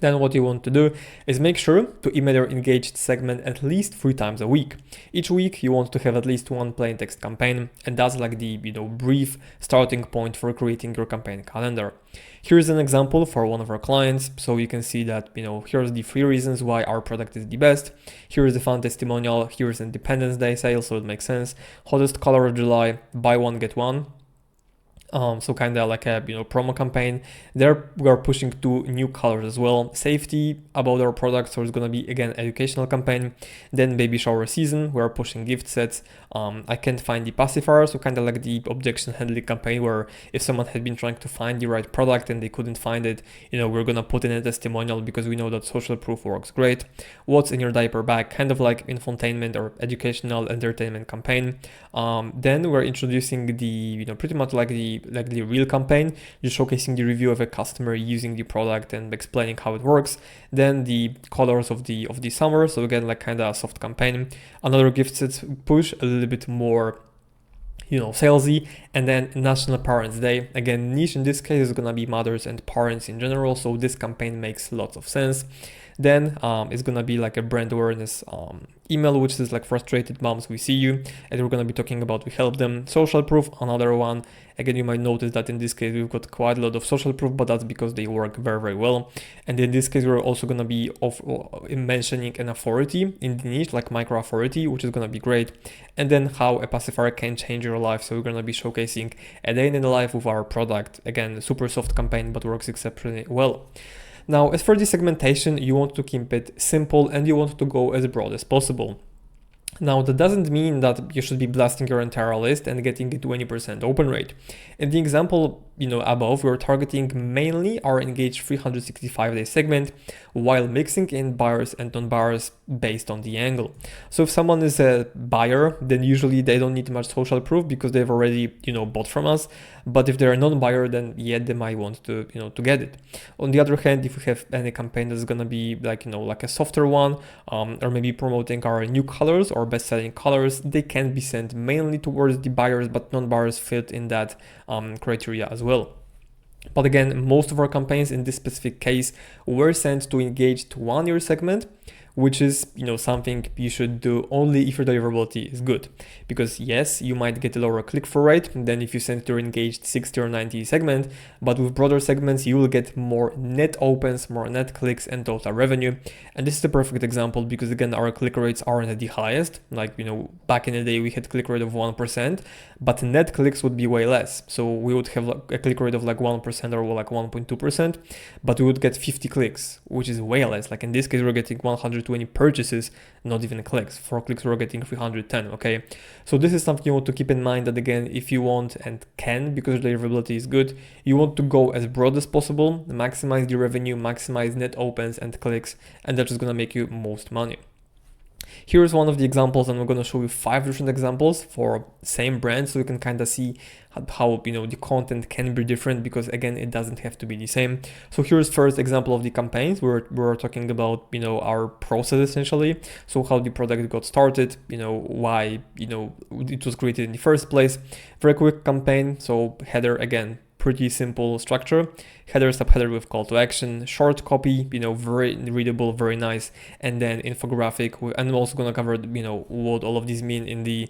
Then what you want to do is make sure to email your engaged segment at least 3 times a week. Each week you want to have at least one plain text campaign, and that's like the brief starting point for creating your campaign calendar. Here's an example for one of our clients. So you can see that here's the 3 reasons why our product is the best. Here's the fun testimonial. Here's Independence Day sale, so it makes sense. Hottest color of July, buy one get one. So kind of like a promo campaign. There we are pushing 2 new colors as well. Safety about our product, so it's gonna be again educational campaign. Then baby shower season, we are pushing gift sets. I can't find the pacifier, so kind of like the objection handling campaign, where if someone had been trying to find the right product and they couldn't find it, we're gonna put in a testimonial because we know that social proof works great. What's in your diaper bag, kind of like infotainment or educational entertainment campaign. Then we're introducing the pretty much like the real campaign, just showcasing the review of a customer using the product and explaining how it works. Then the colors of the summer, so again like kind of a soft campaign. Another gift sets push, a little bit more salesy. And then National Parents Day, again niche in this case is gonna be mothers and parents in general, so this campaign makes lots of sense. Then it's gonna be like a brand awareness email, which is like frustrated moms, we see you, and we're gonna be talking about we help them. Social proof, another one. Again, you might notice that in this case we've got quite a lot of social proof, but that's because they work very, very well. And in this case, we're also gonna be mentioning an authority in the niche, like micro authority, which is gonna be great. And then how a pacifier can change your life. So we're gonna be showcasing a day in the life with our product. Again, super soft campaign, but works exceptionally well. Now, as for the segmentation, you want to keep it simple and you want to go as broad as possible. Now, that doesn't mean that you should be blasting your entire list and getting a 20% open rate. In the example, above, we're targeting mainly our engaged 365-day segment while mixing in buyers and non-buyers based on the angle. So if someone is a buyer, then usually they don't need much social proof because they've already, bought from us. But if they're a non-buyer, then yeah, they might want to, to get it. On the other hand, if we have any campaign that's gonna be like, like a softer one, or maybe promoting our new colors or best-selling colors, they can be sent mainly towards the buyers, but non-buyers fit in that criteria as well. But again, most of our campaigns in this specific case were sent to engaged 1-year segment, which is, something you should do only if your deliverability is good. Because yes, you might get a lower click-through rate than if you send to your engaged 60 or 90 segment, but with broader segments, you will get more net opens, more net clicks, and total revenue. And this is the perfect example because again, our click rates aren't at the highest. Like, back in the day, we had click rate of 1%, but net clicks would be way less. So we would have a click rate of like 1% or like 1.2%, but we would get 50 clicks, which is way less. Like in this case, we're getting 120 purchases, not even clicks. For clicks, we're getting 310, okay? So this is something you want to keep in mind, that again, if you want and can, because deliverability is good, you want to go as broad as possible, maximize the revenue, maximize net opens and clicks, and that's just gonna make you most money. Here's one of the examples, and I'm going to show you 5 different examples for same brand, so you can kind of see how the content can be different, because again, it doesn't have to be the same. So here's first example of the campaigns. We're talking about our process essentially, so how the product got started, why it was created in the first place. Very quick campaign. So header, again, pretty simple structure, header, subheader with call to action, short copy, very readable, very nice, and then infographic. And I'm also going to cover what all of these mean in the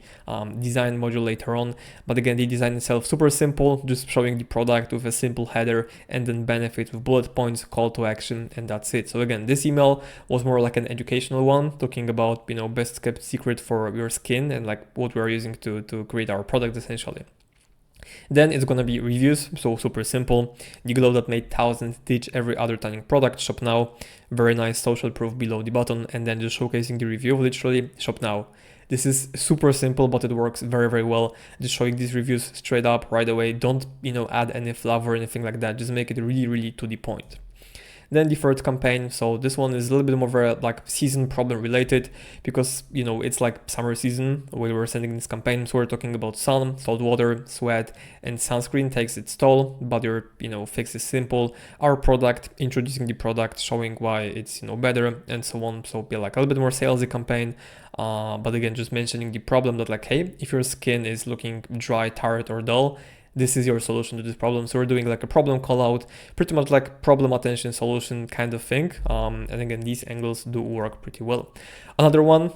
design module later on. But again, the design itself super simple, just showing the product with a simple header and then benefits with bullet points, call to action, and that's it. So again, this email was more like an educational one, talking about best kept secret for your skin and like what we're using to create our product essentially. Then it's gonna be reviews, so super simple. The glow that made thousands ditch every other tanning product, shop now. Very nice social proof below the button, and then just showcasing the review of literally shop now. This is super simple, but it works very, very well. Just showing these reviews straight up right away. Don't add any fluff or anything like that. Just make it really, really to the point. Then the third campaign, so this one is a little bit more like season problem related, because it's like summer season when we're sending this campaign. So we're talking about sun, salt water, sweat, and sunscreen takes its toll, but your fix is simple. Our product, introducing the product, showing why it's better, and so on. So be like a little bit more salesy campaign, but again, just mentioning the problem that like, hey, if your skin is looking dry, tired, or dull, this is your solution to this problem. So we're doing like a problem call out, pretty much like problem attention solution kind of thing. And again, these angles do work pretty well. Another one,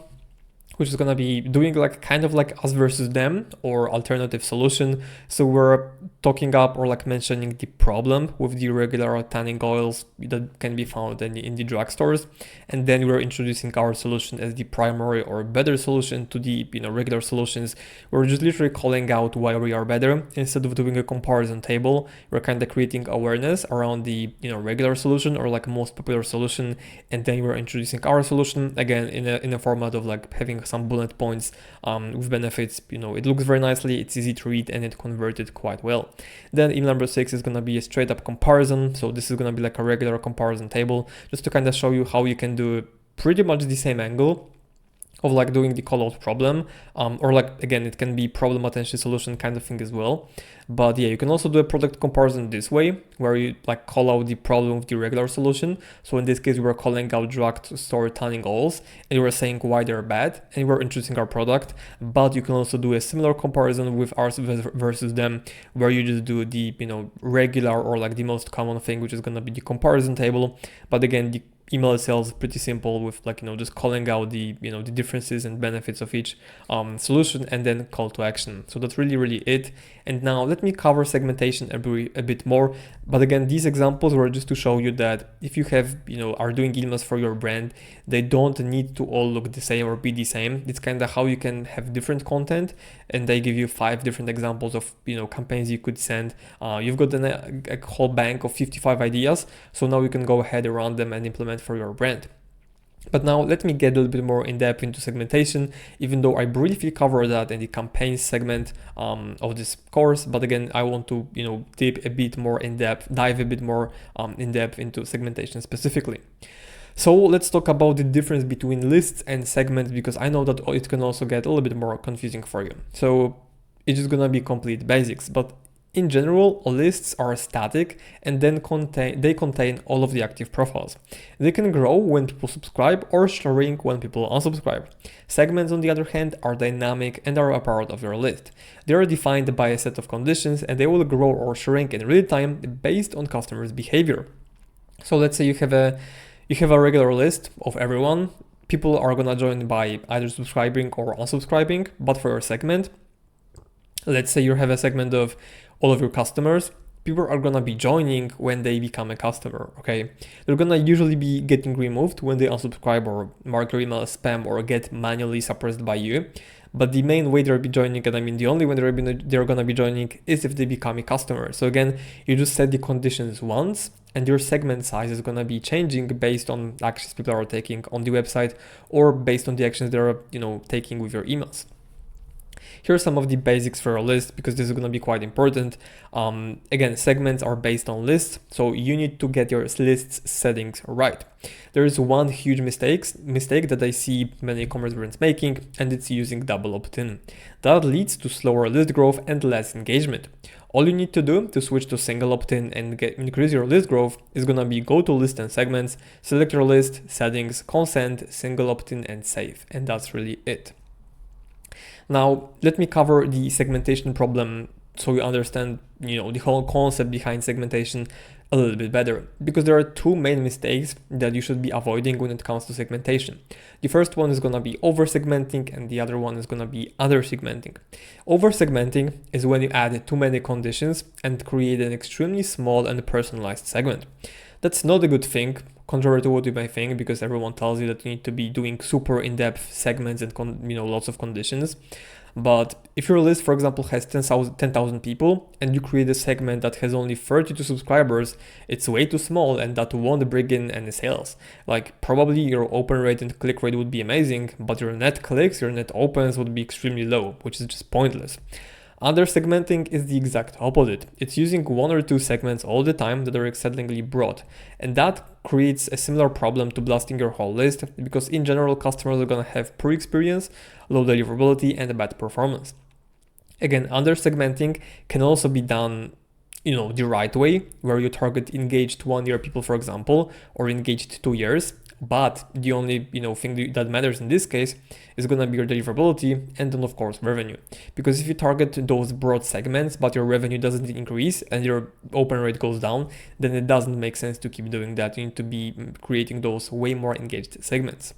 which is gonna be doing like kind of like us versus them or alternative solution. So we're talking up or like mentioning the problem with the regular tanning oils that can be found in the drugstores, and then we're introducing our solution as the primary or better solution to the regular solutions. We're just literally calling out why we are better instead of doing a comparison table. We're kind of creating awareness around the regular solution or like most popular solution, and then we're introducing our solution again in a format of like having some bullet points with benefits. It looks very nicely, it's easy to read, and it converted quite well. Then email number 6 is going to be a straight up comparison. So this is going to be like a regular comparison table, just to kind of show you how you can do pretty much the same angle of like doing the call out problem, or like again, it can be problem attention solution kind of thing as well. But yeah, you can also do a product comparison this way, where you like call out the problem with the regular solution. So in this case, we were calling out drugstore tanning oils, and we were saying why they're bad, and we're introducing our product. But you can also do a similar comparison with ours versus them, where you just do the regular or like the most common thing, which is gonna be the comparison table. But again, the email itself is pretty simple with like just calling out the the differences and benefits of each solution, and then call to action. So that's really it. And now let me cover segmentation a bit more. But again, these examples were just to show you that if you have are doing emails for your brand, they don't need to all look the same or be the same. It's kind of how you can have different content, and they give you 5 different examples of campaigns you could send. You've got a whole bank of 55 ideas, so now you can go ahead and run them and implement for your brand. But now let me get a little bit more in depth into segmentation, even though I briefly covered that in the campaign segment of this course. But again, I want to dive a bit more in depth into segmentation specifically. So let's talk about the difference between lists and segments, because I know that it can also get a little bit more confusing for you. So it's just gonna be complete basics, but in general, lists are static and then contain all of the active profiles. They can grow when people subscribe or shrink when people unsubscribe. Segments, on the other hand, are dynamic and are a part of your list. They are defined by a set of conditions, and they will grow or shrink in real time based on customers' behavior. So let's say you have a regular list of everyone. people are gonna join by either subscribing or unsubscribing. But for your segment, let's say you have a segment of all of your customers, people are gonna be joining when they become a customer, okay? They're gonna usually be getting removed when they unsubscribe or mark your email as spam or get manually suppressed by you. But the main way they'll be joining, and I mean the only way they're gonna be joining, is if they become a customer. So again, you just set the conditions once, and your segment size is gonna be changing based on actions people are taking on the website or based on the actions they're taking with your emails. Here are some of the basics for a list, because this is going to be quite important. Again, segments are based on lists, so you need to get your lists settings right. There is one huge mistake that I see many e-commerce brands making, and it's using double opt-in. That leads to slower list growth and less engagement. All you need to do to switch to single opt-in and increase your list growth is going to be go to list and segments, select your list, settings, consent, single opt-in, and save. And that's really it. Now, let me cover the segmentation problem so you understand, the whole concept behind segmentation a little bit better, because there are two main mistakes that you should be avoiding when it comes to segmentation. The first one is going to be over-segmenting, and the other one is going to be under-segmenting. Over-segmenting is when you add too many conditions and create an extremely small and personalized segment. That's not a good thing, contrary to what you may think, because everyone tells you that you need to be doing super in-depth segments and lots of conditions. But if your list, for example, has 10,000 people and you create a segment that has only 32 subscribers, it's way too small and that won't bring in any sales. Like, probably your open rate and click rate would be amazing, but your net clicks, your net opens would be extremely low, which is just pointless. Under segmenting is the exact opposite. It's using one or two segments all the time that are exceedingly broad. And that creates a similar problem to blasting your whole list, because in general, customers are going to have poor experience, low deliverability, and a bad performance. Again, under segmenting can also be done the right way, where you target engaged 1 year people, for example, or engaged 2 years. But the only thing that matters in this case is going to be your deliverability and then of course revenue. Because if you target those broad segments but your revenue doesn't increase and your open rate goes down, then it doesn't make sense to keep doing that. You need to be creating those way more engaged segments.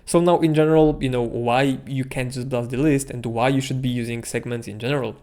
So now in general, why you can't just blast the list and why you should be using segments in general.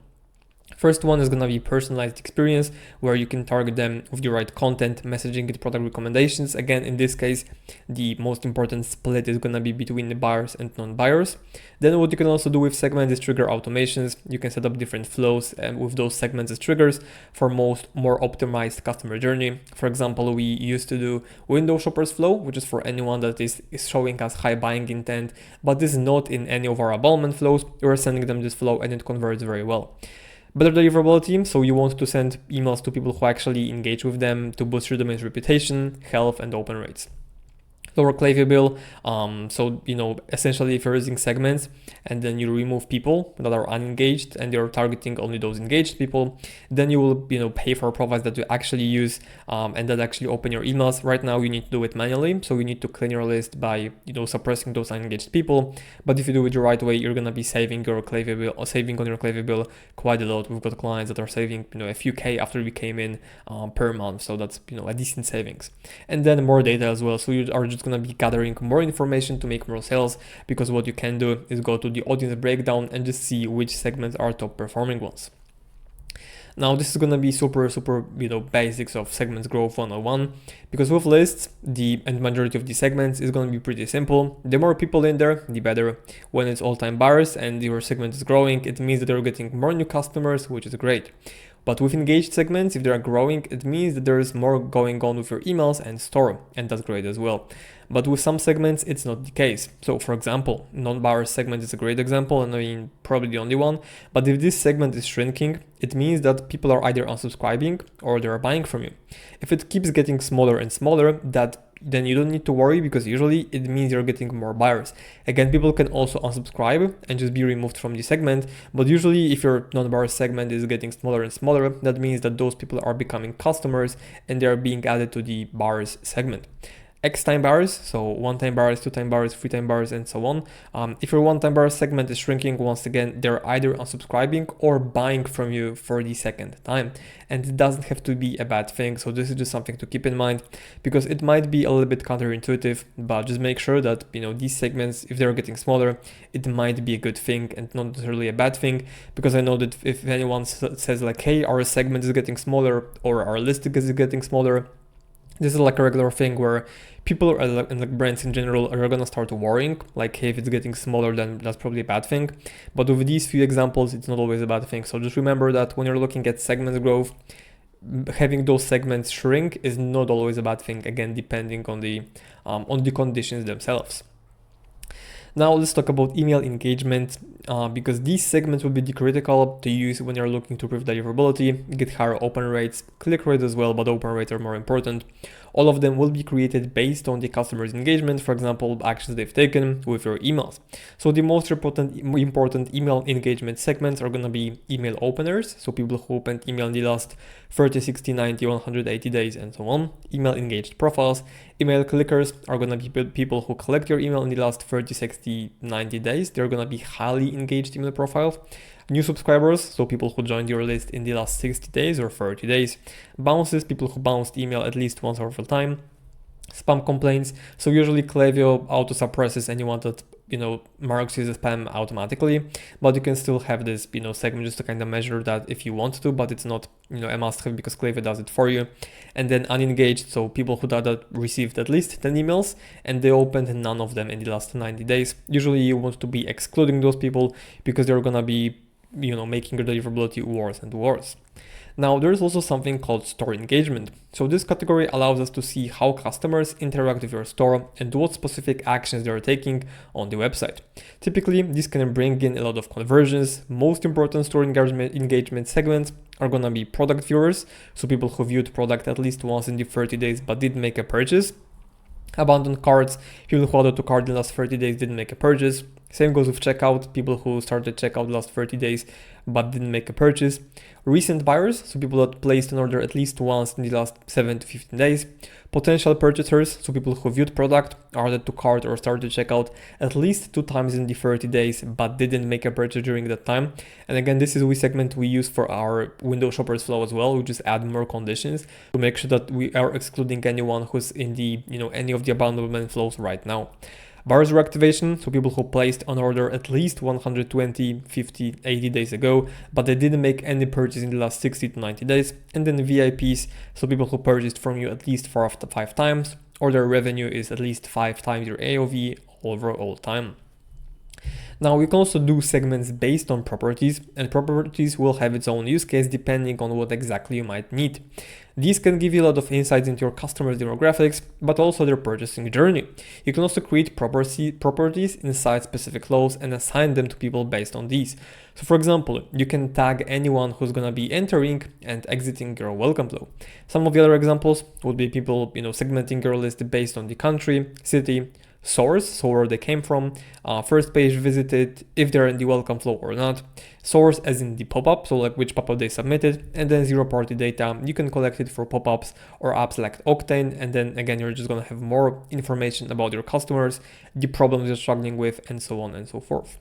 First one is going to be personalized experience, where you can target them with the right content, messaging, and product recommendations. Again, in this case, the most important split is going to be between the buyers and non-buyers. Then what you can also do with segments is trigger automations. You can set up different flows with those segments as triggers for more optimized customer journey. For example, we used to do window shoppers flow, which is for anyone that is showing us high buying intent, but this is not in any of our abandonment flows. We're sending them this flow and it converts very well. Better deliverability, so you want to send emails to people who actually engage with them to boost your domain's reputation, health, and open rates. Lower Klaviyo bill, so essentially if you're using segments and then you remove people that are unengaged and you're targeting only those engaged people, then you will pay for profiles that you actually use and that actually open your emails. Right now you need to do it manually, so you need to clean your list by suppressing those unengaged people. But if you do it the right way, you're gonna be saving your Klaviyo bill, or saving on your Klaviyo bill quite a lot. We've got clients that are saving a few K after we came in per month, so that's a decent savings. And then more data as well, so you are just going to be gathering more information to make more sales, because what you can do is go to the audience breakdown and just see which segments are top performing ones. Now this is going to be super basics of segments growth 101, because with lists, the majority of the segments is going to be pretty simple. The more people in there, the better. When it's all-time buyers and your segment is growing, it means that you're getting more new customers, which is great. But with engaged segments, if they are growing, it means that there is more going on with your emails and store, and that's great as well. But with some segments, it's not the case. So for example, non-buyer segment is a great example, and I mean probably the only one. But if this segment is shrinking, it means that people are either unsubscribing or they are buying from you. If it keeps getting smaller and smaller, then you don't need to worry, because usually it means you're getting more buyers. Again, people can also unsubscribe and just be removed from the segment, but usually if your non-buyer segment is getting smaller and smaller, that means that those people are becoming customers and they are being added to the buyers segment. X time bars, so 1 time bars, 2 time bars, 3 time bars, and so on. If your 1 time bar segment is shrinking, once again, they're either unsubscribing or buying from you for the second time. And it doesn't have to be a bad thing. So this is just something to keep in mind, because it might be a little bit counterintuitive, but just make sure that, these segments, if they're getting smaller, it might be a good thing and not necessarily a bad thing. Because I know that if anyone says like, hey, our segment is getting smaller or our listing is getting smaller, this is like a regular thing where people are, and like brands in general are gonna start worrying, like, hey, if it's getting smaller, then that's probably a bad thing. But with these few examples, it's not always a bad thing. So just remember that when you're looking at segments growth, having those segments shrink is not always a bad thing, again, depending on the conditions themselves. Now let's talk about email engagement, because these segments will be critical to use when you're looking to prove deliverability, get higher open rates, click rate as well, but open rates are more important. All of them will be created based on the customer's engagement, for example, actions they've taken with your emails. So the most important email engagement segments are going to be email openers, so people who opened email in the last 30, 60, 90, 180 days, and so on. Email engaged profiles. Email clickers are going to be people who collect your email in the last 30, 60, 90 days. They're going to be highly engaged email profiles. New subscribers, so people who joined your list in the last 60 days or 30 days. Bounces, people who bounced email at least once over time. Spam complaints, so usually Klaviyo auto suppresses anyone that marks you as spam automatically, but you can still have this segment just to kind of measure that if you want to, but it's not a must-have because Klaviyo does it for you. And then unengaged, so people who received at least 10 emails and they opened none of them in the last 90 days. Usually you want to be excluding those people because they're gonna be making your deliverability worse and worse. Now, there's also something called store engagement. So this category allows us to see how customers interact with your store and what specific actions they are taking on the website. Typically, this can bring in a lot of conversions. Most important store engagement segments are going to be product viewers, so people who viewed product at least once in the 30 days but didn't make a purchase. Abandoned carts, people who added to cart in the last 30 days didn't make a purchase. Same goes with checkout, people who started checkout the last 30 days but didn't make a purchase. Recent buyers, so people that placed an order at least once in the last 7 to 15 days. Potential purchasers, so people who viewed product, added to cart or started checkout at least 2 times in the 30 days but didn't make a purchase during that time. And again, this is a segment we use for our window shoppers flow as well. We just add more conditions to make sure that we are excluding anyone who's in the any of the abandonment flows right now. Buyers reactivation, so people who placed an order at least 120, 50, 80 days ago, but they didn't make any purchase in the last 60 to 90 days. And then VIPs, so people who purchased from you at least 5 times, or their revenue is at least 5 times your AOV over all time. Now we can also do segments based on properties, and properties will have its own use case depending on what exactly you might need. These can give you a lot of insights into your customers' demographics, but also their purchasing journey. You can also create properties inside specific flows and assign them to people based on these. So for example, you can tag anyone who's gonna be entering and exiting your welcome flow. Some of the other examples would be people, segmenting your list based on the country, city, source, so where they came from, first page visited, if they're in the welcome flow or not, source as in the pop-up, so like which pop-up they submitted, and then zero party data. You can collect it for pop-ups or apps like Octane, and then again, you're just gonna have more information about your customers, the problems you're struggling with, and so on and so forth.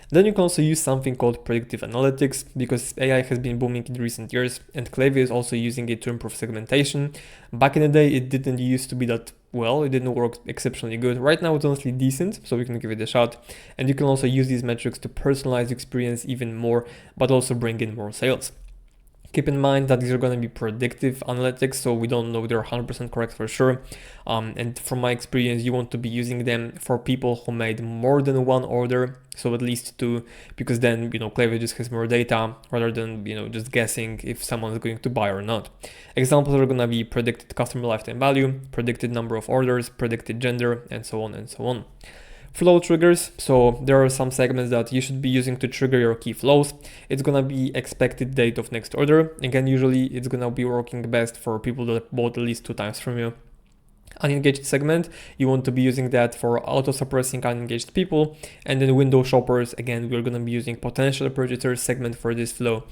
Then you can also use something called predictive analytics, because AI has been booming in recent years and Klaviyo is also using it to improve segmentation. Back in the day, it didn't used to be that well, it didn't work exceptionally good. Right now it's honestly decent, so we can give it a shot. And you can also use these metrics to personalize the experience even more, but also bring in more sales. Keep in mind that these are going to be predictive analytics, so we don't know they're 100% correct for sure. And from my experience, you want to be using them for people who made more than one order, so at least 2, because then, Klaviyo just has more data rather than, just guessing if someone is going to buy or not. Examples are going to be predicted customer lifetime value, predicted number of orders, predicted gender, and so on and so on. Flow triggers, so there are some segments that you should be using to trigger your key flows. It's gonna be expected date of next order. Again, usually it's gonna be working best for people that bought at least 2 times from you. Unengaged segment, you want to be using that for auto-suppressing unengaged people. And then window shoppers, again, we're gonna be using potential purchasers segment for this flow.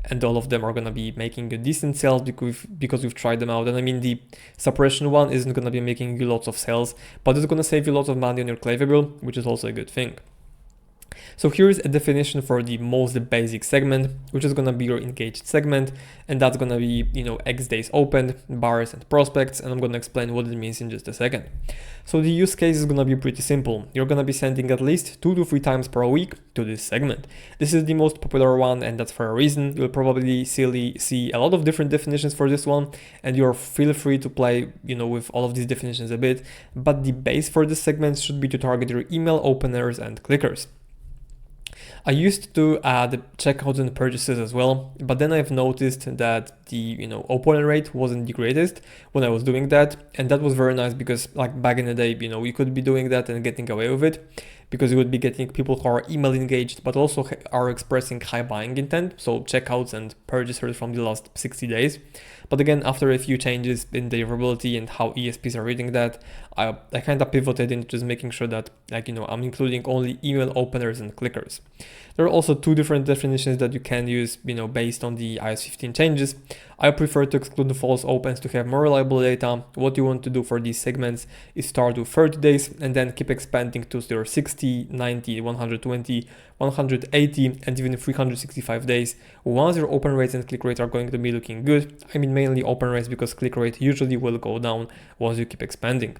and all of them are gonna be making a decent sales because we've tried them out. And I mean, the separation one isn't gonna be making you lots of sales, but it's gonna save you lots of money on your Klaviyo bill, which is also a good thing. So here's a definition for the most basic segment, which is gonna be your engaged segment, and that's gonna be, X days opened, buyers and prospects, and I'm gonna explain what it means in just a second. So the use case is gonna be pretty simple. You're gonna be sending at least 2 to 3 times per week to this segment. This is the most popular one, and that's for a reason. You'll probably see a lot of different definitions for this one, and you're feel free to play, with all of these definitions a bit, but the base for this segment should be to target your email openers and clickers. I used to add checkouts and purchases as well, but then I've noticed that the open rate wasn't the greatest when I was doing that, and that was very nice because like back in the day, you could be doing that and getting away with it because you would be getting people who are email engaged but also are expressing high buying intent, so checkouts and purchasers from the last 60 days. But again, after a few changes in deliverability and how ESPs are reading that, I kind of pivoted into just making sure that I'm including only email openers and clickers. There are also 2 different definitions that you can use, based on the iOS 15 changes. I prefer to exclude the false opens to have more reliable data. What you want to do for these segments is start with 30 days and then keep expanding to your 60, 90, 120, 180, and even 365 days. Once your open rates and click rate are going to be looking good, I mean mainly open rates because click rate usually will go down once you keep expanding.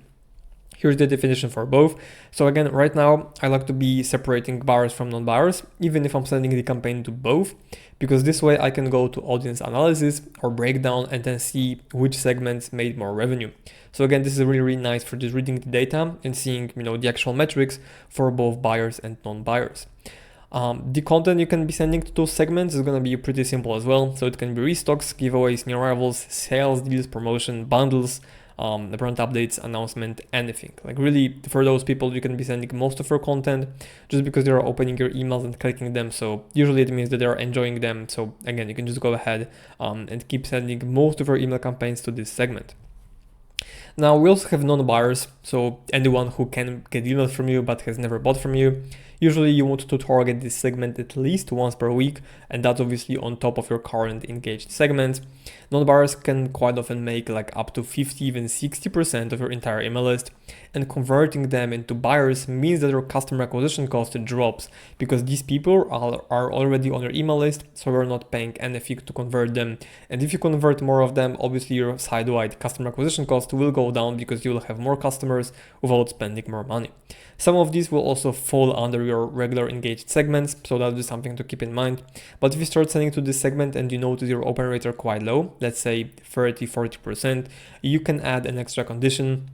Here's the definition for both. So again, right now, I like to be separating buyers from non-buyers, even if I'm sending the campaign to both, because this way I can go to audience analysis or breakdown and then see which segments made more revenue. So again, this is really nice for just reading the data and seeing, the actual metrics for both buyers and non-buyers. The content you can be sending to those segments is going to be pretty simple as well. So it can be restocks, giveaways, new arrivals, sales, deals, promotion, bundles, the brand updates, announcement, anything. Like really, for those people, you can be sending most of your content just because they are opening your emails and clicking them. So usually it means that they are enjoying them. So again, you can just go ahead and keep sending most of your email campaigns to this segment. Now we also have non-buyers, so anyone who can get emails from you but has never bought from you. Usually you want to target this segment at least once per week, and that's obviously on top of your current engaged segments. Non-buyers can quite often make like up to 50, even 60% of your entire email list, and converting them into buyers means that your customer acquisition cost drops because these people are already on your email list, so you're not paying anything to convert them. And if you convert more of them, obviously your side-wide customer acquisition cost will go down because you will have more customers without spending more money. Some of these will also fall under your regular engaged segments, so that'll be something to keep in mind. But if you start sending to this segment and you notice your open rates are quite low, let's say 30-40%, you can add an extra condition.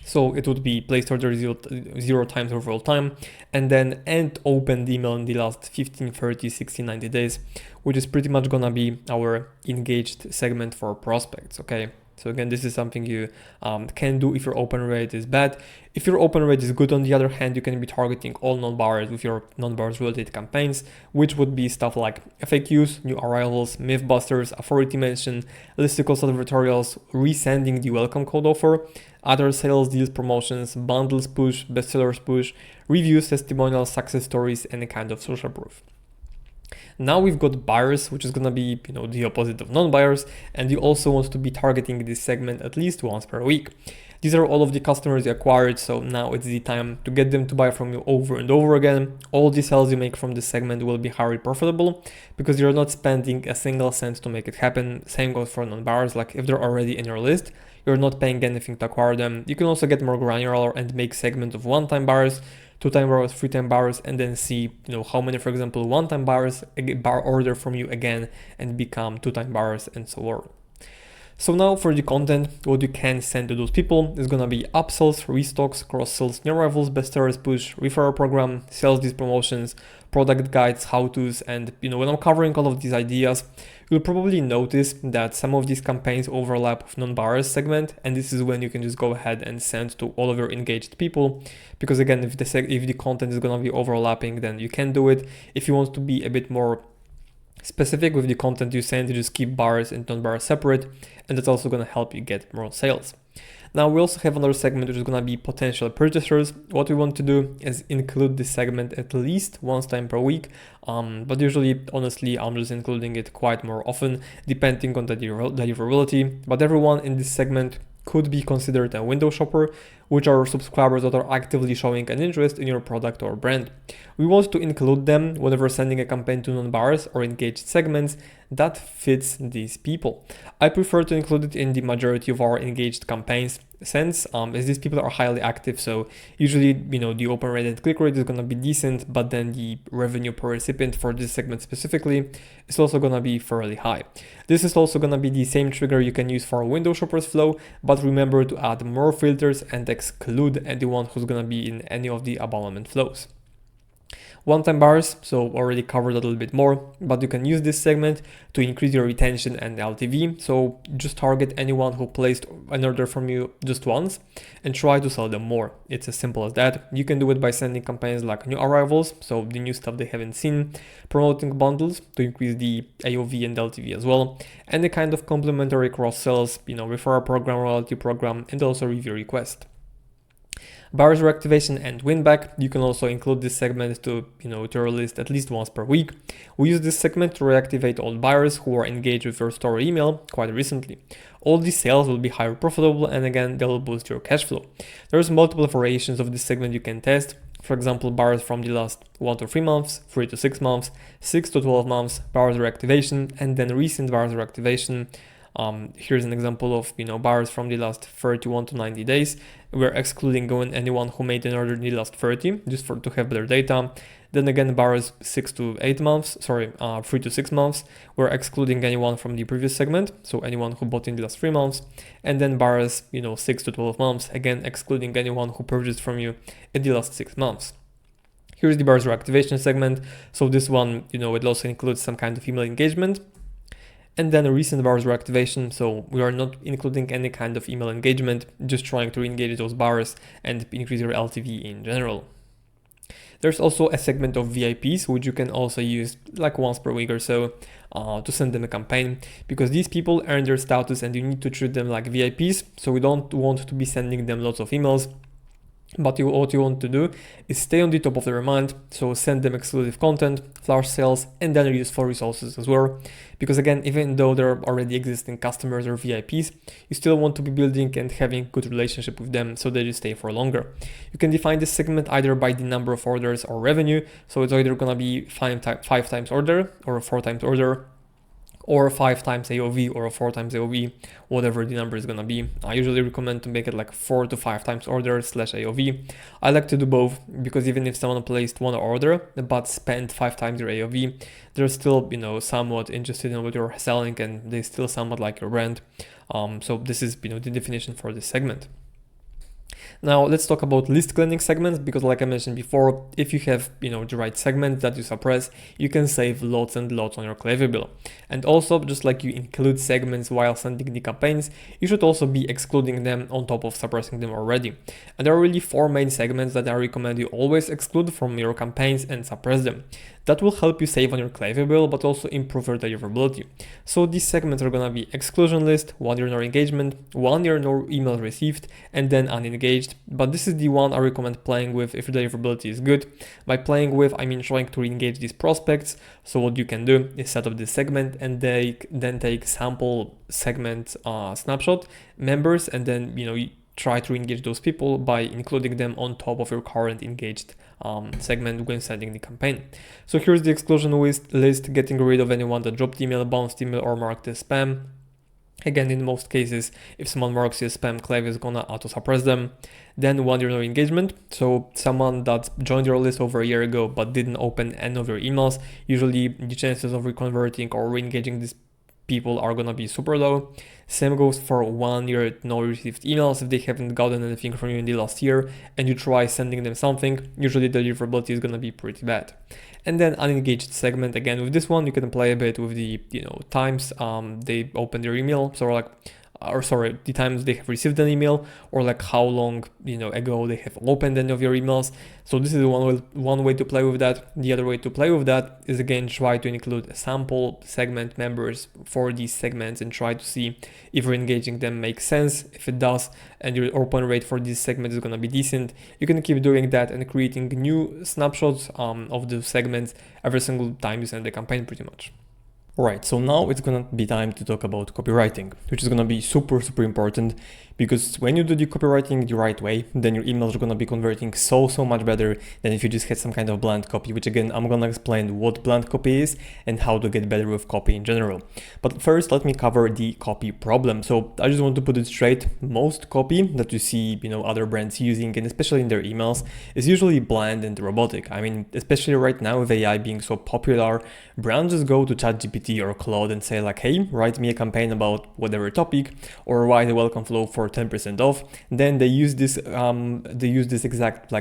So it would be place order zero times overall time, and then end opened email in the last 15, 30, 60, 90 days, which is pretty much gonna be our engaged segment for prospects, okay? So again, this is something you can do if your open rate is bad. If your open rate is good, on the other hand, you can be targeting all non-buyers with your non-buyers related campaigns, which would be stuff like FAQs, new arrivals, mythbusters, authority mention, listicle tutorials, resending the welcome code offer, other sales deals, promotions, bundles push, bestsellers push, reviews, testimonials, success stories, and a kind of social proof. Now we've got buyers, which is going to be, the opposite of non-buyers, and you also want to be targeting this segment at least once per week. These are all of the customers you acquired, so now it's the time to get them to buy from you over and over again. All the sales you make from this segment will be highly profitable because you're not spending a single cent to make it happen. Same goes for non-buyers, like if they're already in your list, you're not paying anything to acquire them. You can also get more granular and make segments of one-time buyers, two-time buyers, three-time buyers, and then see, how many, for example, one-time buyers order from you again and become two-time buyers and so on. So now for the content, what you can send to those people is gonna be upsells, restocks, cross-sells, new arrivals, bestsellers push, referral program, sales deals, promotions, product guides, how-tos, and when I'm covering all of these ideas, you'll probably notice that some of these campaigns overlap with non-buyers segment, and this is when you can just go ahead and send to all of your engaged people, because again, if the content is gonna be overlapping, then you can do it. If you want to be a bit more specific with the content you send, you just keep buyers and non-buyers separate, and that's also going to help you get more sales. Now we also have another segment which is gonna be potential purchasers. What we want to do is include this segment at least once time per week, but usually, honestly, I'm just including it quite more often depending on the deliverability. But everyone in this segment could be considered a window shopper, which are subscribers that are actively showing an interest in your product or brand. We want to include them whenever sending a campaign to non-buyers or engaged segments that fits these people. I prefer to include it in the majority of our engaged campaigns since as these people are highly active, so usually the open rate and click rate is going to be decent, but then the revenue per recipient for this segment specifically is also going to be fairly high. This is also going to be the same trigger you can use for window shoppers flow, but remember to add more filters and exclude anyone who's going to be in any of the abandonment flows. One-time buyers, so already covered a little bit more, but you can use this segment to increase your retention and LTV. So just target anyone who placed an order from you just once and try to sell them more. It's as simple as that. You can do it by sending campaigns like new arrivals, so the new stuff they haven't seen, promoting bundles to increase the AOV and LTV as well, and the kind of complementary cross-sells, referral program, royalty program, and also review request. Buyers reactivation and winback, you can also include this segment to your list at least once per week. We use this segment to reactivate all buyers who are engaged with your store email quite recently. All these sales will be highly profitable, and again, they will boost your cash flow. There's multiple variations of this segment you can test. For example, buyers from the last 1 to 3 months, 3 to 6 months, 6 to 12 months, buyers reactivation, and then recent buyers reactivation. Here's an example of buyers from the last 31 to 90 days. We're excluding anyone who made an order in the last 30, just to have better data. Then again, buyers 3 to 6 months. We're excluding anyone from the previous segment, so anyone who bought in the last 3 months. And then buyers 6 to 12 months, again excluding anyone who purchased from you in the last 6 months. Here's the buyers reactivation segment. So this one, it also includes some kind of email engagement. And then a recent buyers reactivation, so we are not including any kind of email engagement, just trying to engage those buyers and increase your LTV in general. There's also a segment of VIPs, which you can also use like once per week or so to send them a campaign, because these people earn their status and you need to treat them like VIPs, so we don't want to be sending them lots of emails. But what you want to do is stay on the top of their mind, so send them exclusive content, flash sales, and then useful resources as well. Because again, even though they're already existing customers or VIPs, you still want to be building and having good relationship with them so that you stay for longer. You can define this segment either by the number of orders or revenue, so it's either gonna be 5 times order or 4 times order, or 5 times AOV or 4 times AOV, whatever the number is gonna be. I usually recommend to make it like 4 to 5 times order / AOV. I like to do both because even if someone placed one order but spent 5 times your AOV, they're still somewhat interested in what you're selling and they still somewhat like your brand. So this is the definition for this segment. Now let's talk about list cleansing segments, because like I mentioned before, if you have the right segment that you suppress, you can save lots and lots on your Klaviyo bill. And also, just like you include segments while sending the campaigns, you should also be excluding them on top of suppressing them already. And there are really 4 main segments that I recommend you always exclude from your campaigns and suppress them. That will help you save on your Klaviyo bill, but also improve your deliverability. So these segments are gonna be exclusion list, 1 year no engagement, 1 year no email received, and then unengaged. But this is the one I recommend playing with if your deliverability is good. By playing with, I mean trying to re-engage these prospects. So what you can do is set up this segment and then take sample segment snapshot members, and then you try to engage those people by including them on top of your current engaged segment when sending the campaign. So here's the exclusion list, getting rid of anyone that dropped email, bounced email, or marked as spam. Again, in most cases, if someone marks you as spam, Klaviyo is gonna auto suppress them. Then 1 year no engagement, so someone that joined your list over a year ago but didn't open any of your emails, usually the chances of reconverting or re-engaging these people are gonna be super low. Same goes for 1 year no received emails. If they haven't gotten anything from you in the last year and you try sending them something, usually the deliverability is gonna be pretty bad. And then unengaged segment, again with this one you can play a bit with the times they open their email. So like the times they have received an email, or like how long ago they have opened any of your emails. So this is one way to play with that. The other way to play with that is, again, try to include sample segment members for these segments and try to see if engaging them makes sense. If it does, and your open rate for this segment is going to be decent, you can keep doing that and creating new snapshots of the segments every single time you send the campaign, pretty much. Alright, so now it's gonna be time to talk about copywriting, which is gonna be super important, because when you do the copywriting the right way, then your emails are gonna be converting so much better than if you just had some kind of bland copy, which again, I'm gonna explain what bland copy is and how to get better with copy in general. But first, let me cover the copy problem. So I just want to put it straight. Most copy that you see, other brands using, and especially in their emails, is usually bland and robotic. I mean, especially right now with AI being so popular, brands just go to ChatGPT or Claude and say like, hey, write me a campaign about whatever topic, or write a welcome flow for 10% off. Then they use this exact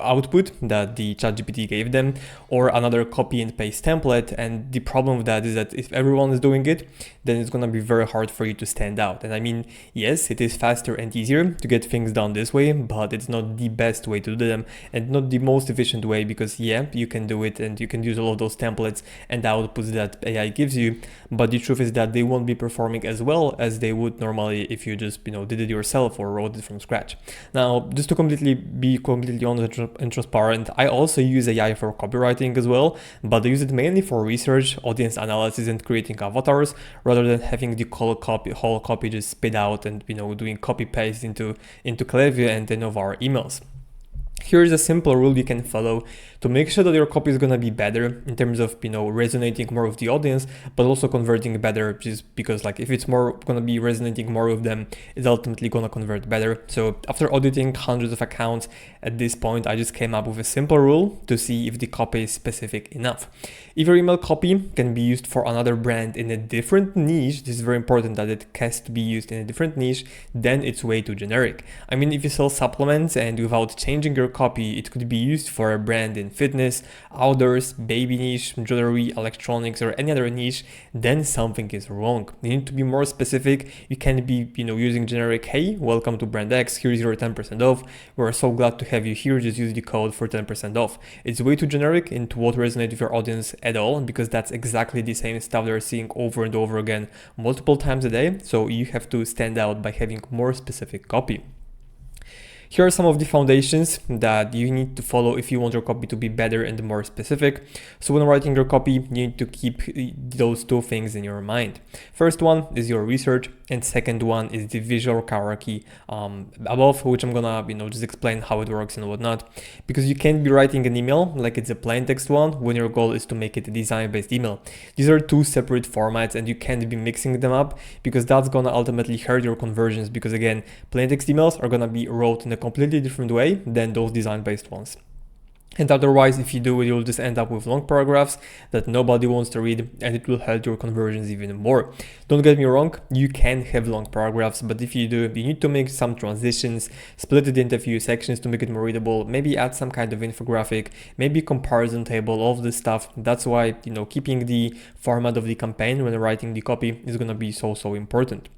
output that the ChatGPT gave them, or another copy and paste template. And the problem with that is that if everyone is doing it, then it's gonna be very hard for you to stand out. And I mean, yes, it is faster and easier to get things done this way, but it's not the best way to do them and not the most efficient way, because yeah, you can do it and you can use all of those templates and outputs that AI gives you, but the truth is that they won't be performing as well as they would normally if you just did it yourself or wrote it from scratch. Now, just to be completely honest and transparent, I also use AI for copywriting as well, but I use it mainly for research, audience analysis, and creating avatars, rather than having the whole copy just spit out and doing copy paste into Klaviyo and any of our emails. Here's a simple rule you can follow to make sure that your copy is going to be better in terms of resonating more with the audience, but also converting better, just because like if it's more going to be resonating more with them, it's ultimately going to convert better. So after auditing hundreds of accounts at this point, I just came up with a simple rule to see if the copy is specific enough. If your email copy can be used for another brand in a different niche, this is very important that it has to be used in a different niche, then it's way too generic. I mean, if you sell supplements and without changing your copy, it could be used for a brand in fitness, outdoors, baby niche, jewelry, electronics, or any other niche, then something is wrong. You need to be more specific. You can't be, using generic, hey, welcome to brand X, here's your 10% off. We're so glad to have you here, just use the code for 10% off. It's way too generic into what resonates with your audience at all, because that's exactly the same stuff they're seeing over and over again multiple times a day. So you have to stand out by having more specific copy. Here are some of the foundations that you need to follow if you want your copy to be better and more specific. So when writing your copy, you need to keep those two things in your mind. First one is your research, and second one is the visual hierarchy above, which I'm gonna just explain how it works and whatnot. Because you can't be writing an email like it's a plain text one when your goal is to make it a design-based email. These are two separate formats, and you can't be mixing them up, because that's gonna ultimately hurt your conversions. Because again, plain text emails are gonna be wrote in a completely different way than those design-based ones. And otherwise, if you do it, you'll just end up with long paragraphs that nobody wants to read, and it will hurt your conversions even more. Don't get me wrong, you can have long paragraphs, but if you do, you need to make some transitions, split it into a few sections to make it more readable, maybe add some kind of infographic, maybe comparison table, all of this stuff. That's why, keeping the format of the campaign when writing the copy is going to be so important.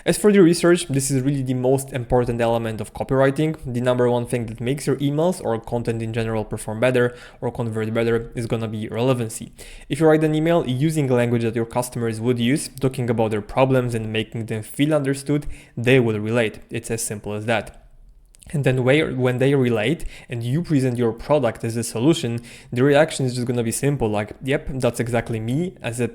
As for the research, this is really the most important element of copywriting. The number one thing that makes your emails or content in general perform better or convert better is gonna be relevancy. If you write an email using language that your customers would use, talking about their problems and making them feel understood, they will relate. It's as simple as that. And then when they relate and you present your product as a solution, the reaction is just gonna be simple, like, yep, that's exactly me, as a,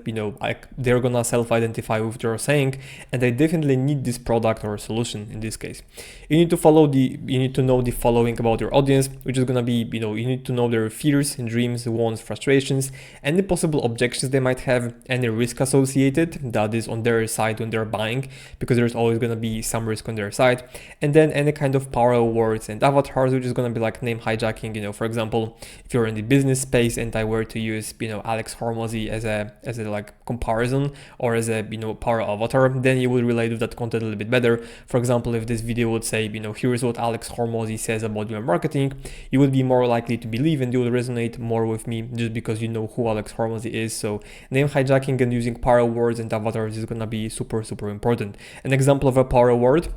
they're gonna self-identify with what you're saying, and I definitely need this product or solution in this case. You need to know the following about your audience, which is gonna be, you need to know their fears, dreams, wants, frustrations, any possible objections they might have, any risk associated that is on their side when they're buying, because there's always gonna be some risk on their side, and then any kind of power parallel words and avatars, which is going to be like name hijacking. For example, if you're in the business space and I were to use, Alex Hormozy as a like comparison or as a, power avatar, then you would relate to that content a little bit better. For example, if this video would say, here's what Alex Hormozy says about your marketing, you would be more likely to believe and you will resonate more with me just because you know who Alex Hormozy is. So name hijacking and using parallel words and avatars is going to be super, super important. An example of a parallel word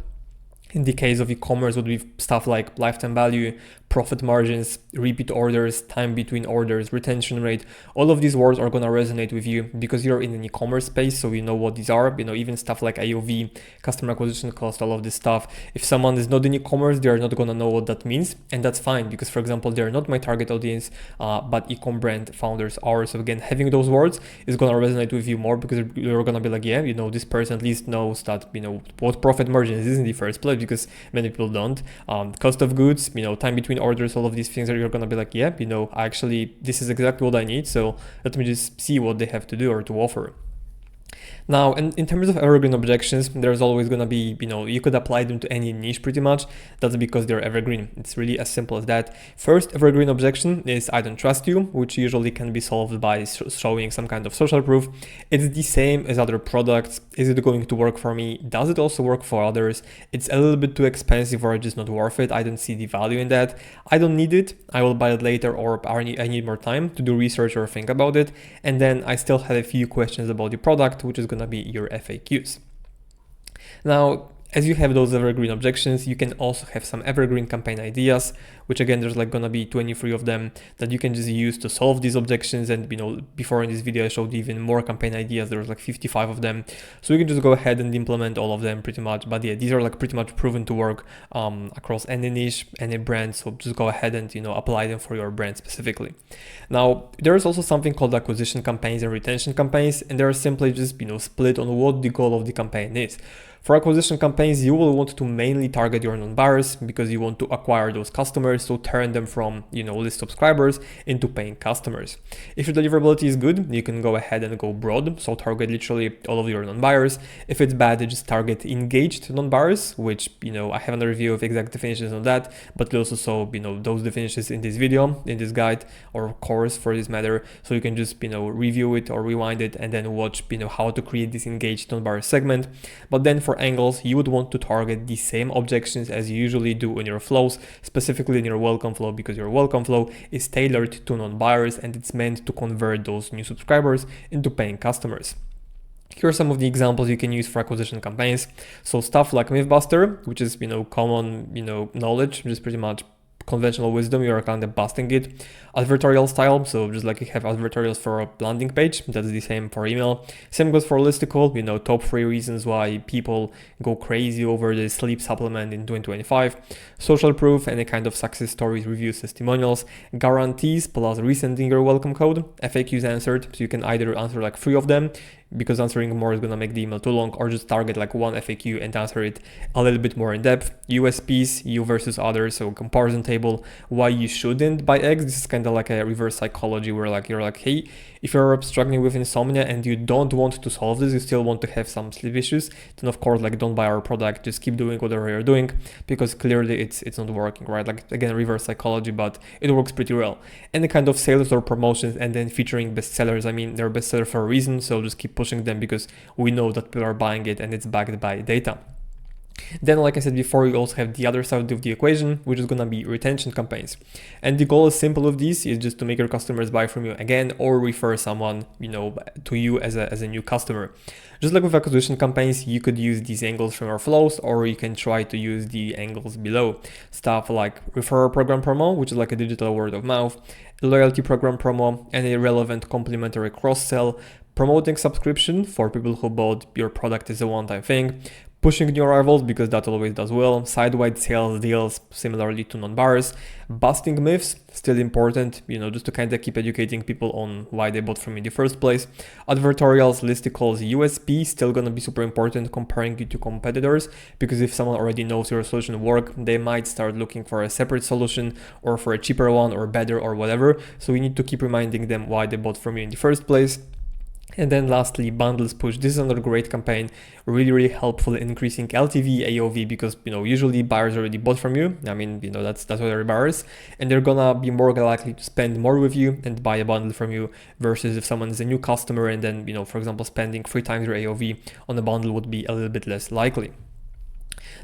in the case of e-commerce would be stuff like lifetime value, profit margins, repeat orders, time between orders, retention rate. All of these words are going to resonate with you because you're in an e-commerce space, so you know what these are. Even stuff like AOV, customer acquisition cost, all of this stuff. If someone is not in e-commerce, they're not going to know what that means, and that's fine because, for example, they're not my target audience, but e-com brand founders are. So again, having those words is going to resonate with you more because you're going to be like, yeah, this person at least knows that, what profit margins is in the first place, because many people don't. Cost of goods, time between orders, all of these things that you're gonna be like, yeah, actually this is exactly what I need, so let me just see what they have to do or to offer. Now, in terms of evergreen objections, there's always going to be, you could apply them to any niche pretty much. That's because they're evergreen. It's really as simple as that. First evergreen objection is I don't trust you, which usually can be solved by showing some kind of social proof. It's the same as other products. Is it going to work for me? Does it also work for others? It's a little bit too expensive or just not worth it. I don't see the value in that. I don't need it. I will buy it later, or I need more time to do research or think about it. And then I still have a few questions about the product, which is going to be your FAQs. Now, as you have those evergreen objections, you can also have some evergreen campaign ideas, which again, there's like gonna be 23 of them that you can just use to solve these objections. And before in this video, I showed even more campaign ideas. There's like 55 of them. So you can just go ahead and implement all of them pretty much. But yeah, these are like pretty much proven to work across any niche, any brand. So just go ahead and, apply them for your brand specifically. Now, there is also something called acquisition campaigns and retention campaigns, and they're simply just, split on what the goal of the campaign is. For acquisition campaigns, you will want to mainly target your non-buyers because you want to acquire those customers, so turn them from, list subscribers into paying customers. If your deliverability is good, you can go ahead and go broad, so target literally all of your non-buyers. If it's bad, just target engaged non-buyers, which, I have a review of exact definitions on that, but you also saw, those definitions in this video, in this guide or course for this matter. So you can just, review it or rewind it and then watch, how to create this engaged non-buyer segment. But then for angles, you would want to target the same objections as you usually do in your flows, specifically in your welcome flow, because your welcome flow is tailored to non-buyers and it's meant to convert those new subscribers into paying customers. Here are some of the examples you can use for acquisition campaigns. So stuff like Mythbuster, which is, common, knowledge, which is pretty much conventional wisdom, you're kind of busting it. Advertorial style, so just like you have advertorials for a landing page, that's the same for email. Same goes for listicle, top 3 reasons why people go crazy over the sleep supplement in 2025. Social proof, any kind of success stories, reviews, testimonials. Guarantees plus resending your welcome code. FAQs answered, so you can either answer like 3 of them, because answering more is going to make the email too long, or just target like one FAQ and answer it a little bit more in depth. USPs, you versus others, so comparison table, why you shouldn't buy X. This is kind of like a reverse psychology where like you're like, hey, if you're struggling with insomnia and you don't want to solve this, you still want to have some sleep issues, then of course like don't buy our product, just keep doing whatever you're doing because clearly it's not working, right? Like again, reverse psychology, but it works pretty well. Any kind of sales or promotions, and then featuring bestsellers. I mean, they're bestsellers for a reason, so just keep pushing them because we know that people are buying it and it's backed by data. Then, like I said before, you also have the other side of the equation, which is going to be retention campaigns. And the goal is simple with these is just to make your customers buy from you again or refer someone, to you as a new customer. Just like with acquisition campaigns, you could use these angles from your flows, or you can try to use the angles below. Stuff like referral program promo, which is like a digital word of mouth, loyalty program promo, and a relevant complementary cross-sell, promoting subscription for people who bought your product as a one-time thing, pushing new arrivals because that always does well, side-wide sales deals similarly to non-buyers, busting myths, still important, just to kind of keep educating people on why they bought from you in the first place. Advertorials, listicles, USP, still gonna be super important, comparing you to competitors, because if someone already knows your solution work, they might start looking for a separate solution or for a cheaper one or better or whatever. So we need to keep reminding them why they bought from you in the first place. And then lastly, bundles push. This is another great campaign, really helpful in increasing LTV, AOV, because usually buyers already bought from you. I mean, that's what they're buyers, and they're gonna be more likely to spend more with you and buy a bundle from you versus if someone is a new customer and then for example spending 3 times your AOV on a bundle would be a little bit less likely.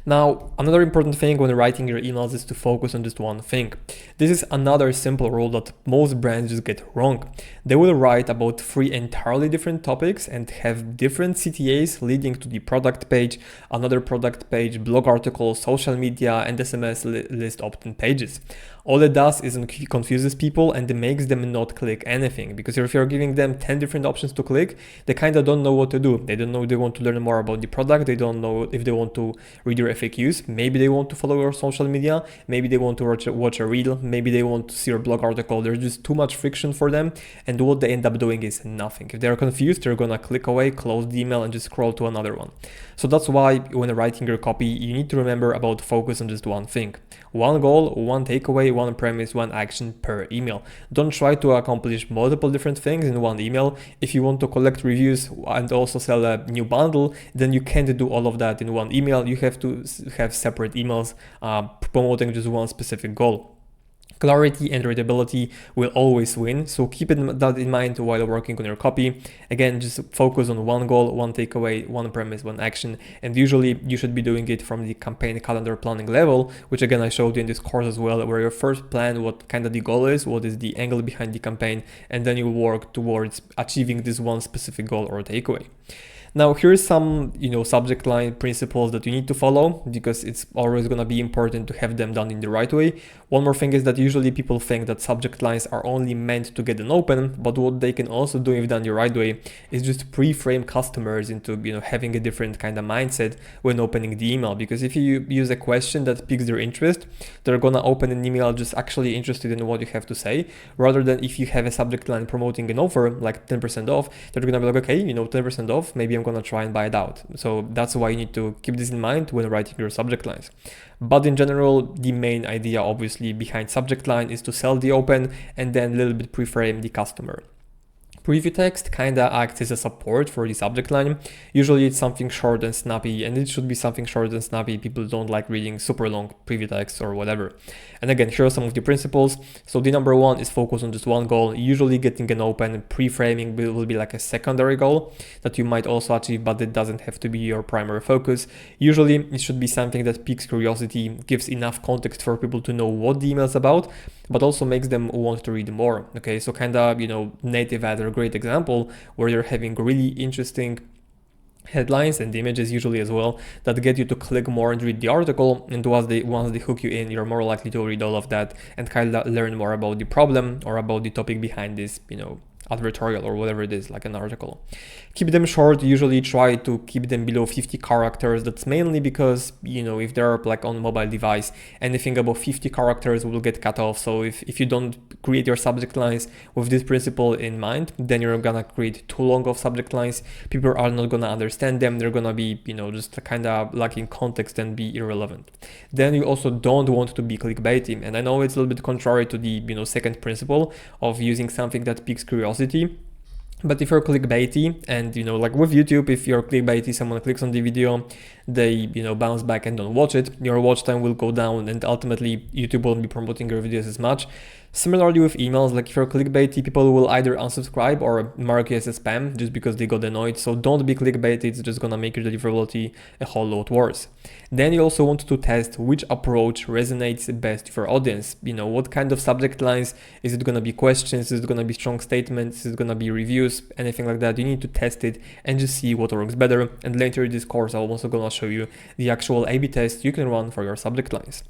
Now, another important thing when writing your emails is to focus on just one thing. This is another simple rule that most brands just get wrong. They will write about 3 entirely different topics and have different CTAs leading to the product page, another product page, blog articles, social media, and SMS list opt-in pages. All it does is it confuses people and it makes them not click anything, because if you're giving them 10 different options to click, they kind of don't know what to do. They don't know if they want to learn more about the product. They don't know if they want to read your FAQs. Maybe they want to follow your social media. Maybe they want to watch a reel. Maybe they want to see your blog article. There's just too much friction for them. And what they end up doing is nothing. If they're confused, they're going to click away, close the email, and just scroll to another one. So that's why when writing your copy, you need to remember about focus on just one thing. One goal, one takeaway, one premise, one action per email. Don't try to accomplish multiple different things in one email. If you want to collect reviews and also sell a new bundle, then you can't do all of that in one email. You have to have separate emails promoting just one specific goal. Clarity and readability will always win, so keep that in mind while working on your copy. Again, just focus on one goal, one takeaway, one premise, one action, and usually you should be doing it from the campaign calendar planning level, which again I showed you in this course as well, where you first plan what kind of the goal is, what is the angle behind the campaign, and then you work towards achieving this one specific goal or takeaway. Now, here's some, subject line principles that you need to follow, because it's always going to be important to have them done in the right way. One more thing is that usually people think that subject lines are only meant to get an open, but what they can also do if done the right way is just pre-frame customers into, having a different kind of mindset when opening the email. Because if you use a question that piques their interest, they're going to open an email just actually interested in what you have to say, rather than if you have a subject line promoting an offer like 10% off, they're going to be like, okay, 10% off, maybe I'm going to try and buy it out. So that's why you need to keep this in mind when writing your subject lines. But in general, the main idea obviously behind subject line is to sell the open and then a little bit pre-frame the customer. Preview text kinda acts as a support for the subject line. Usually it's something short and snappy, and it should be something short and snappy. People don't like reading super long preview text or whatever. And again, here are some of the principles. So the number one is focus on just one goal. Usually getting an open, pre-framing will be like a secondary goal that you might also achieve, but it doesn't have to be your primary focus. Usually it should be something that piques curiosity, gives enough context for people to know what the email is about, but also makes them want to read more. Okay, so kinda, native ad or great example where you're having really interesting headlines and images usually as well that get you to click more and read the article, and once they hook you in, you're more likely to read all of that and kind of learn more about the problem or about the topic behind this advertorial or whatever it is, like an article. Keep them short. Usually try to keep them below 50 characters. That's mainly because, if they're like on mobile device, anything above 50 characters will get cut off. So if you don't create your subject lines with this principle in mind, then you're gonna create too long of subject lines. People are not gonna understand them. They're gonna be, just kind of lacking context and be irrelevant. Then you also don't want to be clickbaity. And I know it's a little bit contrary to the, second principle of using something that piques curiosity. But if you're clickbaity and, like with YouTube, if you're clickbaity, someone clicks on the video, they, bounce back and don't watch it, your watch time will go down and ultimately YouTube won't be promoting your videos as much. Similarly with emails, like if you're clickbaity, people will either unsubscribe or mark you as a spam just because they got annoyed. So don't be clickbaity, it's just gonna make your deliverability a whole lot worse. Then you also want to test which approach resonates best with your audience. What kind of subject lines? Is it gonna be questions? Is it gonna be strong statements? Is it gonna be reviews? Anything like that? You need to test it and just see what works better. And later in this course, I'm also gonna show you the actual A/B test you can run for your subject lines.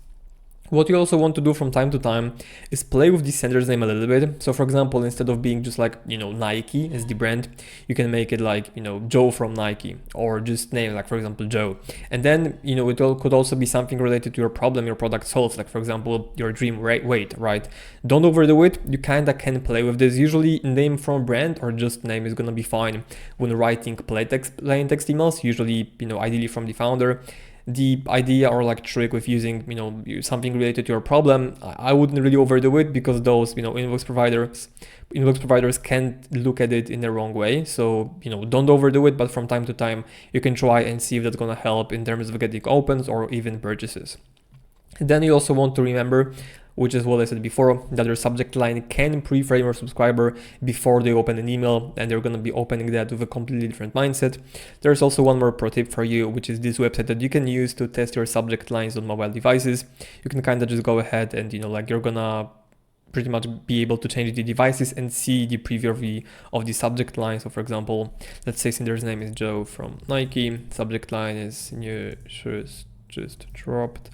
What you also want to do from time to time is play with the sender's name a little bit. So for example, instead of being just like, Nike as the brand, you can make it like, Joe from Nike, or just name like, for example, Joe. And then, it could also be something related to your problem your product solves. Like for example, your dream weight, right? Don't overdo it. You kind of can play with this. Usually name from brand or just name is going to be fine when writing plain text emails, usually, ideally from the founder. the idea or like trick with using, something related to your problem, I wouldn't really overdo it, because those, inbox providers can look at it in the wrong way. So, don't overdo it, but from time to time, you can try and see if that's gonna help in terms of getting opens or even purchases. And then you also want to remember, which is what I said before, that your subject line can pre-frame your subscriber before they open an email, and they're going to be opening that with a completely different mindset. There's also one more pro tip for you, which is this website that you can use to test your subject lines on mobile devices. You can kind of just go ahead and, you're going to pretty much be able to change the devices and see the preview of the subject line. So for example, let's say sender's name is Joe from Nike, subject line is new shoes just dropped,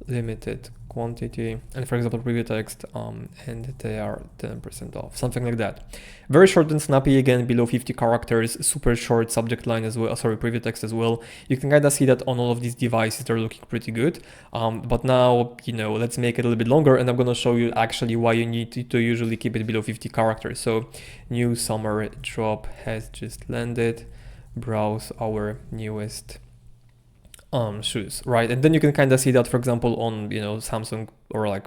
limited quantity, and for example preview text, and they are 10% off, something like that. Very short and snappy, again below 50 characters, super short subject line as well, preview text as well. You can kind of see that on all of these devices they're looking pretty good, but now let's make it a little bit longer, and I'm going to show you actually why you need to usually keep it below 50 characters. So new summer drop has just landed, browse our newest shoes, right? And then you can kind of see that, for example, on Samsung or like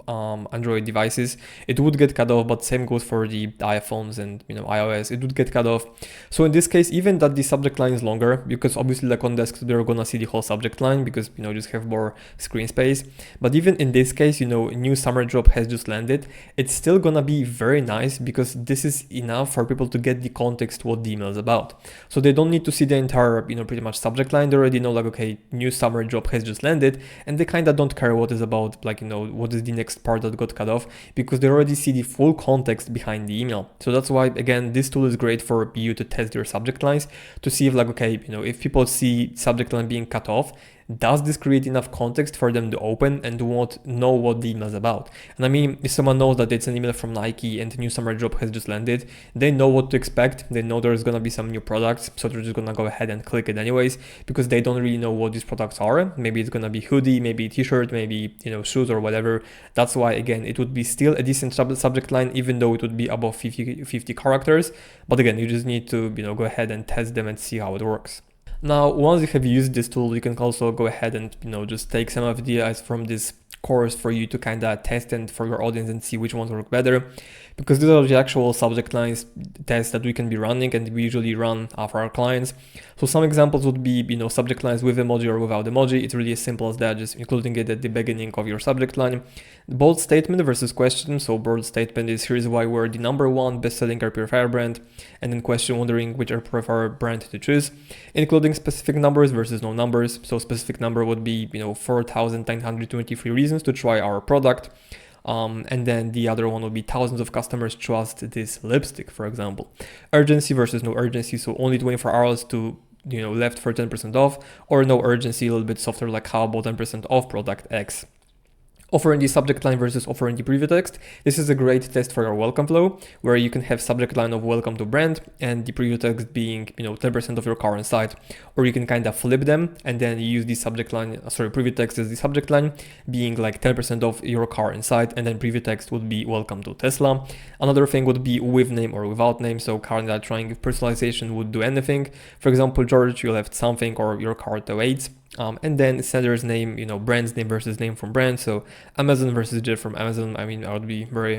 Android devices, it would get cut off, but same goes for the iPhones and iOS, it would get cut off. So in this case, even that the subject line is longer, because obviously like on desktop they're gonna see the whole subject line because just have more screen space. But even in this case, new summer drop has just landed, it's still gonna be very nice, because this is enough for people to get the context what the email is about. So they don't need to see the entire pretty much subject line. They already know like, okay, new summer drop has just landed, and they kind of don't care what is about, like what is the next part that got cut off, because they already see the full context behind the email. So that's why, again, this tool is great for you to test your subject lines to see if like, okay, if people see subject line being cut off, does this create enough context for them to open and to know what the email is about? And I mean, if someone knows that it's an email from Nike and the new summer drop has just landed, they know what to expect. They know there's going to be some new products, so they're just going to go ahead and click it anyways, because they don't really know what these products are. Maybe it's going to be hoodie, maybe t-shirt, maybe shoes or whatever. That's why, again, it would be still a decent subject line, even though it would be above 50 characters. But again, you just need to go ahead and test them and see how it works. Now, once you have used this tool, you can also go ahead and just take some of the ideas from this course for you to kind of test and for your audience and see which ones work better, because these are the actual subject lines tests that we can be running and we usually run for our clients. So some examples would be subject lines with emoji or without emoji. It's really as simple as that, just including it at the beginning of your subject line. Bold statement versus question. So bold statement is, here's why we're the #1 best-selling RP Fire brand, and then question, wondering which preferred brand to choose. Including specific numbers versus no numbers. So specific number would be 4,923 reasons to try our product. And then the other one would be thousands of customers trust this lipstick, for example. Urgency versus no urgency. So only 24 hours to left for 10% off, or no urgency, a little bit softer, like how about 10% off product X. Offer in the subject line versus offer in the preview text. This is a great test for your welcome flow, where you can have subject line of welcome to brand and the preview text being 10% of your current site, or you can kind of flip them and then use the subject line, preview text as the subject line, being like 10% of your current site, and then preview text would be welcome to Tesla. Another thing would be with name or without name. So currently trying if personalization would do anything. For example, George, you left something or your cart awaits. And then sender's name, brand's name versus name from brand. So Amazon versus Jeff from Amazon. I mean, I would be very,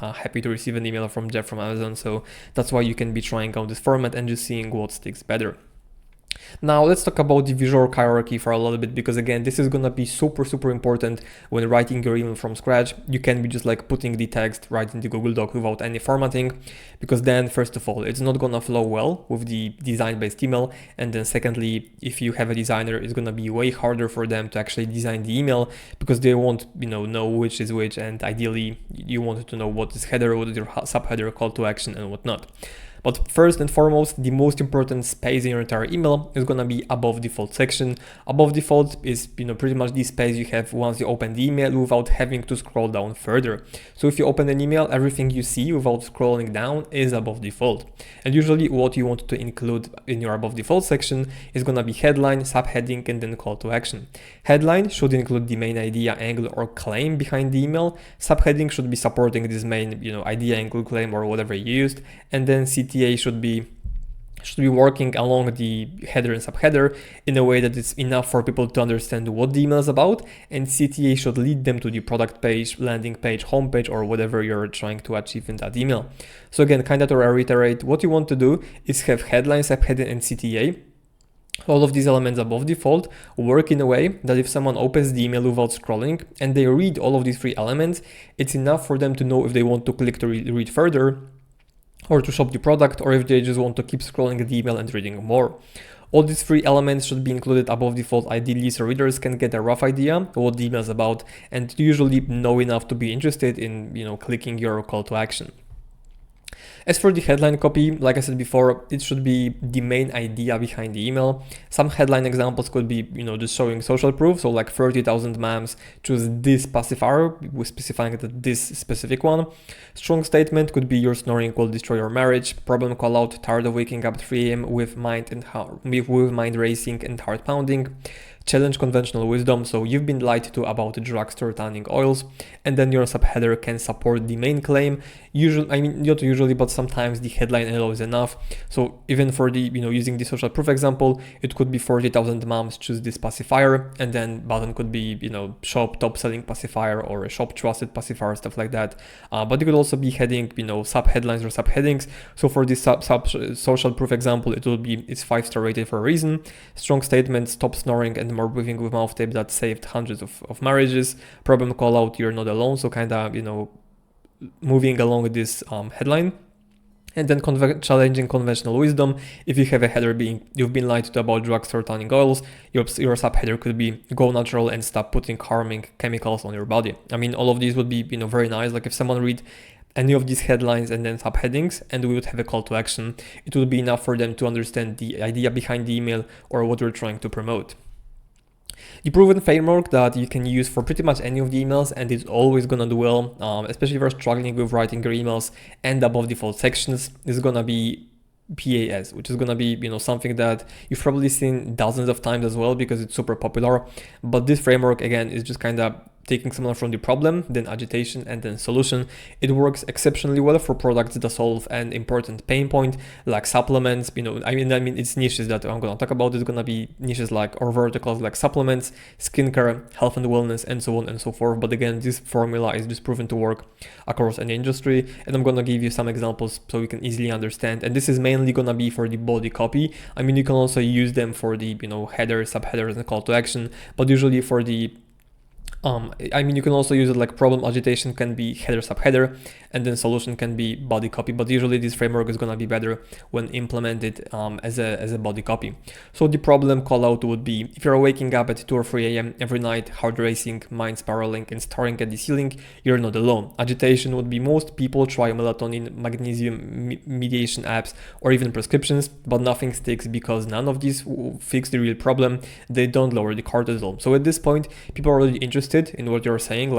happy to receive an email from Jeff from Amazon. So that's why you can be trying out this format and just seeing what sticks better. Now let's talk about the visual hierarchy for a little bit, because again, this is gonna be super important when writing your email from scratch. You can be just like putting the text right into Google Doc without any formatting, because then first of all, it's not gonna flow well with the design-based email, and then secondly, if you have a designer, it's gonna be way harder for them to actually design the email, because they won't know which is which, and ideally you want to know what is header, what is your subheader, call to action, and whatnot. But first and foremost, the most important space in your entire email is gonna be above default section. Above default is pretty much the space you have once you open the email without having to scroll down further. So if you open an email, everything you see without scrolling down is above default. And usually what you want to include in your above default section is gonna be headline, subheading, and then call to action. Headline should include the main idea, angle, or claim behind the email. Subheading should be supporting this main idea, angle, claim, or whatever you used. And then CTA should be should be working along the header and subheader in a way that it's enough for people to understand what the email is about, and CTA should lead them to the product page, landing page, homepage, or whatever you're trying to achieve in that email. So again, kind of to reiterate, what you want to do is have headline, subheading, and CTA. All of these elements above default work in a way that if someone opens the email without scrolling and they read all of these three elements, it's enough for them to know if they want to click to read further, or to shop the product, or if they just want to keep scrolling the email and reading more. All these three elements should be included above default ideally, so readers can get a rough idea what the email is about and usually know enough to be interested in, clicking your call to action. As for the headline copy, like I said before, it should be the main idea behind the email. Some headline examples could be, just showing social proof. So like 30,000 moms choose this pacifier, with specifying that this specific one. Strong statement could be your snoring will destroy your marriage. Problem call out, tired of waking up at 3 a.m. with mind racing and heart pounding. Challenge conventional wisdom, so you've been lied to about drugstore tanning oils, and then your subheader can support the main claim. Not usually, but sometimes the headline alone is enough. So even for the, using the social proof example, it could be 40,000 moms choose this pacifier, and then button could be, shop top selling pacifier or a shop trusted pacifier, stuff like that. But you could also be heading, sub-headlines or subheadings. So for this social proof example, it will be, it's 5-star rated for a reason. Strong statement, stop snoring and more breathing with mouth tape that saved hundreds of marriages. Problem call out, you're not alone. So kind of, moving along with this headline. And then challenging conventional wisdom. If you have a header being, you've been lied to about drugstore tanning oils, your subheader could be go natural and stop putting harming chemicals on your body. All of these would be, very nice. Like if someone read any of these headlines and then subheadings, and we would have a call to action, it would be enough for them to understand the idea behind the email or what we're trying to promote. The proven framework that you can use for pretty much any of the emails, and it's always gonna do well, especially if you're struggling with writing your emails and above default sections, is gonna be PAS, which is gonna be, something that you've probably seen dozens of times as well because it's super popular. But this framework again is just kind of taking someone from the problem, then agitation, and then solution. It works exceptionally well for products that solve an important pain point, like supplements. It's niches that I'm gonna talk about. It's gonna be niches or verticals like supplements, skincare, health and wellness, and so on and so forth. But again, this formula is just proven to work across any industry, and I'm gonna give you some examples so you can easily understand. And this is mainly gonna be for the body copy. You can also use them for the header, subheaders, and call to action, but usually for the you can also use it like problem agitation can be header subheader, and then solution can be body copy, but usually this framework is going to be better when implemented as a body copy. So the problem call out would be if you're waking up at 2 or 3 a.m. every night, heart racing, mind spiraling, and staring at the ceiling, you're not alone. Agitation would be most people try melatonin, magnesium mediation apps, or even prescriptions, but nothing sticks because none of these fix the real problem. They don't lower the cortisol. So at this point, people are already interested in what you're saying,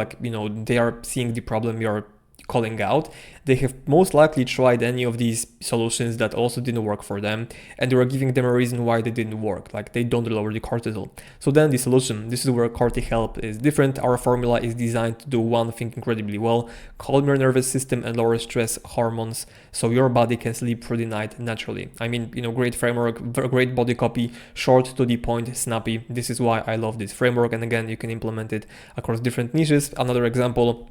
they are seeing the problem you're calling out. They have most likely tried any of these solutions that also didn't work for them, and they were giving them a reason why they didn't work, like they don't lower the cortisol. So then the solution, this is where Corti Help is different. Our formula is designed to do one thing incredibly well: calm your nervous system and lower stress hormones so your body can sleep through the night naturally. Great framework, great body copy, short, to the point, snappy. This is why I love this framework, and again, you can implement it across different niches. Another example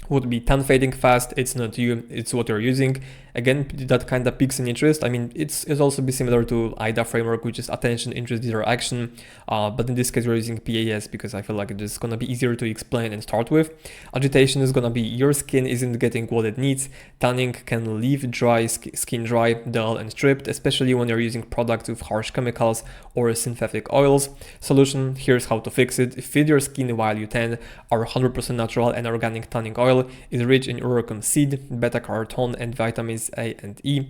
would be tan fading fast. It's not you, it's what you're using. Again, that kind of piques an interest. It's also be similar to IDA framework, which is attention, interest, desire, action. But in this case, we're using PAS because I feel like it's going to be easier to explain and start with. Agitation is going to be your skin isn't getting what it needs. Tanning can leave skin dry, dull, and stripped, especially when you're using products with harsh chemicals or synthetic oils. Solution, here's how to fix it. Feed your skin while you tan. Our 100% natural and organic tanning oil is rich in urocin seed, beta-carotene, and vitamins A and E.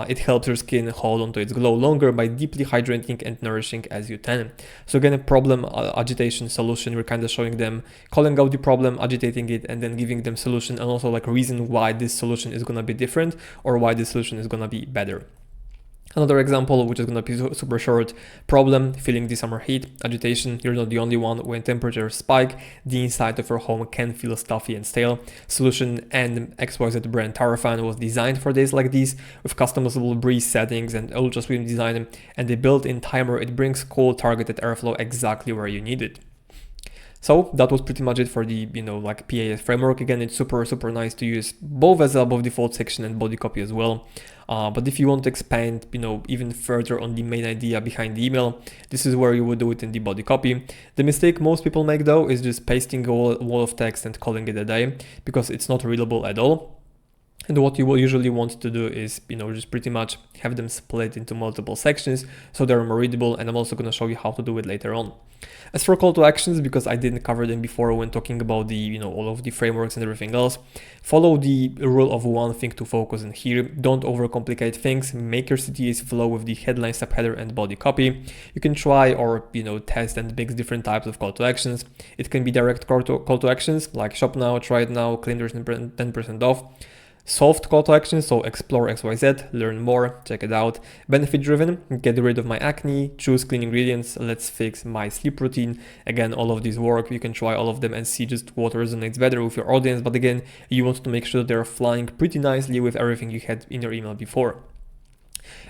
It helps your skin hold onto its glow longer by deeply hydrating and nourishing as you tan. So again, a problem, agitation, solution. We're kind of showing them, calling out the problem, agitating it, and then giving them solution, and also reason why this solution is going to be different or why this solution is going to be better. Another example, which is going to be super short: problem, feeling the summer heat, agitation, you're not the only one. When temperatures spike, the inside of your home can feel stuffy and stale. Solution: and XYZ brand tower fan was designed for days like these, with customizable breeze settings and ultra swim design, and the built-in timer, it brings cold targeted airflow exactly where you need it. So that was pretty much it for the, like PAS framework. Again, it's super nice to use both as above default section and body copy as well. But if you want to expand, even further on the main idea behind the email, this is where you would do it in the body copy. The mistake most people make though is just pasting a wall of text and calling it a day, because it's not readable at all. And what you will usually want to do is, just pretty much have them split into multiple sections so they're more readable. And I'm also going to show you how to do it later on. As for call to actions, because I didn't cover them before when talking about the, all of the frameworks and everything else, follow the rule of one thing to focus on here. Don't overcomplicate things. Make your CTAs flow with the headline, subheader, and body copy. You can try or, test and mix different types of call to actions. It can be direct call to actions like shop now, try it now, claim 10% off. Soft call to action, so explore XYZ, learn more, check it out. Benefit driven, get rid of my acne, choose clean ingredients, let's fix my sleep routine. Again, all of these work. You can try all of them and see just what resonates better with your audience. But again, you want to make sure they're flying pretty nicely with everything you had in your email before.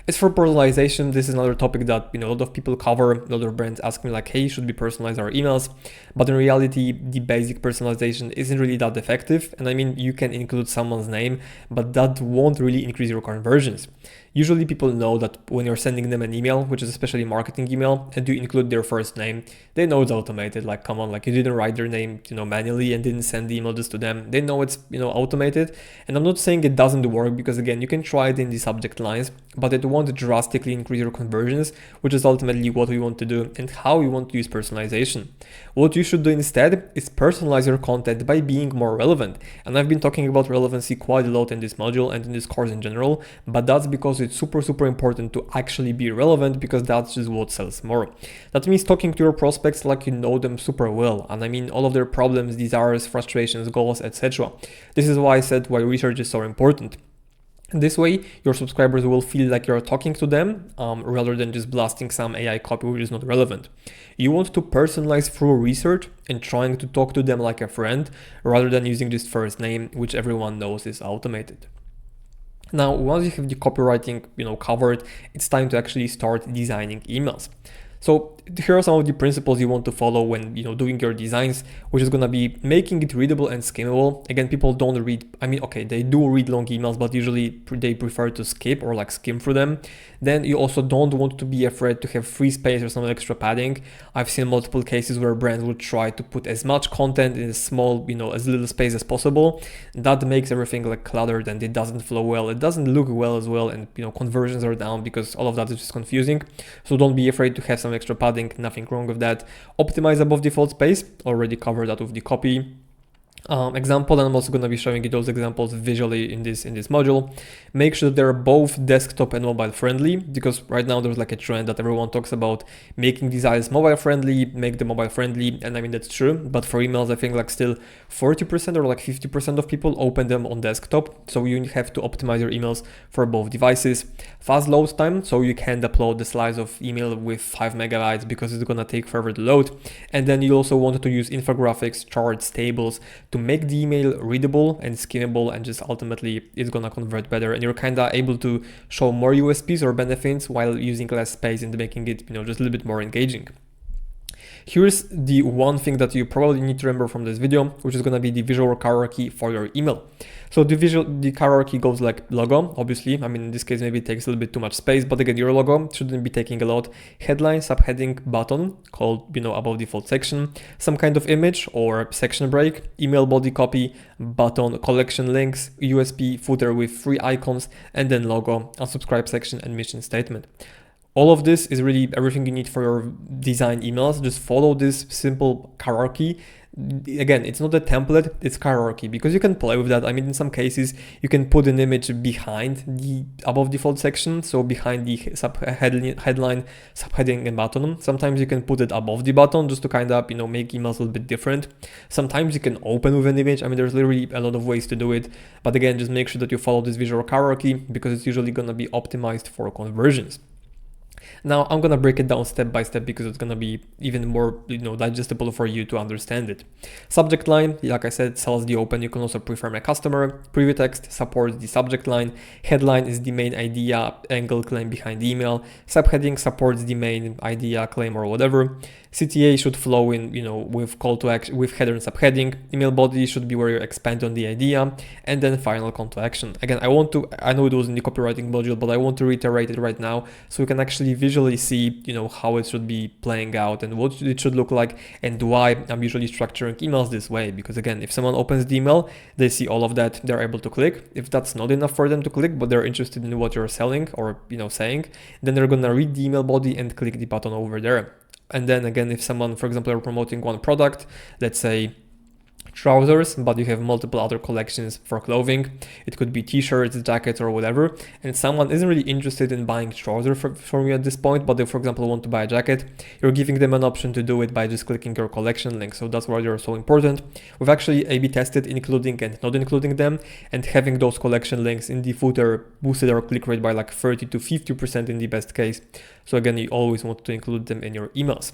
As for personalization, this is another topic that a lot of people cover. A lot of brands ask me like, hey, should we personalize our emails? But in reality, the basic personalization isn't really that effective. And I mean, you can include someone's name, but that won't really increase your conversions. Usually people know that when you're sending them an email, which is especially marketing email, and you include their first name, they know it's automated. Like, come on, like you didn't write their name, manually and didn't send the email just to them. They know it's, automated. And I'm not saying it doesn't work, because again, you can try it in the subject lines, but it won't drastically increase your conversions, which is ultimately what we want to do and how we want to use personalization. What you should do instead is personalize your content by being more relevant. And I've been talking about relevancy quite a lot in this module and in this course in general, but that's because it's super important to actually be relevant, because that's just what sells more. That means talking to your prospects like you know them super well, and I mean all of their problems, desires, frustrations, goals, etc. This is why I said why research is so important. This way, your subscribers will feel like you're talking to them rather than just blasting some AI copy which is not relevant. You want to personalize through research and trying to talk to them like a friend rather than using just first name, which everyone knows is automated. Now, once you have the copywriting, covered, it's time to actually start designing emails. So here are some of the principles you want to follow when doing your designs, which is going to be making it readable and skimmable. Again, people don't read, they do read long emails, but usually they prefer to skip or like skim through them. Then you also don't want to be afraid to have free space or some extra padding. I've seen multiple cases where brands would try to put as much content in as small, as little space as possible. That makes everything like cluttered and it doesn't flow well. It doesn't look well as well, and conversions are down because all of that is just confusing. So don't be afraid to have some extra padding, nothing wrong with that. Optimize above default space, already covered that with the copy example, and I'm also going to be showing you those examples visually in this module. Make sure they're both desktop and mobile friendly, because right now there's like a trend that everyone talks about making designs mobile friendly, make them mobile friendly, and I mean that's true, but for emails I think like still 40% or like 50% of people open them on desktop, so you have to optimize your emails for both devices. Fast load time, so you can't upload the slice of email with 5 megabytes because it's gonna take forever to load. And then you also want to use infographics, charts, tables to make the email readable and skimmable, and just ultimately it's gonna convert better, and you're kinda able to show more USPs or benefits while using less space and making it just a little bit more engaging. Here's the one thing that you probably need to remember from this video, which is going to be the visual hierarchy for your email. So the hierarchy goes like logo, obviously. I mean, in this case, maybe it takes a little bit too much space, but again, your logo shouldn't be taking a lot. Headline, subheading, button called, above default section, some kind of image or section break, email body copy, button, collection links, USB, footer with 3 icons, and then logo, unsubscribe section, and mission statement. All of this is really everything you need for your design emails. Just follow this simple hierarchy. Again, it's not a template, it's hierarchy, because you can play with that. I mean, in some cases, you can put an image behind the above default section, so behind the headline, subheading, and button. Sometimes you can put it above the button just to kind of, make emails a little bit different. Sometimes you can open with an image. I mean, there's literally a lot of ways to do it. But again, just make sure that you follow this visual hierarchy, because it's usually going to be optimized for conversions. Now I'm gonna break it down step by step because it's gonna be even more, digestible for you to understand it. Subject line, like I said, sells the open. You can also prefer a customer. Preview text supports the subject line. Headline is the main idea, angle, claim behind the email. Subheading supports the main idea, claim, or whatever. CTA should flow in, with call to action, with header and subheading. Email body should be where you expand on the idea, and then final call to action. Again, I know it was in the copywriting module, but I want to reiterate it right now so we can actually visually see, how it should be playing out and what it should look like, and why I'm usually structuring emails this way. Because again, if someone opens the email, they see all of that, they're able to click. If that's not enough for them to click, but they're interested in what you're selling or, saying, then they're gonna read the email body and click the button over there. And then again, if someone, for example, are promoting one product, let's say trousers, but you have multiple other collections for clothing, it could be t-shirts, jackets, or whatever, and someone isn't really interested in buying trousers from you at this point, but they, for example, want to buy a jacket, you're giving them an option to do it by just clicking your collection link. So that's why they're so important. We've actually A/B tested including and not including them, and having those collection links in the footer boosted our click rate by like 30 to 50% in the best case. So again, you always want to include them in your emails.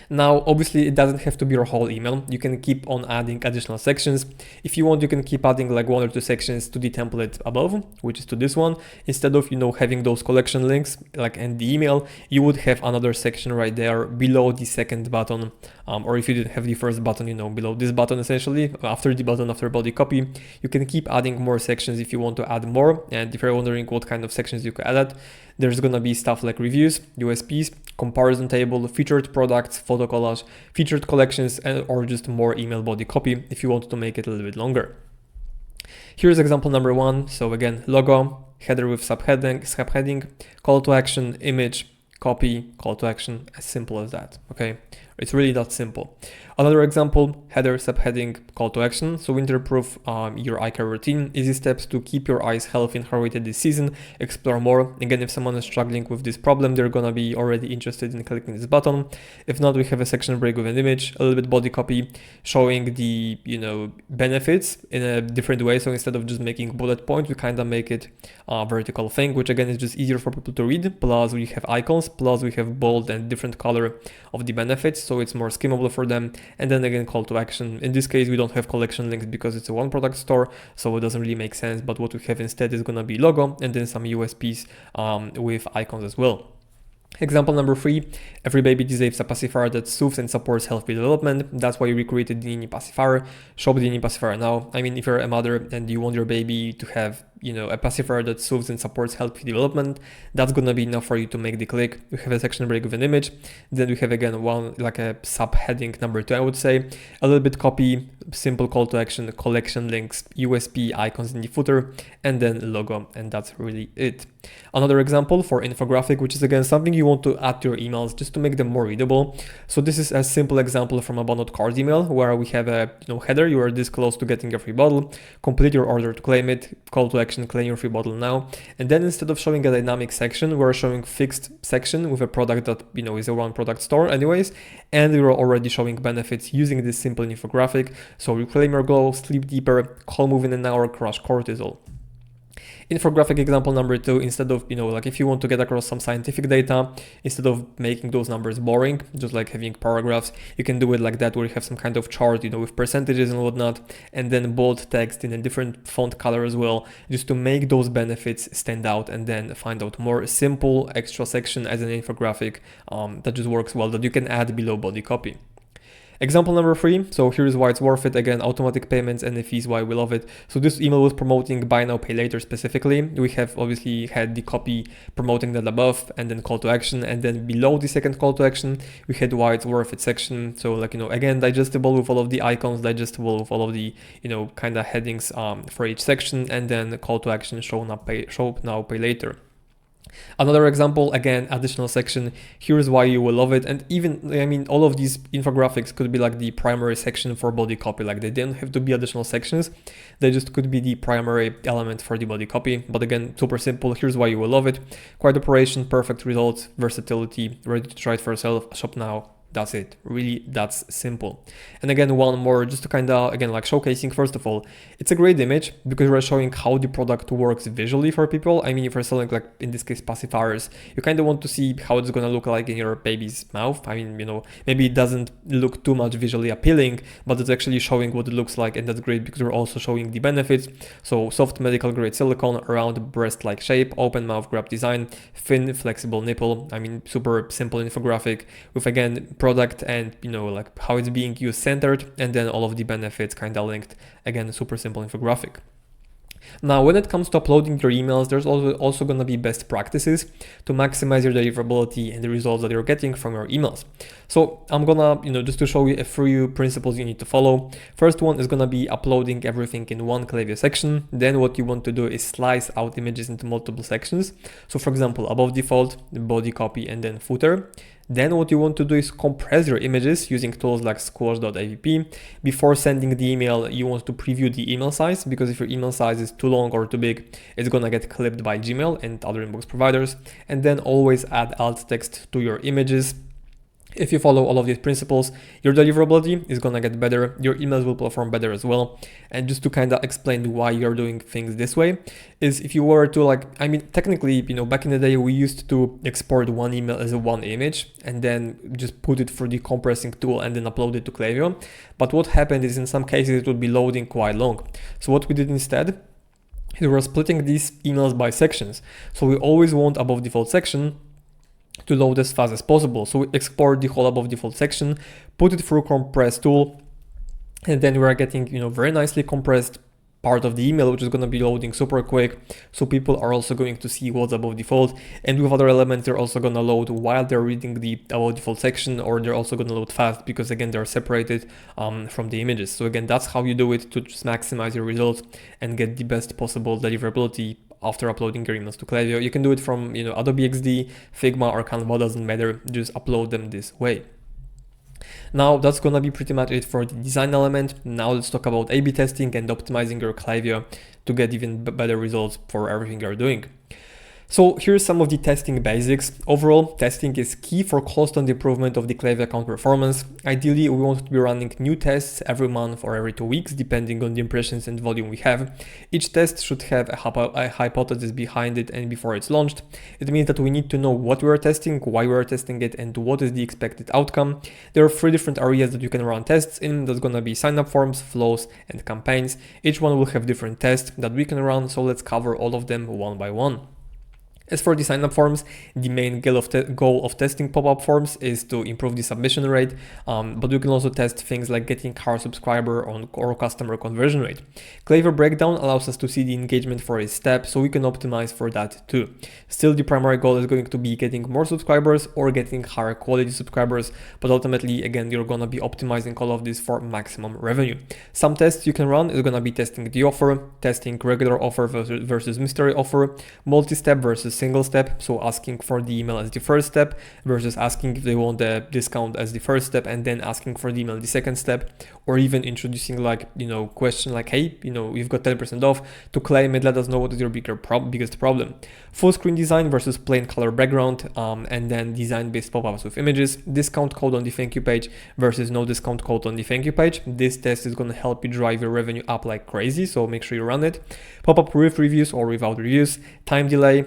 Now, obviously, it doesn't have to be your whole email. You can keep on adding additional sections. If you want, you can keep adding like 1 or 2 sections to the template above, which is to this one. Instead of, having those collection links like in the email, you would have another section right there below the second button. Or if you didn't have the first button, below this button, essentially, after the button, after body copy, you can keep adding more sections if you want to add more. And if you're wondering what kind of sections you could add, there's going to be stuff like reviews, USPs, comparison table, featured products, photo collage, featured collections, or just more email body copy if you want to make it a little bit longer. Here's example number 1. So again, logo, header with subheading, call to action, image, copy, call to action, as simple as that. Okay, it's really that simple. Another example, header, subheading, call to action. So winterproof your eye care routine, easy steps to keep your eyes healthy and hydrated this season, explore more. Again, if someone is struggling with this problem, they're gonna be already interested in clicking this button. If not, we have a section break with an image, a little bit body copy, showing the benefits in a different way. So instead of just making bullet points, we kind of make it a vertical thing, which again is just easier for people to read. Plus we have icons, plus we have bold and different color of the benefits, so it's more skimmable for them. And then again, call to action. In this case, we don't have collection links because it's a one product store, so it doesn't really make sense. But what we have instead is gonna be logo and then some USPs with icons as well. Example number 3, every baby deserves a pacifier that soothes and supports healthy development. That's why we recreated the Nini pacifier. Shop the Nini pacifier now. I mean, if you're a mother and you want your baby to have, a pacifier that soothes and supports healthy development, that's gonna be enough for you to make the click. We have a section break with an image. Then we have again one like a subheading number 2, I would say. A little bit copy, simple call to action, collection links, USP, icons in the footer, and then logo, and that's really it. Another example for infographic, which is again something you want to add to your emails just to make them more readable. So this is a simple example from Abandonment card email where we have a header, you are this close to getting a free bottle, complete your order to claim it, call to action, claim your free bottle now. And then instead of showing a dynamic section, we're showing fixed section with a product that is a one product store anyways, and we're already showing benefits using this simple infographic. So reclaim your glow, sleep deeper, calm within an hour, crush cortisol. Infographic example number 2, instead of, like if you want to get across some scientific data, instead of making those numbers boring, just like having paragraphs, you can do it like that, where you have some kind of chart, with percentages and whatnot, and then bold text in a different font color as well, just to make those benefits stand out, and then find out more simple extra section as an infographic that just works well, that you can add below body copy. Example number 3, so here's why it's worth it. Again, automatic payments and the fees, why we love it. So this email was promoting buy now, pay later specifically. We have obviously had the copy promoting that above, and then call to action, and then below the second call to action, we had why it's worth it section. So like, again, digestible with all of the icons, digestible with all of the, kind of headings for each section, and then the call to action, show now, pay later. Another example, again, additional section. Here's why you will love it. And even, I mean, all of these infographics could be like the primary section for body copy. Like they don't have to be additional sections. They just could be the primary element for the body copy. But again, super simple. Here's why you will love it. Quiet operation, perfect results, versatility, ready to try it for yourself. Shop now. That's it. Really, that's simple. And again, one more, just to kind of, again, like showcasing, first of all, it's a great image because we're showing how the product works visually for people. I mean, if you're selling, like in this case, pacifiers, you kind of want to see how it's going to look like in your baby's mouth. I mean, you know, maybe it doesn't look too much visually appealing, but it's actually showing what it looks like. And that's great because we're also showing the benefits. So soft medical grade silicone, around breast-like shape, open mouth grab design, thin, flexible nipple. I mean, super simple infographic with, again, product and, you know, like how it's being used centered, and then all of the benefits kind of linked. Again, super simple infographic. Now, when it comes to uploading your emails, there's also going to be best practices to maximize your deliverability and the results that you're getting from your emails. So I'm gonna, you know, just to show you a few principles you need to follow. First one is gonna be uploading everything in one Klaviyo section. Then what you want to do is slice out images into multiple sections. So for example, above default, the body copy, and then footer. Then what you want to do is compress your images using tools like squash.app. Before sending the email, you want to preview the email size, because if your email size is too long or too big, it's gonna get clipped by Gmail and other inbox providers. And then always add alt text to your images. If you follow all of these principles, your deliverability is gonna get better, your emails will perform better as well. And just to kind of explain why you're doing things this way, is if you were to, like, I mean, technically, you know, back in the day, we used to export one email as a one image and then just put it through the compressing tool and then upload it to Klaviyo. But what happened is in some cases it would be loading quite long. So what we did instead is we're splitting these emails by sections. So we always want above default section to load as fast as possible. So we export the whole above default section, put it through compress tool, and then we're getting, you know, very nicely compressed part of the email, which is going to be loading super quick. So people are also going to see what's above default, and with other elements, they're also going to load while they're reading the above default section, or they're also going to load fast because again, they're separated from the images. So again, that's how you do it to just maximize your results and get the best possible deliverability after uploading your emails to Klaviyo. You can do it from, you know, Adobe XD, Figma, or Canva, doesn't matter. Just upload them this way. Now that's gonna be pretty much it for the design element. Now let's talk about A/B testing and optimizing your Klaviyo to get even better results for everything you're doing. So here's some of the testing basics. Overall, testing is key for constant improvement of the Klaviyo account performance. Ideally, we want to be running new tests every month or every 2 weeks, depending on the impressions and volume we have. Each test should have a hypothesis behind it and before it's launched. It means that we need to know what we are testing, why we are testing it, and what is the expected outcome. There are 3 different areas that you can run tests in. There's gonna be sign-up forms, flows, and campaigns. Each one will have different tests that we can run, so let's cover all of them one by one. As for the sign-up forms, the main goal of testing pop-up forms is to improve the submission rate, but you can also test things like getting car subscriber or customer conversion rate. Klaviyo breakdown allows us to see the engagement for each step, so we can optimize for that too. Still, the primary goal is going to be getting more subscribers or getting higher quality subscribers, but ultimately, again, you're gonna be optimizing all of this for maximum revenue. Some tests you can run is gonna be testing the offer, testing regular offer versus mystery offer, multi-step versus single step, so asking for the email as the first step versus asking if they want the discount as the first step and then asking for the email the second step, or even introducing, like, you know, question like, hey, you know, you've got 10% off, to claim it, let us know what is your biggest problem. Full screen design versus plain color background, and then design based pop-ups with images, discount code on the thank you page versus no discount code on the thank you page. This test is going to help you drive your revenue up like crazy, so make sure you run it. Pop-up with reviews or without reviews, time delay,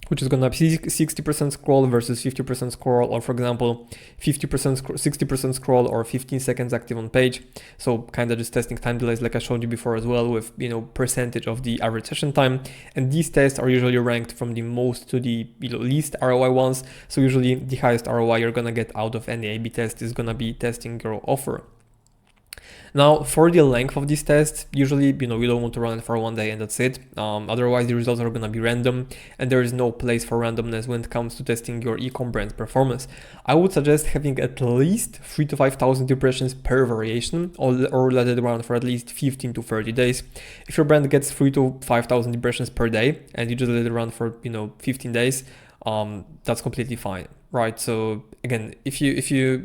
which is going to be 60% scroll versus 50% scroll, or for example, 60% scroll or 15 seconds active on page. So kind of just testing time delays like I showed you before as well, with, you know, percentage of the average session time. And these tests are usually ranked from the most to the, you know, least ROI ones. So usually the highest ROI you're going to get out of any A/B test is going to be testing your offer. Now, for the length of these tests, usually, you don't want to run it for 1 day and that's it. Otherwise, the results are going to be random, and there is no place for randomness when it comes to testing your e-com brand's performance. I would suggest having at least 3,000 to 5,000 impressions per variation, or let it run for at least 15 to 30 days. If your brand gets 3,000 to 5,000 impressions per day and you just let it run for 15 days, that's completely fine. Right, so again, if you're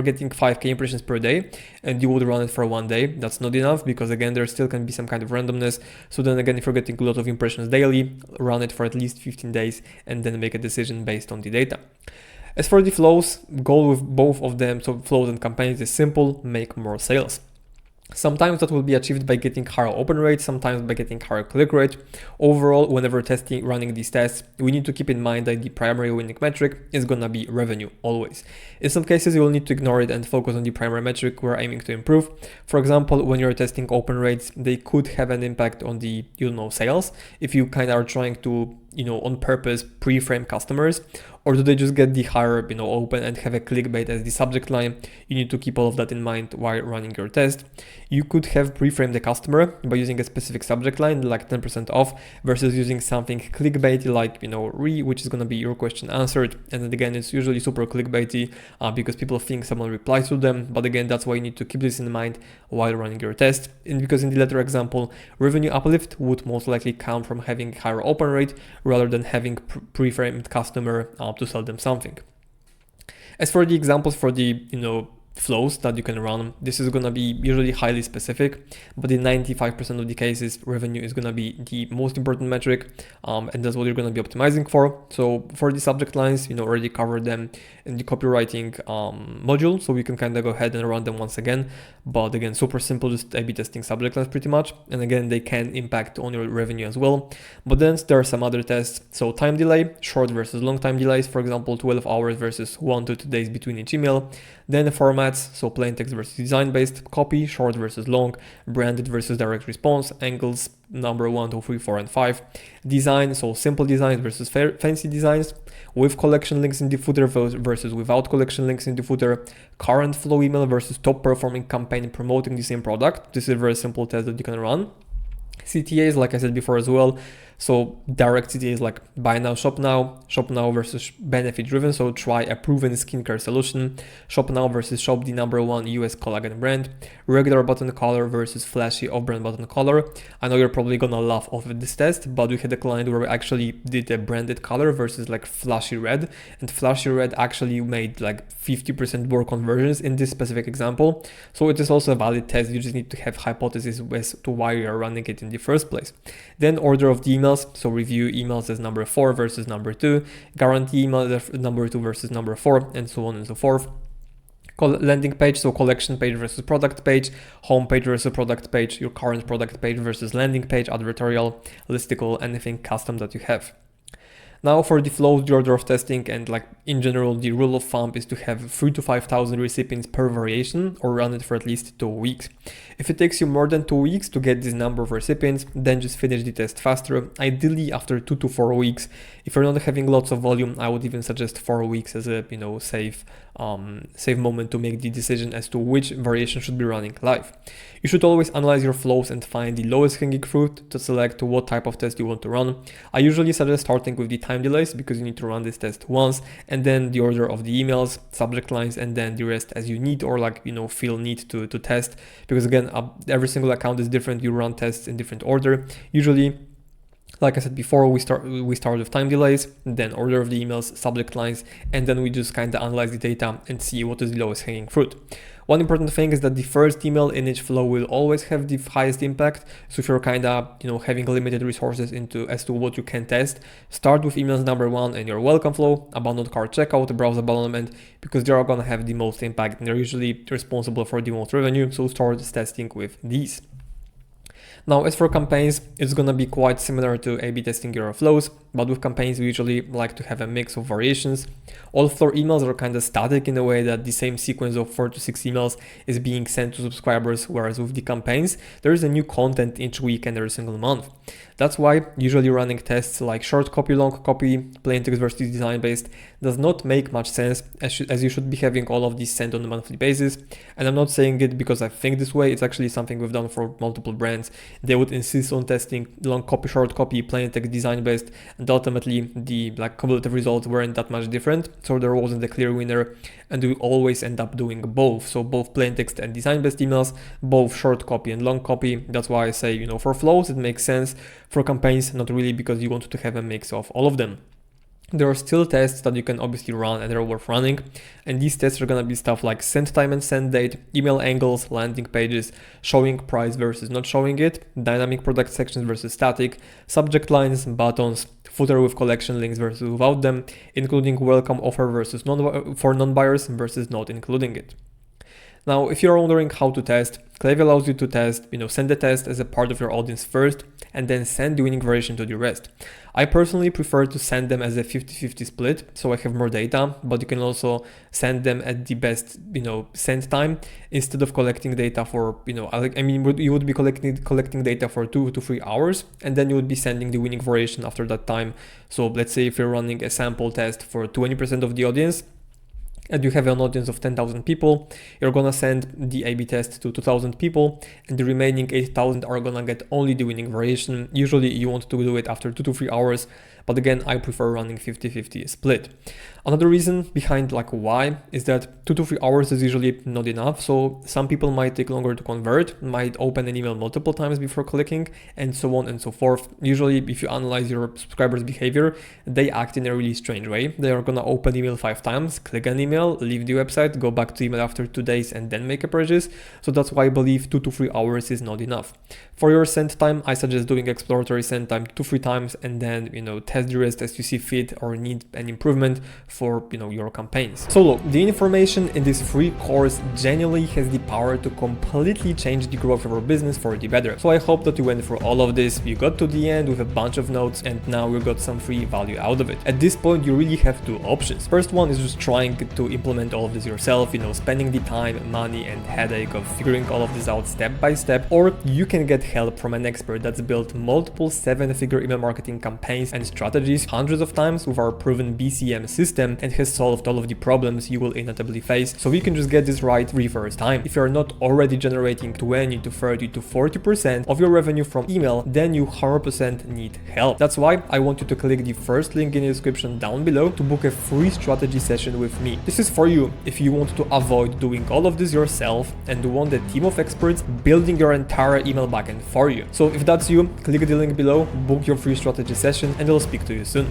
getting 5k impressions per day and you would run it for 1 day, that's not enough, because again, there still can be some kind of randomness. So then again, if you're getting a lot of impressions daily, run it for at least 15 days and then make a decision based on the data. As for the flows, goal with both of them, so flows and campaigns, is simple: make more sales. Sometimes that will be achieved by getting higher open rate, sometimes by getting higher click rate. Overall, whenever running these tests, we need to keep in mind that the primary winning metric is gonna be revenue, always. In some cases, you will need to ignore it and focus on the primary metric we're aiming to improve. For example, when you're testing open rates, they could have an impact on the, sales. If you kind of are trying to, on purpose pre-frame customers, or do they just get the higher, open and have a clickbait as the subject line? You need to keep all of that in mind while running your test. You could have pre-framed the customer by using a specific subject line, like 10% off, versus using something clickbaity like, which is going to be your question answered. And then again, it's usually super clickbaity because people think someone replies to them. But again, that's why you need to keep this in mind while running your test. And because in the latter example, revenue uplift would most likely come from having higher open rate rather than having pre-framed customer to sell them something. As for the examples for the, flows that you can run, this is going to be usually highly specific, but in 95% of the cases, revenue is going to be the most important metric, and that's what you're going to be optimizing for. So for the subject lines, already covered them in the copywriting module, so we can kind of go ahead and run them once again. But again, super simple, just A/B testing subject lines pretty much, and again, they can impact on your revenue as well. But then there are some other tests. So time delay, short versus long time delays, for example, 12 hours versus 1 to 2 days between each email. Then the formats, so plain text versus design-based, copy, short versus long, branded versus direct response, angles, number 1, 2, 3, 4, and 5. Design, so simple designs versus fancy designs, with collection links in the footer versus without collection links in the footer, current flow email versus top performing campaign promoting the same product. This is a very simple test that you can run. CTAs, like I said before as well. So direct CTAs like buy now, shop now versus benefit driven. So try a proven skincare solution. Shop now versus shop the #1 US collagen brand. Regular button color versus flashy off-brand button color. I know you're probably gonna laugh off at this test, but we had a client where we actually did a branded color versus like flashy red, and flashy red actually made like 50% more conversions in this specific example. So it is also a valid test. You just need to have hypothesis as to why you are running it in the first place. Then order of the emails, so review emails as number 4 versus number 2, guarantee emails as number 2 versus number 4, and so on and so forth. Landing page, so collection page versus product page, home page versus product page, your current product page versus landing page, advertorial, listicle, anything custom that you have. Now for the flows, the order of testing, and like in general, the rule of thumb is to have 3,000 to 5,000 recipients per variation, or run it for at least 2 weeks. If it takes you more than 2 weeks to get this number of recipients, then just finish the test faster, ideally after 2 to 4 weeks. If you're not having lots of volume, I would even suggest 4 weeks as a safe moment to make the decision as to which variation should be running live. You should always analyze your flows and find the lowest hanging fruit to select what type of test you want to run. I usually suggest starting with the time delays because you need to run this test once, and then the order of the emails, subject lines, and then the rest as you need or feel need to test, because again, every single account is different. You run tests in different order. Usually, like I said before, we start with time delays, then order of the emails, subject lines, and then we just kind of analyze the data and see what is the lowest hanging fruit. One important thing is that the first email in each flow will always have the highest impact. So if you're kind of having limited resources as to what you can test, start with emails number 1 in your welcome flow, abandoned cart checkout, browse abandonment, because they are gonna have the most impact and they're usually responsible for the most revenue. So start testing with these. Now, as for campaigns, it's going to be quite similar to A/B testing your flows. but with campaigns we usually like to have a mix of variations. All floor emails are kind of static in a way that the same sequence of 4 to 6 emails is being sent to subscribers, whereas with the campaigns there is a new content each week and every single month. That's why usually running tests like short copy, long copy, plain text versus design based does not make much sense, as you should be having all of these sent on a monthly basis. And I'm not saying it because I think this way, it's actually something we've done for multiple brands. They would insist on testing long copy, short copy, plain text, design based, and ultimately the cumulative results weren't that much different, so there wasn't a clear winner, and we always end up doing both. So both plain text and design based emails, both short copy and long copy. That's why I say, for flows it makes sense. For campaigns, not really, because you want to have a mix of all of them. There are still tests that you can obviously run and they're worth running, and these tests are gonna be stuff like send time and send date, email angles, landing pages, showing price versus not showing it, dynamic product sections versus static, subject lines, buttons, footer with collection links versus without them, including welcome offer versus for non-buyers versus not including it. Now, if you're wondering how to test, Klaviyo allows you to test, send the test as a part of your audience first, and then send the winning variation to the rest. I personally prefer to send them as a 50-50 split, so I have more data, but you can also send them at the best, send time, instead of collecting data for, you would be collecting data for 2 to 3 hours, and then you would be sending the winning variation after that time. So let's say if you're running a sample test for 20% of the audience, and you have an audience of 10,000 people, you're gonna send the A/B test to 2,000 people, and the remaining 8,000 are gonna get only the winning variation. Usually you want to do it after 2 to 3 hours, but again, I prefer running 50-50 split. Another reason behind why is that 2 to 3 hours is usually not enough. So some people might take longer to convert, might open an email multiple times before clicking, and so on and so forth. Usually, if you analyze your subscribers' behavior, they act in a really strange way. They are gonna open email 5 times, click an email, leave the website, go back to email after 2 days, and then make a purchase. So that's why I believe 2 to 3 hours is not enough. For your send time, I suggest doing exploratory send time 2-3 times, and then test the rest as you see fit or need an improvement for your campaigns. So look, the information in this free course genuinely has the power to completely change the growth of your business for the better. So I hope that you went through all of this, you got to the end with a bunch of notes, and now you got some free value out of it. At this point, you really have 2 options. First one is just trying to implement all of this yourself, spending the time, money, and headache of figuring all of this out step by step, or you can get help from an expert that's built multiple 7-figure email marketing campaigns and strategies hundreds of times with our proven BCM system, and has solved all of the problems you will inevitably face, so we can just get this right the first time. If you're not already generating 20 to 30 to 40% of your revenue from email, then you 100% need help. That's why I want you to click the first link in the description down below to book a free strategy session with me. This is for you if you want to avoid doing all of this yourself and want a team of experts building your entire email backend for you. So if that's you, click the link below, book your free strategy session, and I'll speak to you soon.